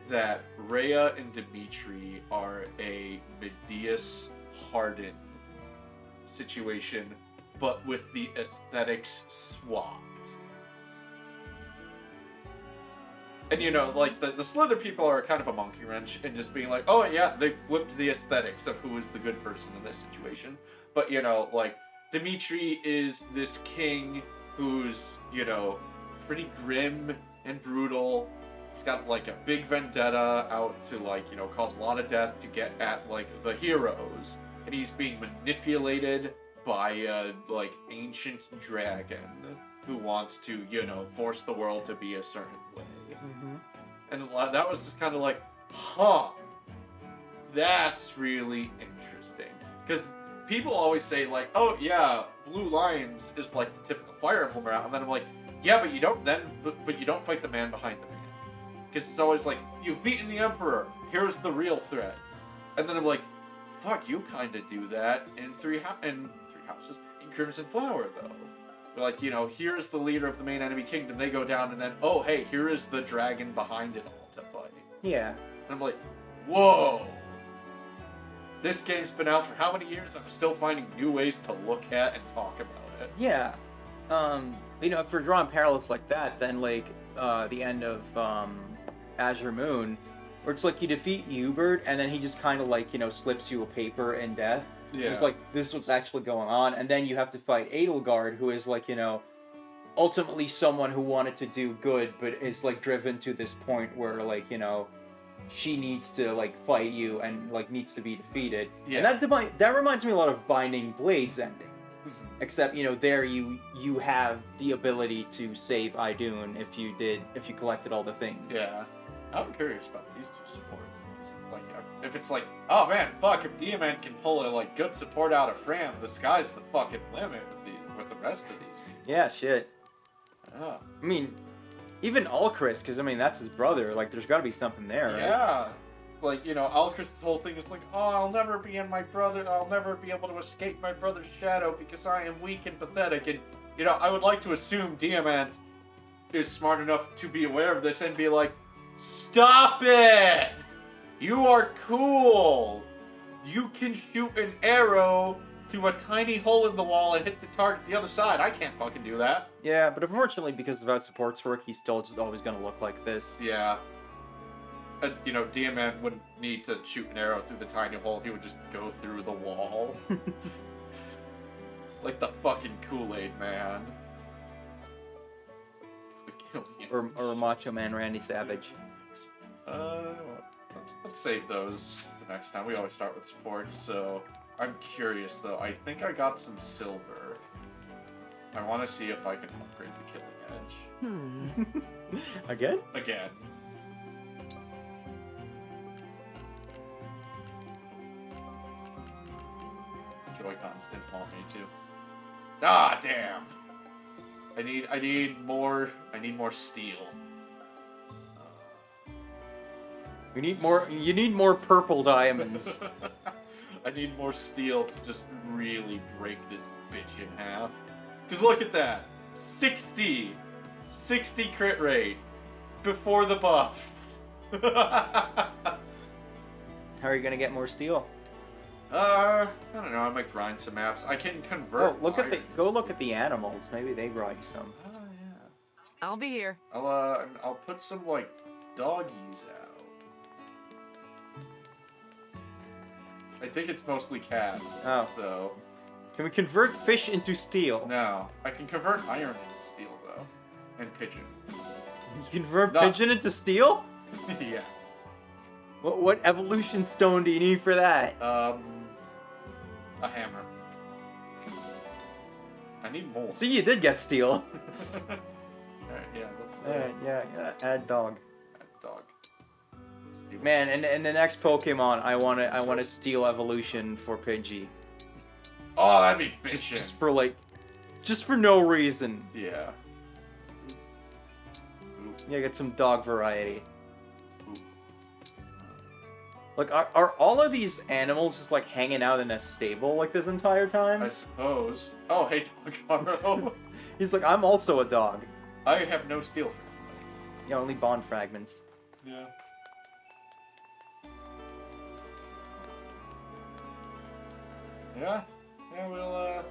that Rhea and Dimitri are a Medeus hardened situation, but with the aesthetics swapped. And, you know, like, the Slither people are kind of a monkey wrench in just being like, oh, yeah, they flipped the aesthetics of who is the good person in this situation. But, you know, like, Dimitri is this king who's, you know, pretty grim and brutal. He's got, like, a big vendetta out to, like, you know, cause a lot of death to get at, like, the heroes. And he's being manipulated by a, like, ancient dragon who wants to, you know, force the world to be a certain way. And that was just kind of like, huh, that's really interesting. Because people always say, like, oh yeah, Blue Lions is like the typical Fire Emblem route, and then I'm like, yeah, but you don't but you don't fight the man behind the man. Because it's always like, you've beaten the Emperor, here's the real threat. And then I'm like, fuck, you kind of do that in Three Houses. In Crimson Flower, though. Like, you know, here's the leader of the main enemy kingdom, they go down, and then, oh, hey, here is the dragon behind it all to fight. Yeah. And I'm like, whoa! This game's been out for how many years? I'm still finding new ways to look at and talk about it. Yeah. You know, if we're drawing parallels like that, then, like, the end of, Azure Moon, where it's like you defeat Hubert, and then he just kind of, like, you know, slips you a paper in death. Yeah. It's like, this is what's actually going on, and then you have to fight Edelgard, who is, like, you know, ultimately someone who wanted to do good, but is, like, driven to this point where, like, you know, she needs to, like, fight you and, like, needs to be defeated. Yeah. And that reminds me a lot of Binding Blades ending. Except, you know, there you have the ability to save Idun if you collected all the things. Yeah. I'm curious about these two supports. Like, if it's like, oh man, fuck, if Diamant can pull a like good support out of Fram, the sky's the fucking limit with the rest of these people. Yeah, shit. Oh. I mean, even Alcris, because I mean that's his brother. Like, there's got to be something there, right? Yeah. Like, you know, Alcris, the whole thing is like, oh, I'll never be able to escape my brother's shadow because I am weak and pathetic. And, you know, I would like to assume Diamant is smart enough to be aware of this and be like, stop it! You are cool! You can shoot an arrow through a tiny hole in the wall and hit the target the other side. I can't fucking do that. Yeah, but unfortunately, because of how supports work, he's still just always going to look like this. Yeah. You know, Diamant wouldn't need to shoot an arrow through the tiny hole. He would just go through the wall. Like the fucking Kool-Aid Man. Or Macho Man Randy Savage. Let's save those for next time. We always start with supports, so... I'm curious, though. I think I got some silver. I want to see if I can upgrade the Killing Edge. Again? Again. Joy-Cons didn't want me to. Ah, damn! I need more steel. You need more purple diamonds. I need more steel to just really break this bitch in half. Because look at that. 60 crit rate before the buffs. How are you gonna get more steel? I don't know. I might grind some maps. I can convert. Oh, go look at the animals. Maybe they brought you some. Oh yeah. I'll be here. I'll put some like doggies out. I think it's mostly cats. Oh. So. Can we convert fish into steel? No. I can convert iron into steel though, and pigeon. You convert pigeon into steel? Yes. What evolution stone do you need for that? A hammer. I need more. See, you did get steel. Alright, yeah, let's... Alright, yeah, add dog. Add dog. Man, and the next Pokemon, I want a steel evolution for Pidgey. Oh, that'd be bitchin'. Just for no reason. Yeah. Yeah, get some dog variety. Like, are all of these animals just, like, hanging out in a stable, like, this entire time? I suppose. Oh, hey, Dogaro. He's like, I'm also a dog. I have no steel for you. Yeah, only bond fragments. Yeah. Yeah, we'll,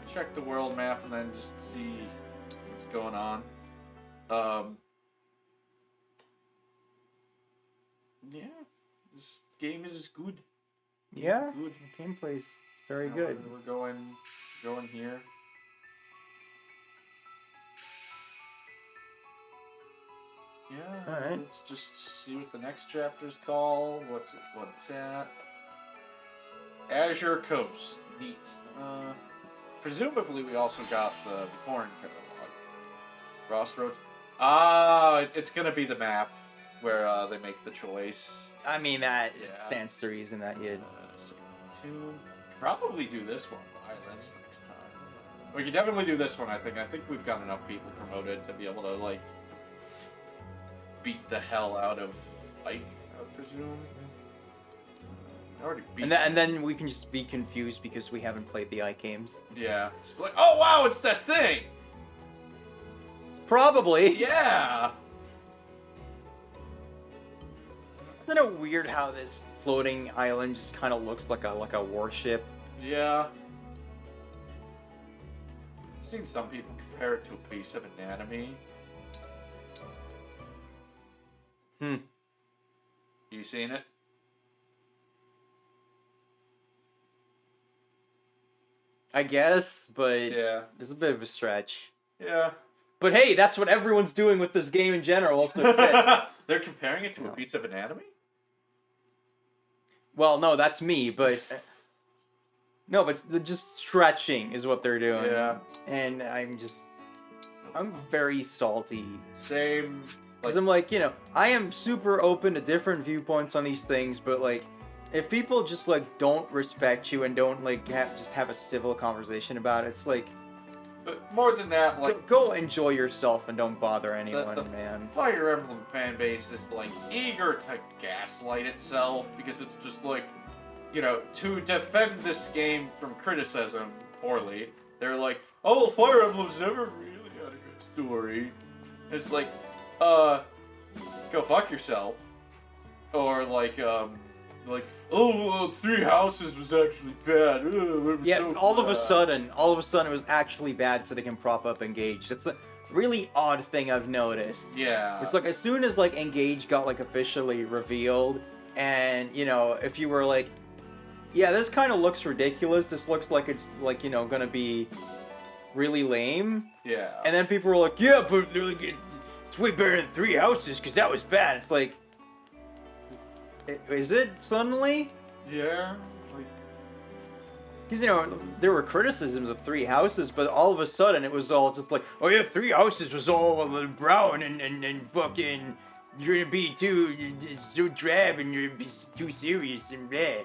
check the world map and then just see what's going on. Yeah, this game is good. Yeah, good. The gameplay's very good. We're going here. Yeah. All right. Let's just see what the next chapter's called. What's at? Azure Coast. Neat. Presumably we also got the Corrin paralogue. Crossroads. It's gonna be the map where they make the choice. I mean, that stands to reason that you'd... Probably do this one, Islands, next time. We could definitely do this one, I think. I think we've got enough people promoted to be able to, like, beat the hell out of Ike, I would presume. Already beat and then we can just be confused because we haven't played the Ike games. Yeah. Just be like, oh wow, it's that thing! Probably. Yeah! Isn't it weird how this floating island just kind of looks like a warship? Yeah. I've seen some people compare it to a piece of anatomy. You seen it? I guess, but yeah, there's a bit of a stretch. Yeah. But hey, that's what everyone's doing with this game in general, so it fits. They're comparing it to a piece of anatomy? Well, no, that's me, but... No, but they're just stretching is what they're doing. Yeah. And I'm very salty. Same. Because I'm like, I am super open to different viewpoints on these things, but like, if people just like don't respect you and don't like just have a civil conversation about it, it's like. But more than that, like, go enjoy yourself and don't bother anyone, the man. Fire Emblem fan base is like eager to gaslight itself because it's just like, to defend this game from criticism poorly, they're like, oh, Fire Emblem's never really had a good story. It's like, go fuck yourself. Or like, oh, Three Houses was actually bad. Yes, so all of a bad. sudden, it was actually bad so they can prop up Engaged. It's a really odd thing I've noticed. Yeah. It's like, as soon as, like, Engaged got, like, officially revealed, and, if you were like, yeah, this kind of looks ridiculous, this looks like it's, like, gonna be really lame. Yeah. And then people were like, yeah, but it's way better than Three Houses, because that was bad. It's like, is it suddenly? Yeah. Because, there were criticisms of Three Houses, but all of a sudden it was all just like, oh yeah, Three Houses was all brown and fucking, you're gonna be so drab and you're gonna be too serious and blah.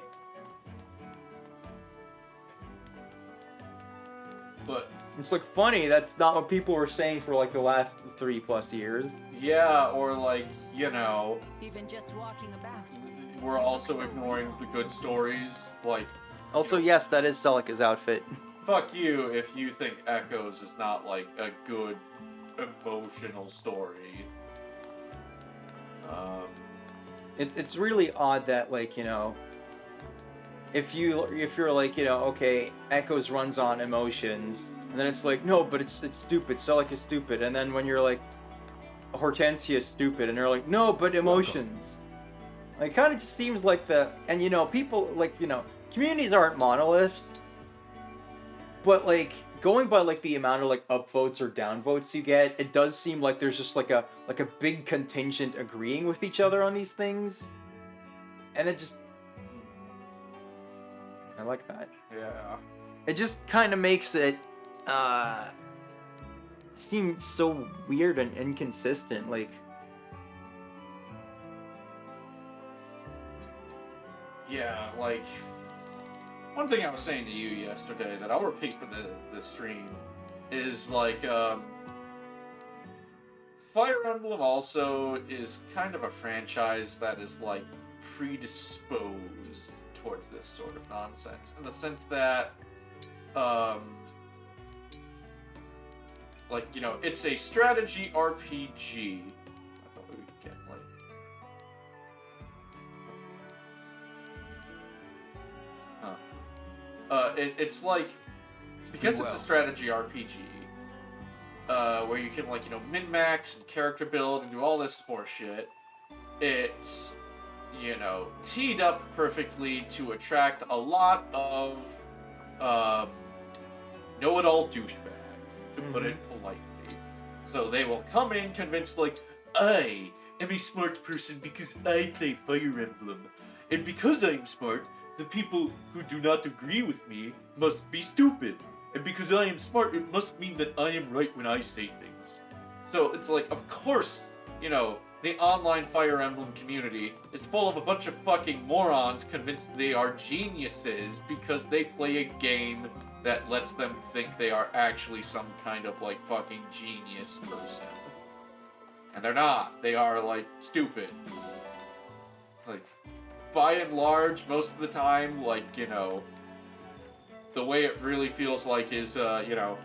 But it's like funny, that's not what people were saying for like the last 3+ years. Yeah, or like, Even just walking about. we're also ignoring the good stories. Like, Also, yes, that is Celica's outfit. fuck you if you think Echoes is not like a good emotional story. It's really odd that, like, if you're like, okay, Echoes runs on emotions, and then it's like, no, but it's stupid, Celica's stupid, and then when you're like, Hortensia's stupid, and they're like, no, but emotions. Like, it kind of just seems like people, like, communities aren't monoliths, but, like, going by, like, the amount of, like, upvotes or downvotes you get, it does seem like there's just, like a big contingent agreeing with each other on these things. And it just... I like that. Yeah. It just kind of makes it, seem so weird and inconsistent, like... Yeah, like, one thing I was saying to you yesterday that I'll repeat for the stream is, like, Fire Emblem also is kind of a franchise that is, like, predisposed towards this sort of nonsense, in the sense that, like, it's a strategy RPG. I thought we could get, like... It's like, because it's a strategy RPG, where you can, like, min-max and character build and do all this horseshit, it's, teed up perfectly to attract a lot of, know-it-all douchebags, to put it politely. So they will come in convinced, like, I am a smart person because I play Fire Emblem, and because I'm smart, the people who do not agree with me must be stupid. And because I am smart, it must mean that I am right when I say things. So it's like, of course, the online Fire Emblem community is full of a bunch of fucking morons convinced they are geniuses because they play a game that lets them think they are actually some kind of, like, fucking genius person. And they're not. They are, like, stupid. Like, by and large, most of the time, like, the way it really feels like is, the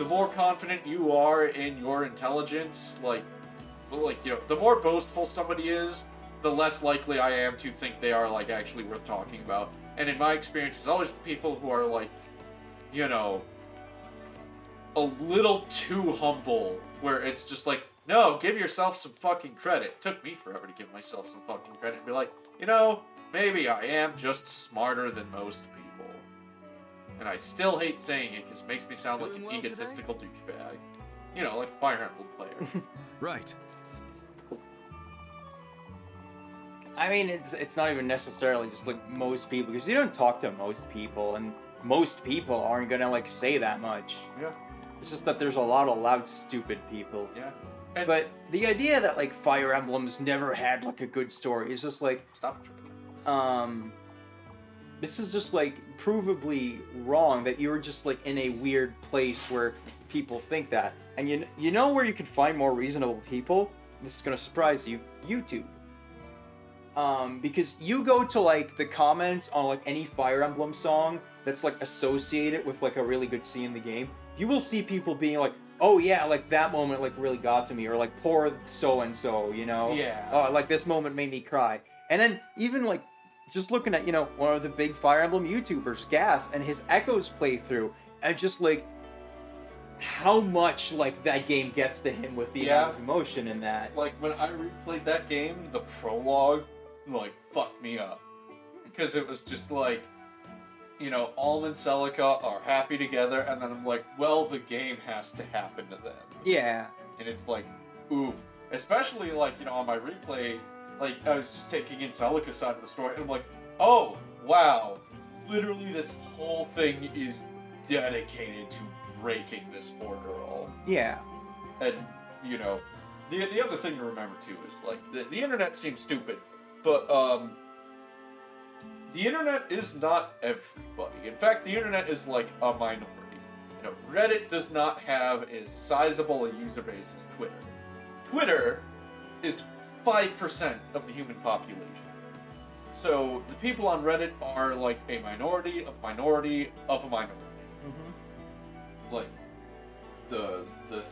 more confident you are in your intelligence, the more boastful somebody is, the less likely I am to think they are, like, actually worth talking about. And in my experience, it's always the people who are, like, a little too humble, where it's just like, no, give yourself some fucking credit. It took me forever to give myself some fucking credit and be like, maybe I am just smarter than most people. And I still hate saying it because it makes me sound like an egotistical douchebag. Like a Fire Emblem player. Right. I mean, it's not even necessarily just like most people, because you don't talk to most people, and most people aren't gonna like say that much. Yeah. It's just that there's a lot of loud, stupid people. Yeah. But the idea that like Fire Emblem's never had like a good story is just like stop. This is just like provably wrong that you're just like in a weird place where people think that. And you know where you can find more reasonable people? This is gonna surprise you. YouTube. Because you go to like the comments on like any Fire Emblem song that's like associated with like a really good scene in the game, you will see people being like, oh yeah, like that moment like really got to me, or like poor so and so, you know? Yeah. Oh, like this moment made me cry. And then even like just looking at, you know, one of the big Fire Emblem YouTubers, Gas, and his Echoes playthrough, and just like how much like that game gets to him with the amount of emotion in that. Like when I replayed that game, the prologue like fucked me up, because it was just like, you know, Alm and Celica are happy together, and then I'm like, well, the game has to happen to them. Yeah. And it's like, oof. Especially like, you know, on my replay, like I was just taking in Celica's side of the story, and I'm like, oh wow, literally this whole thing is dedicated to breaking this poor girl. Yeah. And, you know, the other thing to remember too is like the internet seems stupid, but the internet is not everybody. In fact, the internet is like a minority. You know, Reddit does not have as sizable a user base as Twitter. Twitter is 5% of the human population. So the people on Reddit are like a minority of minority of a minority. Like, the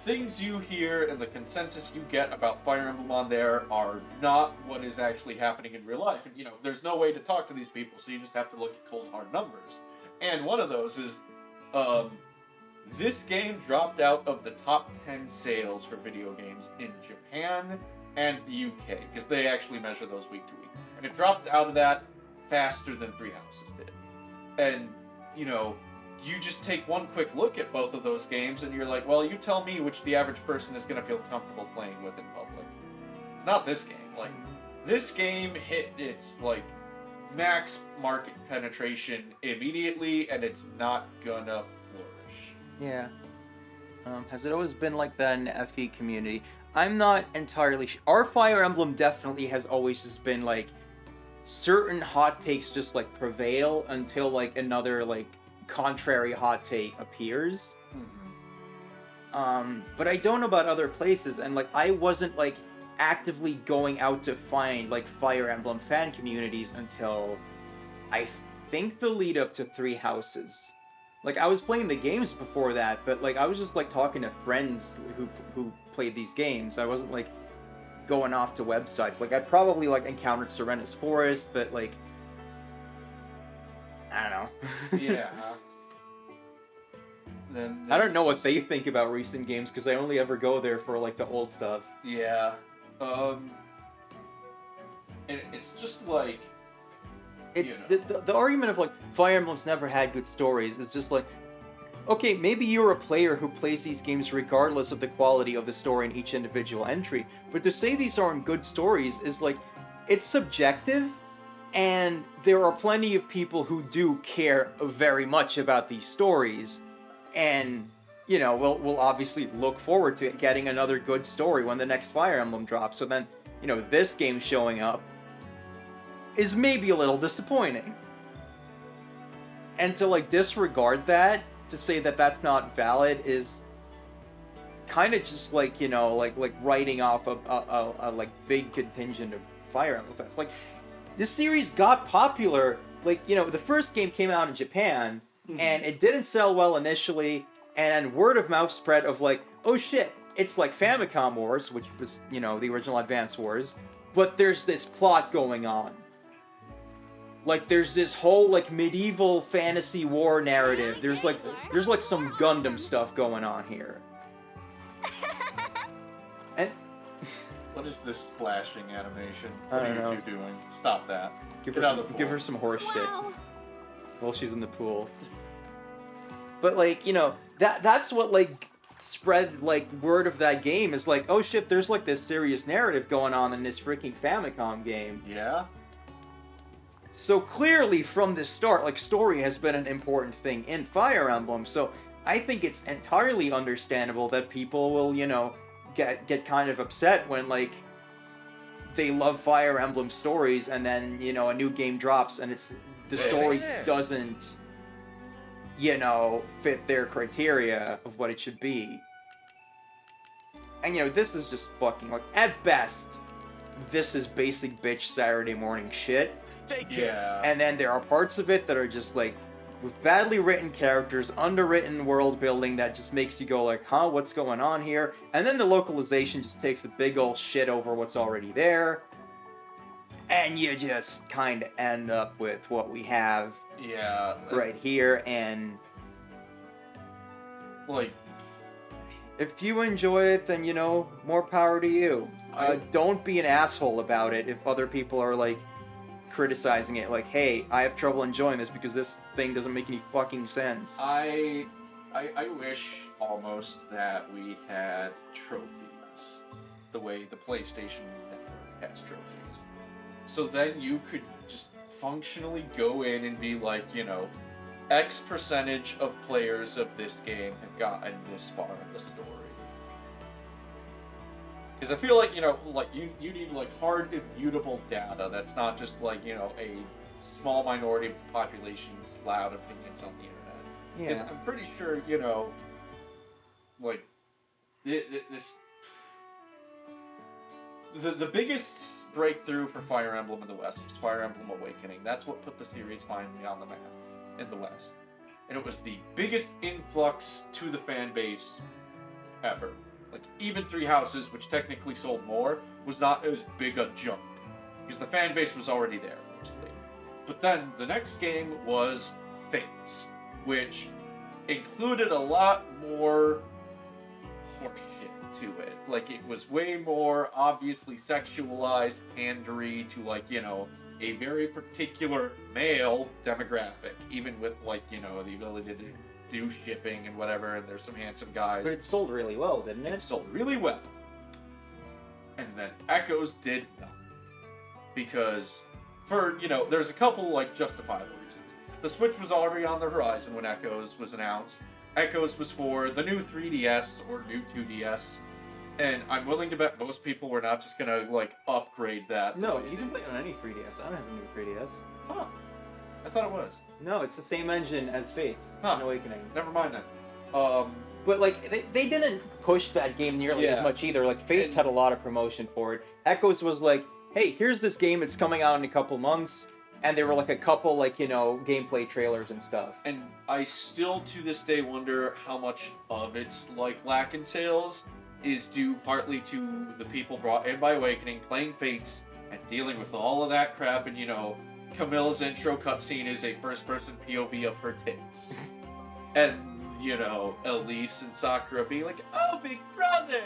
things you hear and the consensus you get about Fire Emblem on there are not what is actually happening in real life. And, you know, there's no way to talk to these people, so you just have to look at cold, hard numbers. And one of those is, this game dropped out of the top 10 sales for video games in Japan and the UK, because they actually measure those week to week. And it dropped out of that faster than Three Houses did. And, you know, you just take one quick look at both of those games and you're like, well, you tell me which the average person is going to feel comfortable playing with in public. It's not this game. Like, this game hit its, like, max market penetration immediately, and it's not gonna flourish. Yeah. Has it always been like that in the FE community? I'm not entirely sure. Our Fire Emblem definitely has always just been, like, certain hot takes just, like, prevail until, like, another, like, contrary hot take appears. But I don't know about other places, and like I wasn't like actively going out to find like Fire Emblem fan communities until I think the lead up to Three Houses. Like I was playing the games before that, but like I was just like talking to friends who played these games. I wasn't like going off to websites. Like I probably like encountered Serena's Forest, but like I don't know. Yeah. Then I don't know what they think about recent games because I only ever go there for like the old stuff. Yeah. It's just like it's the argument of like Fire Emblem's never had good stories is just like, okay, maybe you're a player who plays these games regardless of the quality of the story in each individual entry, but to say these aren't good stories is like, it's subjective. And there are plenty of people who do care very much about these stories, and you know, we'll obviously look forward to getting another good story when the next Fire Emblem drops. So then, you know, this game showing up is maybe a little disappointing, and to like disregard that, to say that that's not valid, is kind of just like, you know, like writing off a like big contingent of Fire Emblem fans. Like, this series got popular, like, you know, the first game came out in Japan, and it didn't sell well initially, and word of mouth spread of like, oh shit, it's like Famicom Wars, which was, you know, the original Advance Wars, but there's this plot going on. Like, there's this whole, like, medieval fantasy war narrative. There's like some Gundam stuff going on here. And... What is this splashing animation? I What don't are know. you two doing? Stop that. Give Get her out of the pool. give her some horse shit while she's in the pool. But like, you know, that's what like spread like word of that game is like, oh shit, there's like this serious narrative going on in this freaking Famicom game. Yeah. So clearly from the start, like, story has been an important thing in Fire Emblem. So I think it's entirely understandable that people will, you know, get kind of upset when like they love Fire Emblem stories and then, you know, a new game drops and the story doesn't, you know, fit their criteria of what it should be. And, you know, this is just fucking, like, at best, this is basic bitch Saturday morning shit. Yeah. And then there are parts of it that are just, like, with badly written characters, underwritten world building that just makes you go, like, huh, what's going on here? And then the localization just takes a big ol' shit over what's already there. And you just kind of end up with what we have right here. And, like, if you enjoy it, then, you know, more power to you. Don't be an asshole about it if other people are, like, criticizing it. Like, hey, I have trouble enjoying this because this thing doesn't make any fucking sense. I wish almost that we had trophies the way the PlayStation Network has trophies. So then you could just functionally go in and be like, you know, X percentage of players of this game have gotten this far in the story. Because I feel like, you know, like, you need, like, hard, immutable data that's not just, like, you know, a small minority of the population's loud opinions on the internet. Because Yeah. I'm pretty sure, you know, like, this... The biggest breakthrough for Fire Emblem in the West was Fire Emblem Awakening. That's what put the series finally on the map in the West. And it was the biggest influx to the fan base ever. Like, even Three Houses, which technically sold more, was not as big a jump. Because the fan base was already there, mostly. But then, the next game was Fates, which included a lot more horseshit to it. Like, it was way more obviously sexualized, pandery to, like, you know, a very particular male demographic. Even with, like, you know, the ability to do shipping and whatever, and there's some handsome guys. But it sold really well, didn't it? It sold really well. And then Echoes did not. Because, for, you know, there's a couple, like, justifiable reasons. The Switch was already on the horizon when Echoes was announced. Echoes was for the new 3DS or new 2DS. And I'm willing to bet most people were not just gonna, like, upgrade that. No, you can play it on any 3DS. I don't have a new 3DS. Huh. I thought it was. No, it's the same engine as Fates in Awakening. Never mind then. But, like, they didn't push that game nearly as much either. Like, Fates had a lot of promotion for it. Echoes was like, hey, here's this game, it's coming out in a couple months. And there were, like, a couple, like, you know, gameplay trailers and stuff. And I still, to this day, wonder how much of its, like, lack in sales is due partly to the people brought in by Awakening, playing Fates, and dealing with all of that crap, and, you know, Camilla's intro cutscene is a first-person POV of her tits. And, you know, Elise and Sakura being like, oh, big brother!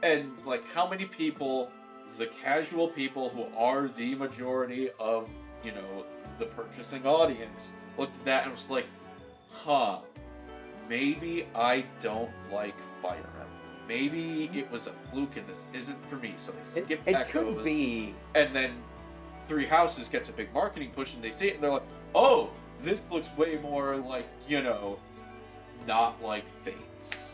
And, like, how many people, the casual people who are the majority of, you know, the purchasing audience, looked at that and was like, huh, maybe I don't like Fire Emblem. Maybe it was a fluke and this isn't for me, so they skip It Echoes. could be. And then Three Houses gets a big marketing push and they see it and they're like, oh, this looks way more like, you know, not like Fates.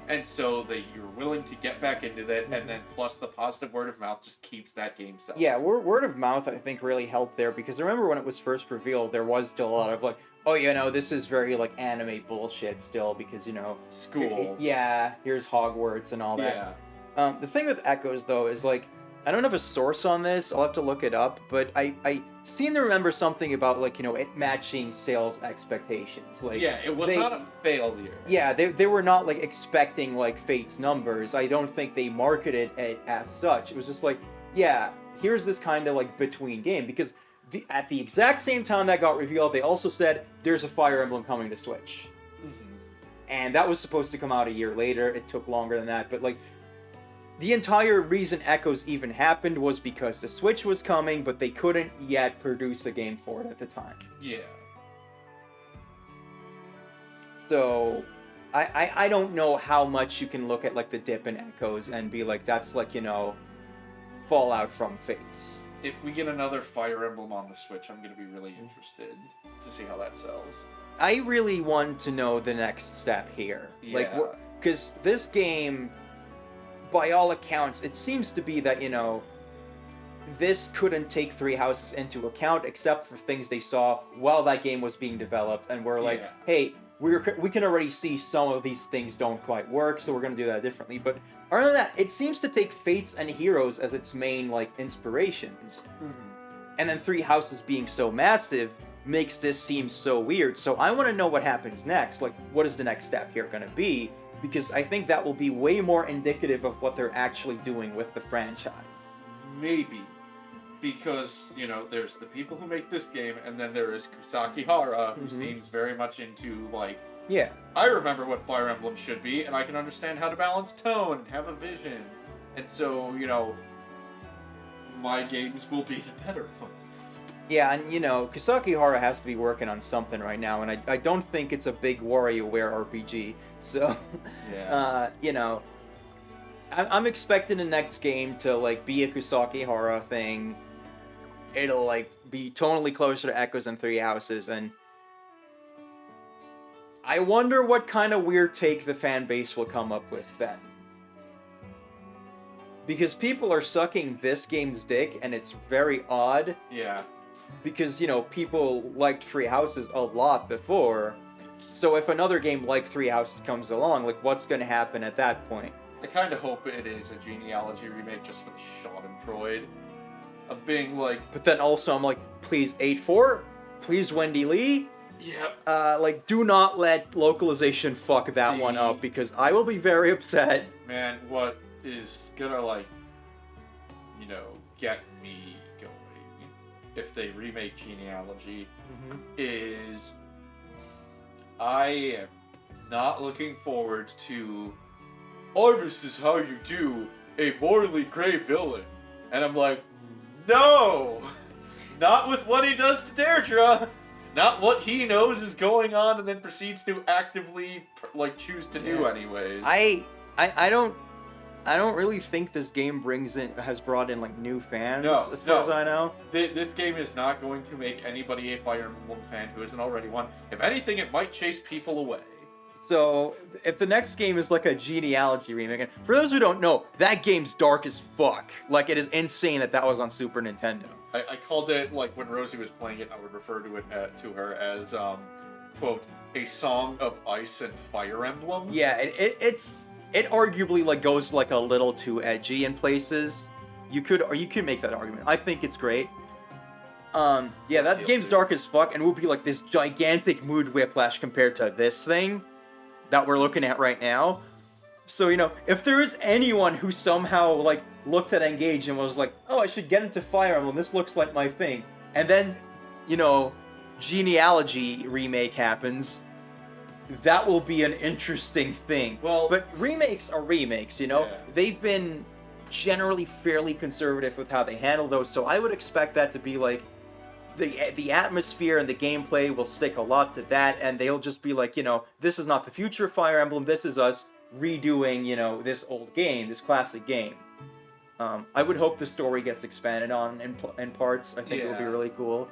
And so you're willing to get back into that, and then plus the positive word of mouth just keeps that game selling. Yeah, word of mouth, I think, really helped there, because I remember when it was first revealed, there was still a lot of, like, oh, you know, this is very, like, anime bullshit still, because, you know... School. Yeah, here's Hogwarts and all that. Yeah. The thing with Echoes, though, is, like, I don't have a source on this, I'll have to look it up, but I seem to remember something about, like, you know, it matching sales expectations. Like, yeah, it was not a failure. Yeah, they were not, like, expecting, like, Fate's numbers. I don't think they marketed it as such. It was just like, yeah, here's this kind of, like, between game, because at the exact same time that got revealed, they also said, there's a Fire Emblem coming to Switch. Mm-hmm. And that was supposed to come out a year later. It took longer than that, but, like, the entire reason Echoes even happened was because the Switch was coming, but they couldn't yet produce a game for it at the time. Yeah. So, I don't know how much you can look at like the dip in echoes and be like, that's like, you know, fallout from Fates. If we get another Fire Emblem on the Switch, I'm going to be really interested to see how that sells. I really want to know the next step here. Like, Yeah. because this game, by all accounts, it seems to be that, you know, this couldn't take Three Houses into account except for things they saw while that game was being developed, and we're like, Yeah. hey, we can already see some of these things don't quite work, so we're going to do that differently. But other than that, it seems to take Fates and Heroes as its main, like, inspirations. And then Three Houses being so massive makes this seem so weird. So I want to know what happens next. Like, what is the next step here going to be? Because I think that will be way more indicative of what they're actually doing with the franchise. Maybe. Because, you know, there's the people who make this game, and then there is Kusaki Hara, who seems very much into, like, Yeah. I remember what Fire Emblem should be, and I can understand how to balance tone and have a vision. And so, you know, my games will be the better ones. Yeah, and you know, Kusaki Hara has to be working on something right now, and I don't think it's a big WarioWare RPG. So, Yeah. you know, I'm expecting the next game to like be a Kusaki Hara thing. It'll like be tonally closer to Echoes and Three Houses, and I wonder what kind of weird take the fan base will come up with then. Because people are sucking this game's dick, and it's very odd. Yeah. Because, you know, people liked Three Houses a lot before. So if another game like Three Houses comes along, like, what's going to happen at that point? I kind of hope it is a genealogy remake just for the Schadenfreude of being like... But then also I'm like, please 8-4? Please Wendy Lee? Yep. Like, do not let localization fuck that one up, because I will be very upset. Man, what is gonna, like, you know, get me going if they remake Genealogy is I am not looking forward to, oh, this is how you do a morally gray villain. And I'm like, no! Not with what he does to Deirdre! Not what he knows is going on and then proceeds to actively, like, choose to do anyways. I don't really think this game has brought in like new fans, as far as I know. This game is not going to make anybody a Fire Emblem fan who isn't already one. If anything, it might chase people away. So, if the next game is like a Genealogy remake, and for those who don't know, that game's dark as fuck. Like, it is insane that was on Super Nintendo. I called it, like, when Rosie was playing it, I would refer to it to her as, quote, a song of ice and Fire Emblem. Yeah, it arguably like goes like a little too edgy in places. You could make that argument. I think it's great. Yeah, that game's dark as fuck and will be like this gigantic mood whiplash compared to this thing that we're looking at right now. So, you know, if there is anyone who somehow like looked at Engage and was like, oh, I should get into Fire Emblem, this looks like my thing, and then, you know, Genealogy remake happens, that will be an interesting thing. Well, but remakes are remakes, you know? Yeah. They've been generally fairly conservative with how they handle those, so I would expect that to be like, the atmosphere and the gameplay will stick a lot to that, and they'll just be like, you know, this is not the future of Fire Emblem, this is us redoing, you know, this old game, this classic game. I would hope the story gets expanded on in parts. I think it would be really cool.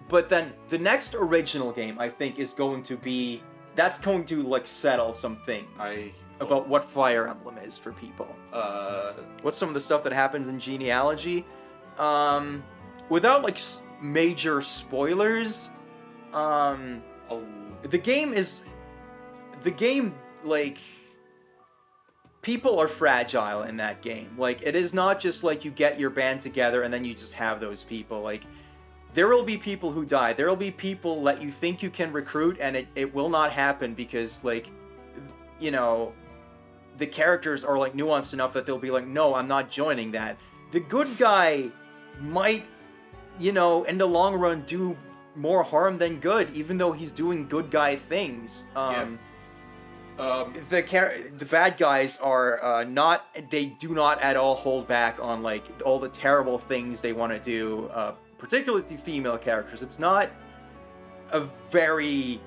But then the next original game, I think, is going to be... That's going to, like, settle some things about what Fire Emblem is for people. What's some of the stuff that happens in Genealogy? Without, like, major spoilers, the game, like... People are fragile in that game. Like, it is not just, like, you get your band together and then you just have those people. Like, there will be people who die. There will be people that you think you can recruit, and it will not happen because, like, you know, the characters are, like, nuanced enough that they'll be like, no, I'm not joining that. The good guy might, you know, in the long run do more harm than good, even though he's doing good guy things. The bad guys are they do not at all hold back on, like, all the terrible things they want to do, particularly to female characters. It's not a very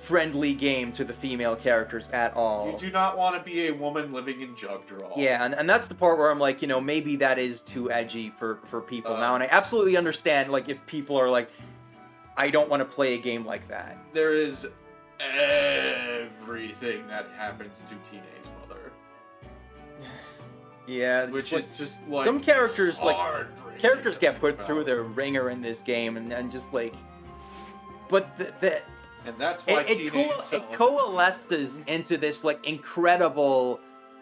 friendly game to the female characters at all. You do not want to be a woman living in Jugdraw. Yeah, and that's the part where I'm like, maybe that is too edgy for people now, and I absolutely understand, like, if people are like, I don't want to play a game like that. There is everything that happens to Teena's mother. Yeah, which like, is just like some characters heartbreaking get put through their ringer in this game, and just like, but and that's why it coalesces into this like incredible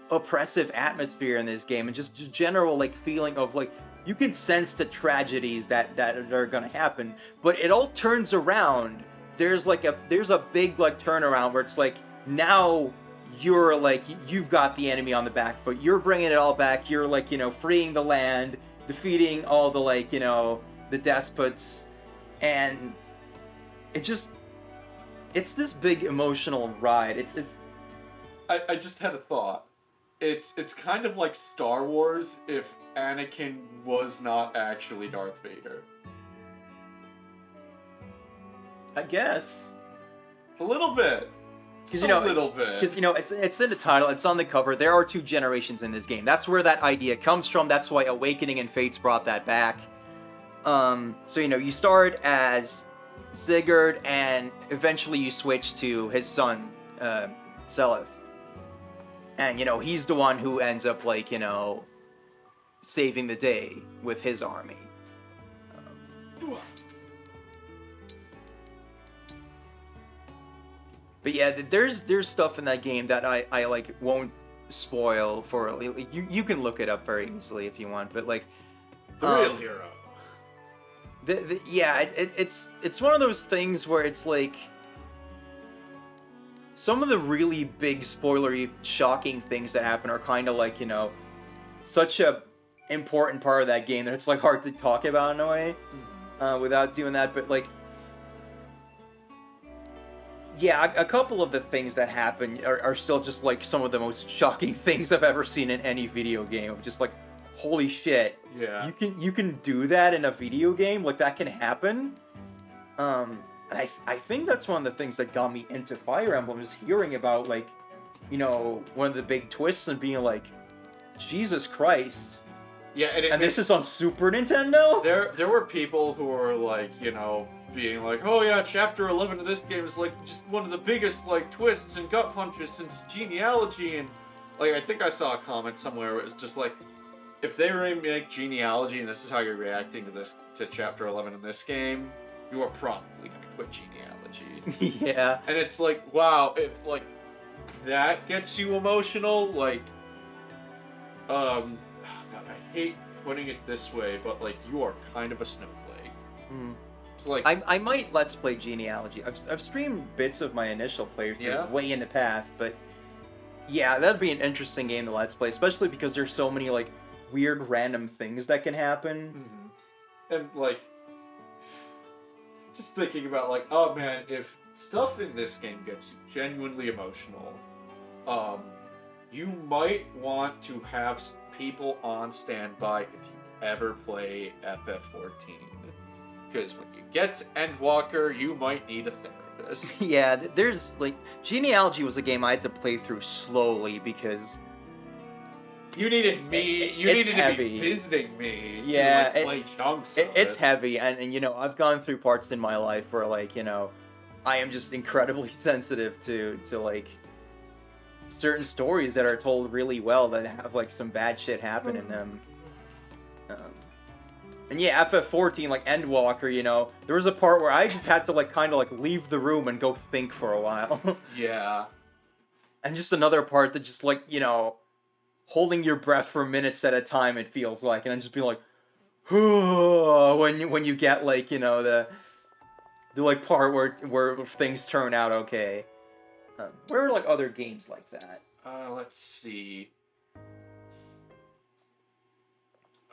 oppressive atmosphere in this game, and just general like feeling of like you can sense the tragedies that are gonna happen, but it all turns around. There's a big like turnaround where it's like now you're like you've got the enemy on the back foot. You're bringing it all back. You're like freeing the land, defeating all the like the despots, and it's this big emotional ride. I just had a thought. It's kind of like Star Wars if Anakin was not actually Darth Vader. I guess. A little bit. Because a little bit. Because it's in the title, it's on the cover. There are 2 generations in this game. That's where that idea comes from. That's why Awakening and Fates brought that back. So you start as Sigurd, and eventually you switch to his son, Seleth. And he's the one who ends up like saving the day with his army. But yeah, there's stuff in that game that I like won't spoil for you can look it up very easily if you want, but like the real hero. It's one of those things where it's like some of the really big spoilery shocking things that happen are kind of like such a important part of that game that it's like hard to talk about in a way without doing that, but like yeah, a couple of the things that happen are still just like some of the most shocking things I've ever seen in any video game. Of just like, holy shit! Yeah, you can do that in a video game. Like that can happen. And I think that's one of the things that got me into Fire Emblem is hearing about like, one of the big twists and being like, Jesus Christ. Yeah, and this is on Super Nintendo. There were people who were like, being like, oh yeah, chapter 11 of this game is like just one of the biggest like twists and gut punches since Genealogy, and like I think I saw a comment somewhere where it was just like, if they remake Genealogy and this is how you're reacting to chapter 11 in this game, you are probably gonna quit Genealogy. Yeah. And it's like, wow, if like that gets you emotional, like God, I hate putting it this way, but like you are kind of a snowflake. It's like I might Let's Play Genealogy. I've streamed bits of my initial playthrough way in the past, but yeah, that'd be an interesting game to Let's Play, especially because there's so many like weird random things that can happen. And like just thinking about like, oh man, if stuff in this game gets you genuinely emotional, you might want to have people on standby if you ever play FF14. Because when you get to Endwalker, you might need a therapist. Yeah, there's like Genealogy was a game I had to play through slowly because you needed me. You needed to be visiting me. Yeah, to, like, play chunks. It's heavy, and I've gone through parts in my life where like I am just incredibly sensitive to like certain stories that are told really well that have like some bad shit happen in them. And yeah, FF14, like Endwalker, there was a part where I just had to like kind of like leave the room and go think for a while. Yeah. And just another part that just like, holding your breath for minutes at a time, it feels like, and then just being like, when you get like, the like part where things turn out okay. Where are like other games like that? Let's see.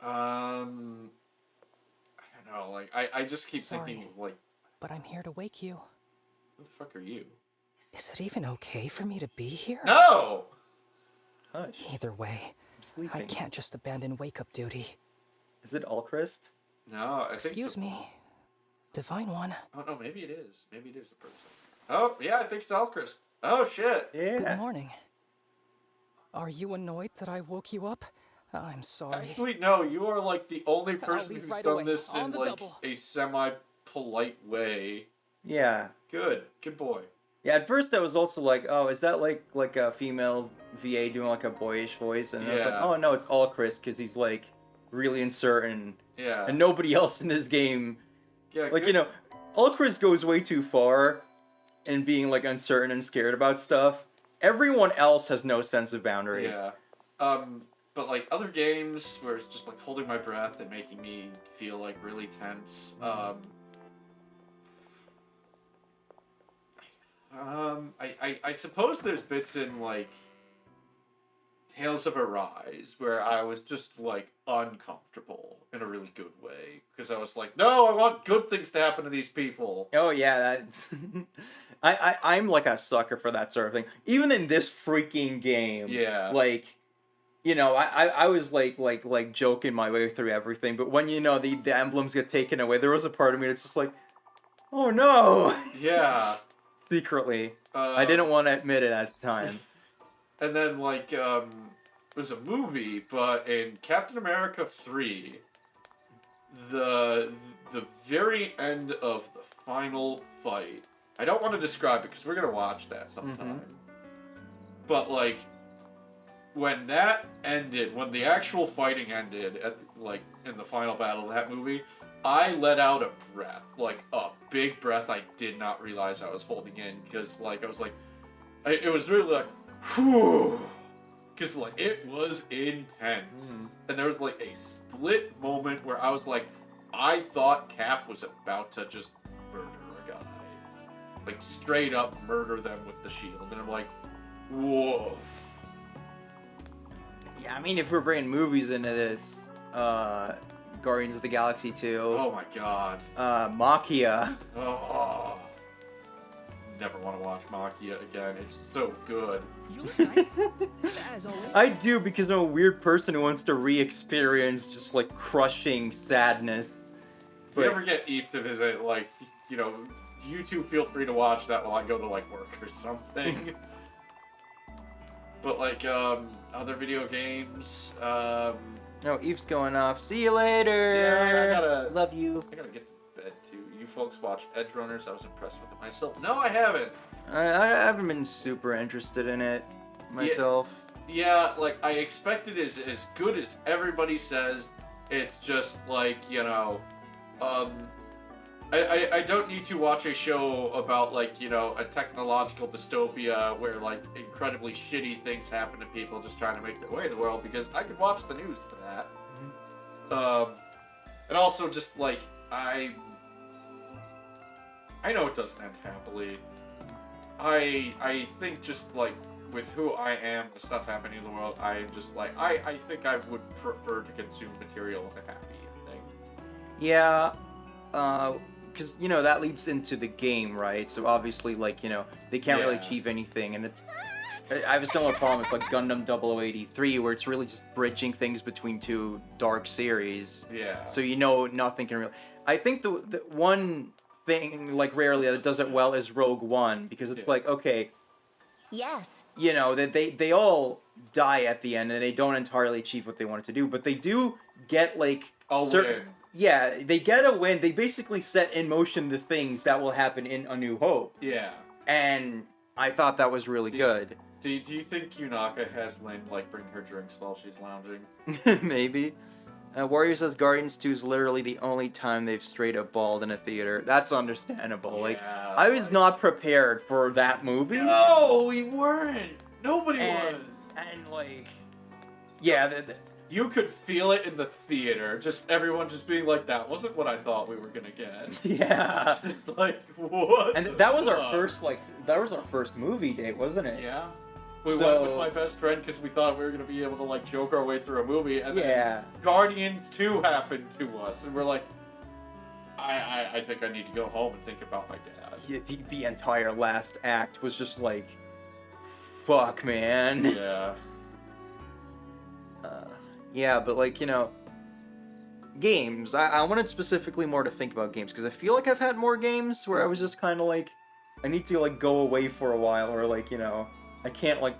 I don't know, like, I just keep thinking, like... But I'm here to wake you. Who the fuck are you? Is it even okay for me to be here? No! Hush. Either way, I'm sleeping. I can't just abandon wake-up duty. Is it Alchrist? No, I think Excuse me. Divine One. Oh, no, maybe it is. Maybe it is a person. Oh, yeah, I think it's Elchrist. Oh, shit. Good morning. Are you annoyed that I woke you up? I'm sorry. Actually, no, you are like the only person leave who's right done away, this on in the like double. a semi-polite way. Yeah. Good boy. Yeah, at first I was also like, oh, is that like a female VA doing like a boyish voice? And I was like, Yeah. oh no, it's all Chris because he's like really uncertain. Yeah. And nobody else in this game, Yeah, like good. you know, all Chris goes way too far in being like uncertain and scared about stuff. Everyone else has no sense of boundaries. Yeah. But like other games where it's just like holding my breath and making me feel like really tense. I suppose there's bits in like Tales of Arise where I was just like uncomfortable in a really good way because I was like, no, I want good things to happen to these people. Oh yeah, that's I'm like a sucker for that sort of thing. Even in this freaking game. Yeah. Like, you know, I was like joking my way through everything, but when you know the emblems get taken away, there was a part of me that's just like, oh no. Yeah. Secretly. I didn't want to admit it at the time. And then like it was a movie, but in Captain America 3, the very end of the final fight. I don't want to describe it because we're gonna watch that sometime. But like when that ended, when the actual fighting ended at like in the final battle of that movie, I let out a breath, like a big breath I did not realize I was holding in because like I was like it was really like whew, because like it was intense. And there was like a split moment where I was like, I thought Cap was about to just murder a guy, like straight up murder them with the shield, and I'm like, woof. Yeah, I mean, if we're bringing movies into this, Guardians of the Galaxy 2. Oh my god. Machia. Oh. Never want to watch Machia again. It's so good. You look nice. As always. I do because I'm a weird person who wants to re-experience just like crushing sadness. If we ever get Eve to visit, like, you know, you two feel free to watch that while I go to like work or something. But like other video games, No, Eve's going off. See you later. Yeah, I gotta love you. I gotta get to bed too. You folks watch Edge Runners. I was impressed with it myself. No, I haven't. I haven't been super interested in it myself. Yeah, like I expected is as good as everybody says. It's just like, you know, I don't need to watch a show about like, you know, a technological dystopia where like incredibly shitty things happen to people just trying to make their way in the world, because I could watch the news for that. And also just like I know it doesn't end happily. I think just like with who I am, the stuff happening in the world, I am just like I think I would prefer to consume material with a happy ending. Yeah, because, you know, that leads into the game, right? So obviously, like, you know, they can't really Yeah. achieve anything, and it's... I have a similar problem with, like, Gundam 0083, where it's really just bridging things between two dark series. Yeah. So you know nothing can really... I think the one thing, like, rarely that does it well is Rogue One, because it's like, okay... Yes. You know, that they all die at the end, and they don't entirely achieve what they wanted to do, but they do get, like... A win. Yeah, they get a win. They basically set in motion the things that will happen in A New Hope. Yeah. And I thought that was really good. Do you think Yunaka has Lynn like bring her drinks while she's lounging? Maybe. Warrior says Guardians 2 is literally the only time they've straight up balled in a theater. That's understandable. Like, I was not prepared for that movie. No, we weren't. Nobody was. And like, yeah, you could feel it in the theater. Just everyone just being like, "That wasn't what I thought we were gonna get." Yeah. Just like, what? And that was our fuck? first movie date, wasn't it? Yeah. We went with my best friend because we thought we were gonna be able to like joke our way through a movie, and then Guardians 2 happened to us, and we're like, I think I need to go home and think about my dad. The entire last act was just like, fuck, man. Yeah. Yeah, but like, you know, games. I wanted specifically more to think about games, because I feel like I've had more games where I was just kind of like, I need to like go away for a while, or like, you know, I can't like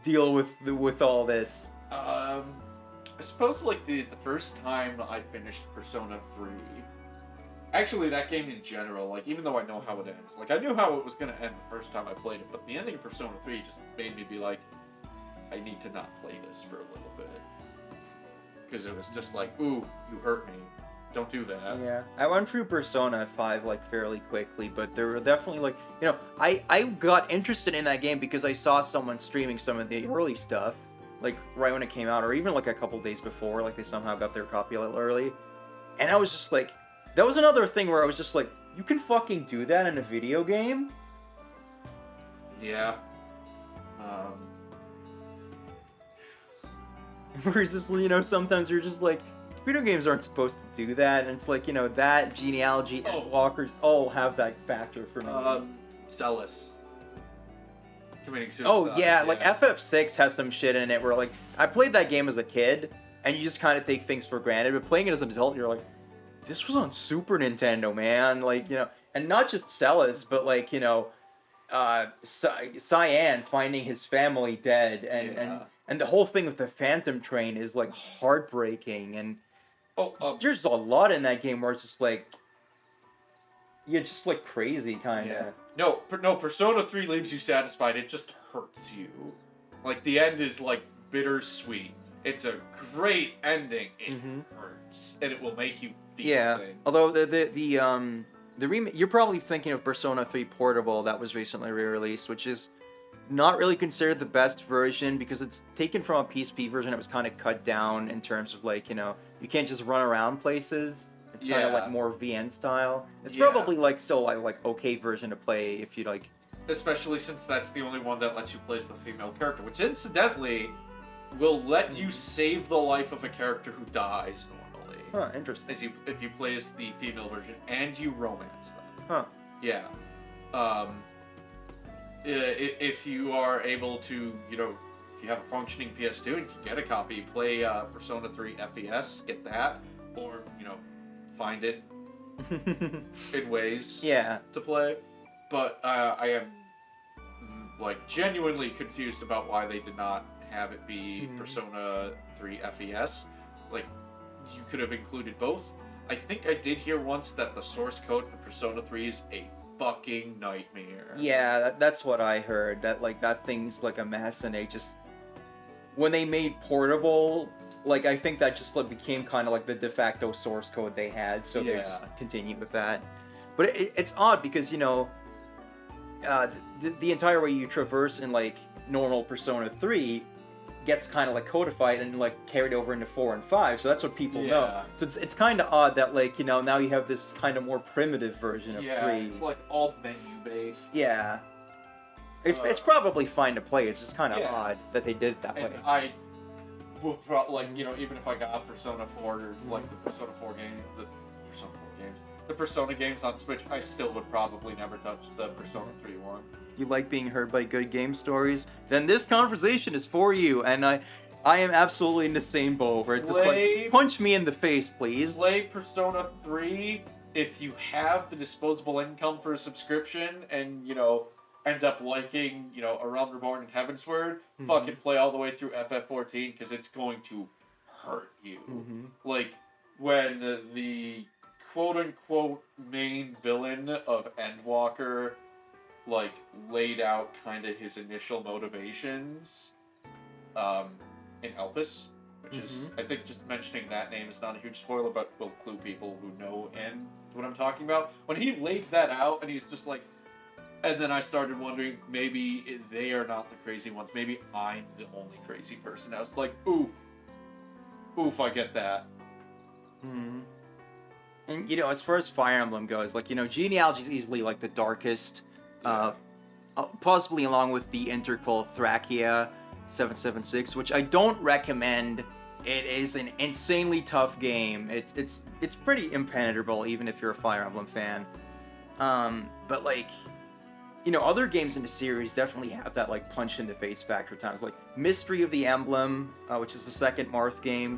deal with all this. I suppose like the first time I finished Persona 3. Actually, that game in general, like, even though I know how it ends, like, I knew how it was going to end the first time I played it, but the ending of Persona 3 just made me be like, I need to not play this for a little bit. Because it was just like, ooh, you hurt me. Don't do that. Yeah, I went through Persona 5 like fairly quickly, but there were definitely like, you know, I got interested in that game because I saw someone streaming some of the early stuff, like right when it came out, or even like a couple days before, like they somehow got their copy a little early, and I was just like, that was another thing where I was just like, you can fucking do that in a video game? Yeah. Where it's just, you know, sometimes you're just like, video games aren't supposed to do that, and it's like, you know, that, genealogy, and walkers all have that factor for me. Celis. Committing suicide. Oh, yeah, like FF6 has some shit in it where, like, I played that game as a kid, and you just kind of take things for granted, but playing it as an adult, you're like, this was on Super Nintendo, man. Like, you know, and not just Celis, but like, you know, Cyan finding his family dead, and the whole thing with the Phantom Train is like heartbreaking, and there's a lot in that game where it's just like, you're just like crazy, kind of. Yeah. No, Persona 3 leaves you satisfied. It just hurts you. Like, the end is like bittersweet. It's a great ending. It hurts, and it will make you feel things. Although the remake, you're probably thinking of Persona 3 Portable that was recently re-released, which is not really considered the best version because it's taken from a PSP version. It was kind of cut down in terms of like, you know, you can't just run around places. It's kind of like more VN style. It's probably like still like okay version to play if you like. Especially since that's the only one that lets you play as the female character, which incidentally will let you save the life of a character who dies normally. Huh, interesting. If you play as the female version and you romance them. Huh. Yeah. If you are able to, you know, if you have a functioning PS2 and you can get a copy, play Persona 3 FES, get that, or, you know, find it in ways to play. But I am, like, genuinely confused about why they did not have it be Persona 3 FES. Like, you could have included both. I think I did hear once that the source code for Persona 3 is a fucking nightmare. Yeah, that's what I heard. That like that thing's like a mess, and they just when they made Portable, like I think that just like became kind of like the de facto source code they had, so they just continued with that. But it's odd because, you know, the entire way you traverse in like normal Persona 3 gets kind of like codified and like carried over into 4 and 5, so that's what people know. So it's kind of odd that like, you know, now you have this kind of more primitive version of 3. It's like all menu based. Yeah. It's probably fine to play, it's just kind of odd that they did it that way. I will probably, like, you know, even if I got Persona 4 or like the Persona 4 game, the Persona games on Switch, I still would probably never touch the Persona 3 one. You like being heard by good game stories? Then this conversation is for you, and I am absolutely in the same boat where it's just like, punch me in the face, please. Play Persona 3 if you have the disposable income for a subscription and, you know, end up liking, you know, A Realm Reborn and Heavensward, fucking play all the way through FF14 because it's going to hurt you. Like, when the quote-unquote main villain of Endwalker like laid out kind of his initial motivations in Elpis, which is, I think just mentioning that name is not a huge spoiler, but will clue people who know and what I'm talking about. When he laid that out and he's just like, and then I started wondering, maybe they are not the crazy ones, maybe I'm the only crazy person. I was like, oof, I get that. And, you know, as far as Fire Emblem goes, like, you know, genealogy is easily like the darkest, possibly along with the interquel Thracia 776, which I don't recommend. It is an insanely tough game. It's pretty impenetrable, even if you're a Fire Emblem fan. But like, you know, other games in the series definitely have that like punch in the face factor at times. Like Mystery of the Emblem, which is the second Marth game.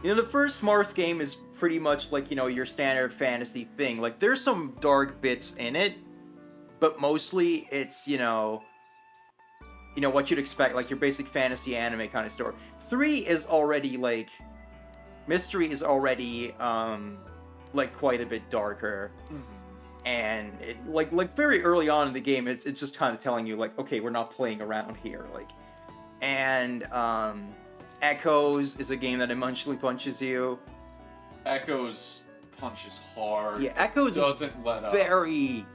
You know, the first Marth game is pretty much like, you know, your standard fantasy thing. Like, there's some dark bits in it, but mostly it's, what you'd expect, like your basic fantasy anime kind of story. 3 is already, like, Mystery is already, like, quite a bit darker. And, it, like very early on in the game, it's just kind of telling you, like, okay, we're not playing around here, like. And, Echoes is a game that emotionally punches you. Echoes punches hard. Yeah, Echoes doesn't let up. Very,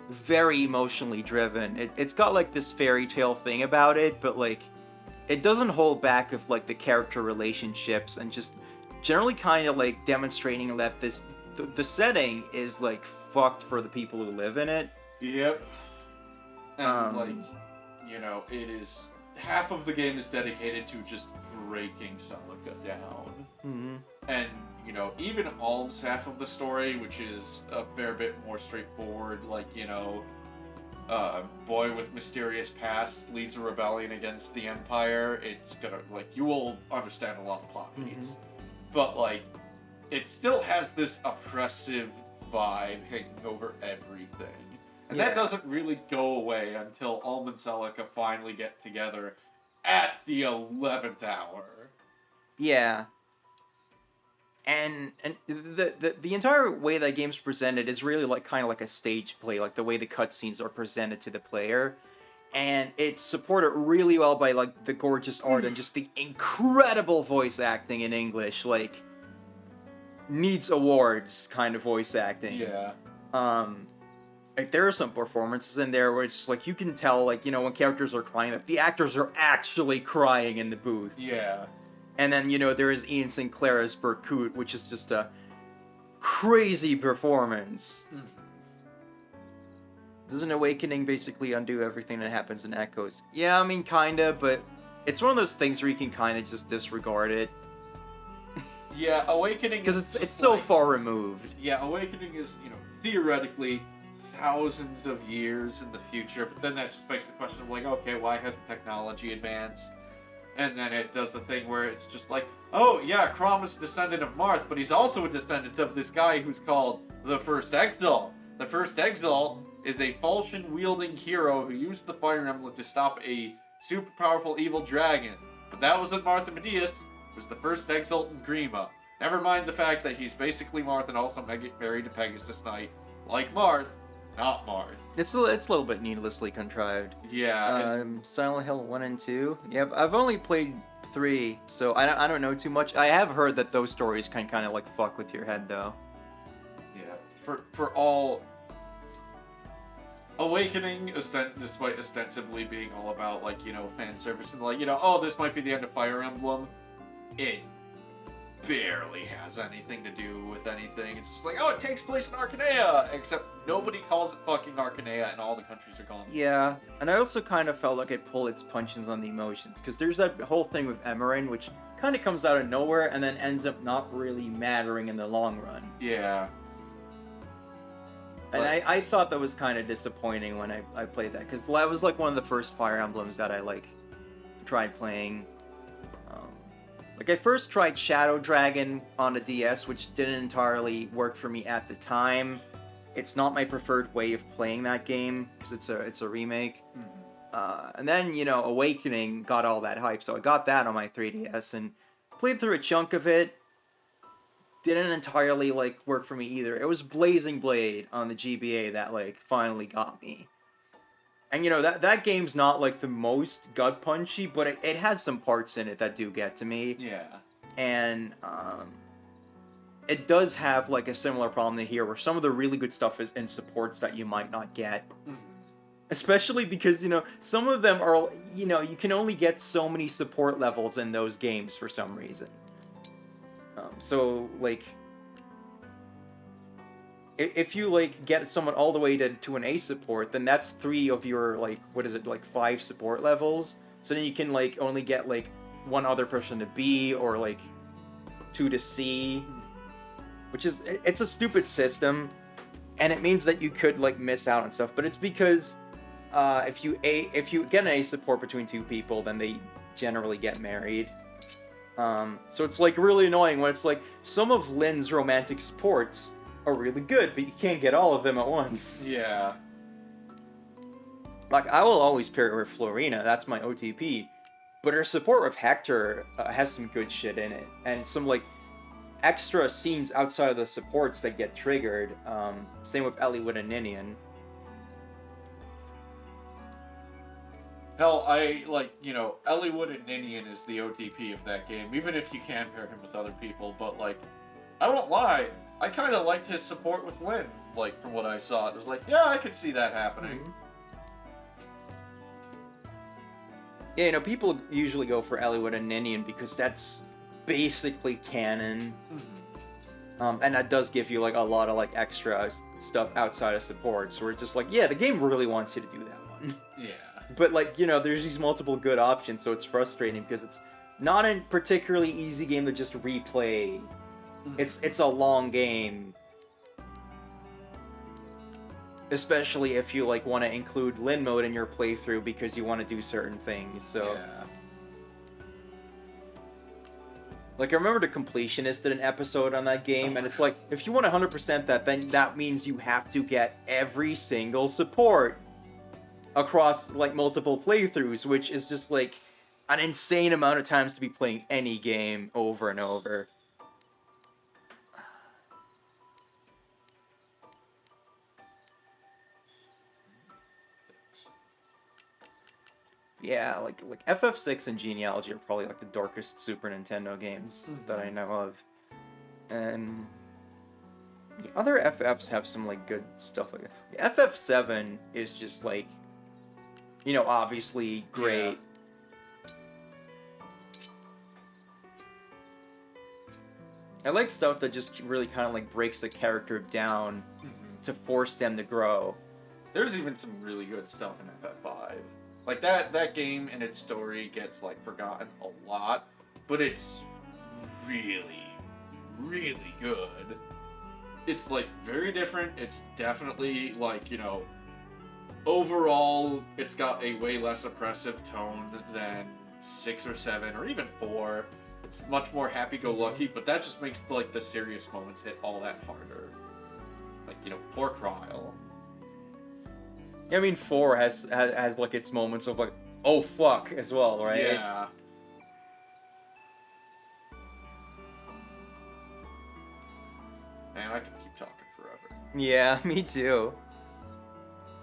very emotionally driven. It's got, like, this fairy tale thing about it, but, like, it doesn't hold back of, like, the character relationships and just generally kind of, like, demonstrating that the setting is, like, fucked for the people who live in it. Yep. And, it is... Half of the game is dedicated to just breaking Celica down. Mm-hmm. And, even Alm's half of the story, which is a fair bit more straightforward, like, boy with mysterious past leads a rebellion against the Empire, it's gonna, like, you will understand a lot of plot beats. But, like, it still has this oppressive vibe hanging over everything. And that doesn't really go away until Alm and Celica finally get together at the 11th hour. Yeah. And the entire way that game's presented is really like kind of like a stage play, like the way the cutscenes are presented to the player. And it's supported really well by like the gorgeous art and just the incredible voice acting in English, like needs awards kind of voice acting. Yeah. Like there are some performances in there where it's like you can tell, like, when characters are crying, that the actors are actually crying in the booth. Yeah. And then, there is Ian Sinclair as Berkut, which is just a crazy performance. Doesn't Awakening basically undo everything that happens in Echoes? Yeah, I mean, kinda, but it's one of those things where you can kind of just disregard it. Yeah, Awakening because it's so far removed. Yeah, Awakening is, theoretically thousands of years in the future, but then that just begs the question of, like, okay, why hasn't technology advanced? And then it does the thing where it's just like, oh, yeah, Crom is a descendant of Marth, but he's also a descendant of this guy who's called the First Exalt. The First Exalt is a falchion-wielding hero who used the Fire Emblem to stop a super powerful evil dragon. But that wasn't Marth and Medius, it was the First Exalt in Grima. Never mind the fact that he's basically Marth and also married to Pegasus Knight. Like Marth, not Marth. It's a little bit needlessly contrived. Yeah. Silent Hill 1 and 2. Yeah, I've only played 3, so I don't know too much. I have heard that those stories can kind of like fuck with your head though. Yeah. For all... Awakening, despite ostensibly being all about, like, fan service and, like, oh, this might be the end of Fire Emblem, it barely has anything to do with anything. It's just like, oh, it takes place in Arcanea, except nobody calls it fucking Arcanea and all the countries are gone. Yeah, and I also kind of felt like it pulled its punches on the emotions, because there's that whole thing with Emerin, which kind of comes out of nowhere and then ends up not really mattering in the long run. Yeah. And I thought that was kind of disappointing when I played that, because that was like one of the first Fire Emblems that I like tried playing. Like I first tried Shadow Dragon on a DS, which didn't entirely work for me at the time. It's not my preferred way of playing that game because it's a remake. And then Awakening got all that hype, so I got that on my 3DS and played through a chunk of it. Didn't entirely like work for me either. It was Blazing Blade on the GBA that like finally got me. And that game's not like the most gut punchy, but it has some parts in it that do get to me. Yeah. And it does have like a similar problem to here, where some of the really good stuff is in supports that you might not get. Especially because some of them are you can only get so many support levels in those games for some reason. So like, if you like get someone all the way to an A support, then that's 3 of your like 5 support levels. So then you can like only get like 1 other person to B or like 2 to C, which is it's a stupid system, and it means that you could like miss out on stuff. But it's because if you get an A support between 2 people, then they generally get married. So it's like really annoying when it's like some of Lynn's romantic supports are really good, but you can't get all of them at once. Yeah. Like, I will always pair her with Florina, that's my OTP. But her support with Hector has some good shit in it. And some, like, extra scenes outside of the supports that get triggered. Same with Eliwood and Ninian. Hell, Eliwood and Ninian is the OTP of that game, even if you can pair him with other people, but, like, I won't lie, I kind of liked his support with Lyn, like, from what I saw. It was like, yeah, I could see that happening. Mm-hmm. Yeah, you know, people usually go for Eliwood and Ninian because that's basically canon. Mm-hmm. And that does give you, like, a lot of, like, extra stuff outside of supports, where it's just like, yeah, the game really wants you to do that one. Yeah. But, like, you know, there's these multiple good options, so it's frustrating because it's not a particularly easy game to just replay. It's a long game. Especially if you, like, want to include Lyn mode in your playthrough because you want to do certain things, so... Yeah. Like, I remember the Completionist did an episode on that game, and it's like, if you want 100% that, then that means you have to get every single support across, like, multiple playthroughs, which is just, like, an insane amount of times to be playing any game over and over. Yeah, like FF6 and Genealogy are probably, like, the darkest Super Nintendo games that I know of. And the other FFs have some, like, good stuff like that. FF7 is just, like, you know, obviously great. I like stuff that just really kind of, like, breaks the character down to force them to grow. There's even some really good stuff in FF5. Like, that game and its story gets, like, forgotten a lot, but it's really, really good. It's, like, very different. It's definitely, like, you know, overall, it's got a way less oppressive tone than 6 or 7 or even 4. It's much more happy-go-lucky, but that just makes, like, the serious moments hit all that harder. Like, you know, poor Cryle. Yeah, I mean, 4 has like, its moments of, like, oh, fuck, as well, right? Yeah. Man, I could keep talking forever. Yeah, me too.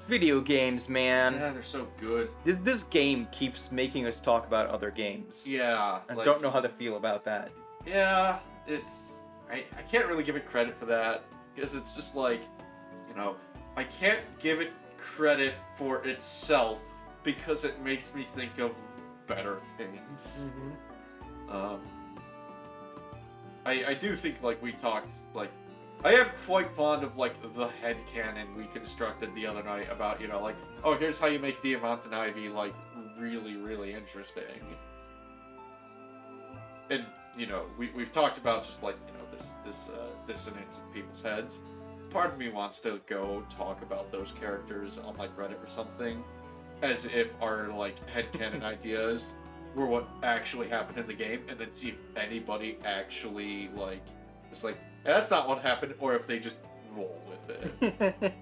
Video games, man. Yeah, they're so good. This game keeps making us talk about other games. Yeah. I like, don't know how to feel about that. Yeah, it's... I can't really give it credit for that, because it's just like, you know, I can't give it credit for itself, because it makes me think of better things. I do think, like, we talked, like, I am quite fond of, like, the headcanon we constructed the other night about, you know, like, oh, here's how you make Diamant and Ivy, like, really, really interesting. And, you know, we've talked about just, like, you know, this dissonance in people's heads. Part of me wants to go talk about those characters on, like, Reddit or something, as if our, like, headcanon ideas were what actually happened in the game, and then see if anybody actually, like, just like, yeah, that's not what happened, or if they just roll with it.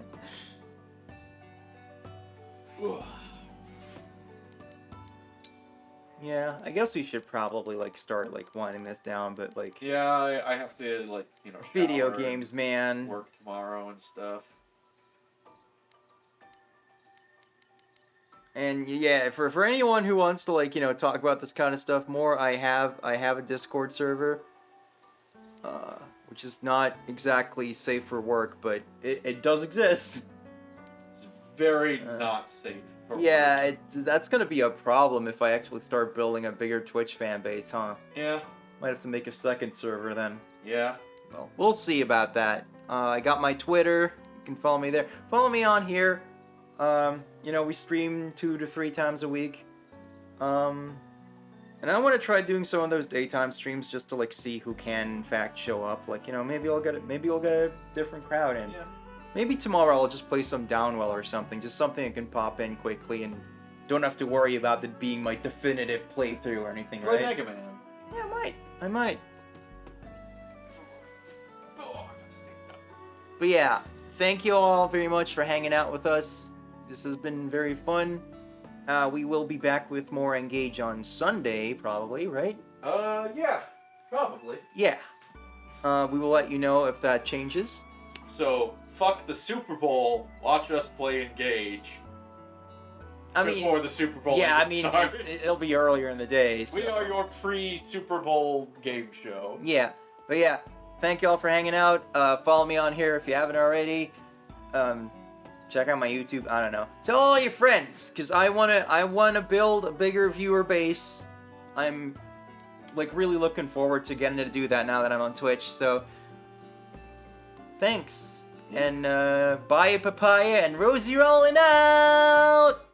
Yeah, I guess we should probably, like, start, like, winding this down, but, like... Yeah, I have to, like, you know, video games, man. Work tomorrow and stuff. And yeah, for anyone who wants to, like, you know, talk about this kind of stuff more, I have a Discord server, which is not exactly safe for work, but it does exist. It's very not safe for yeah, that's gonna be a problem if I actually start building a bigger Twitch fan base, huh? Yeah. Might have to make a second server then. Yeah. Well, we'll see about that. I got my Twitter. You can follow me there. Follow me on here. You know, we stream 2 to 3 times a week. And I want to try doing some of those daytime streams just to, like, see who can in fact show up. Like, you know, maybe I'll get a different crowd in. Yeah. Maybe tomorrow I'll just play some Downwell or something, just something I can pop in quickly and don't have to worry about it being my definitive playthrough or anything, Play right? Mega Man. Yeah, I might. Oh, But yeah, thank you all very much for hanging out with us. This has been very fun. We will be back with more Engage on Sunday, probably, right? Yeah, probably. Yeah. We will let you know if that changes. So, fuck the Super Bowl, watch us play Engage. Before the Super Bowl starts. It'll be earlier in the day. So. We are your pre-Super Bowl game show. Yeah, but yeah, thank y'all for hanging out. Follow me on here if you haven't already. Check out my YouTube. I don't know. Tell all your friends, cause I wanna build a bigger viewer base. I'm like really looking forward to getting to do that now that I'm on Twitch. So thanks, and bye papaya and Rosie rolling out.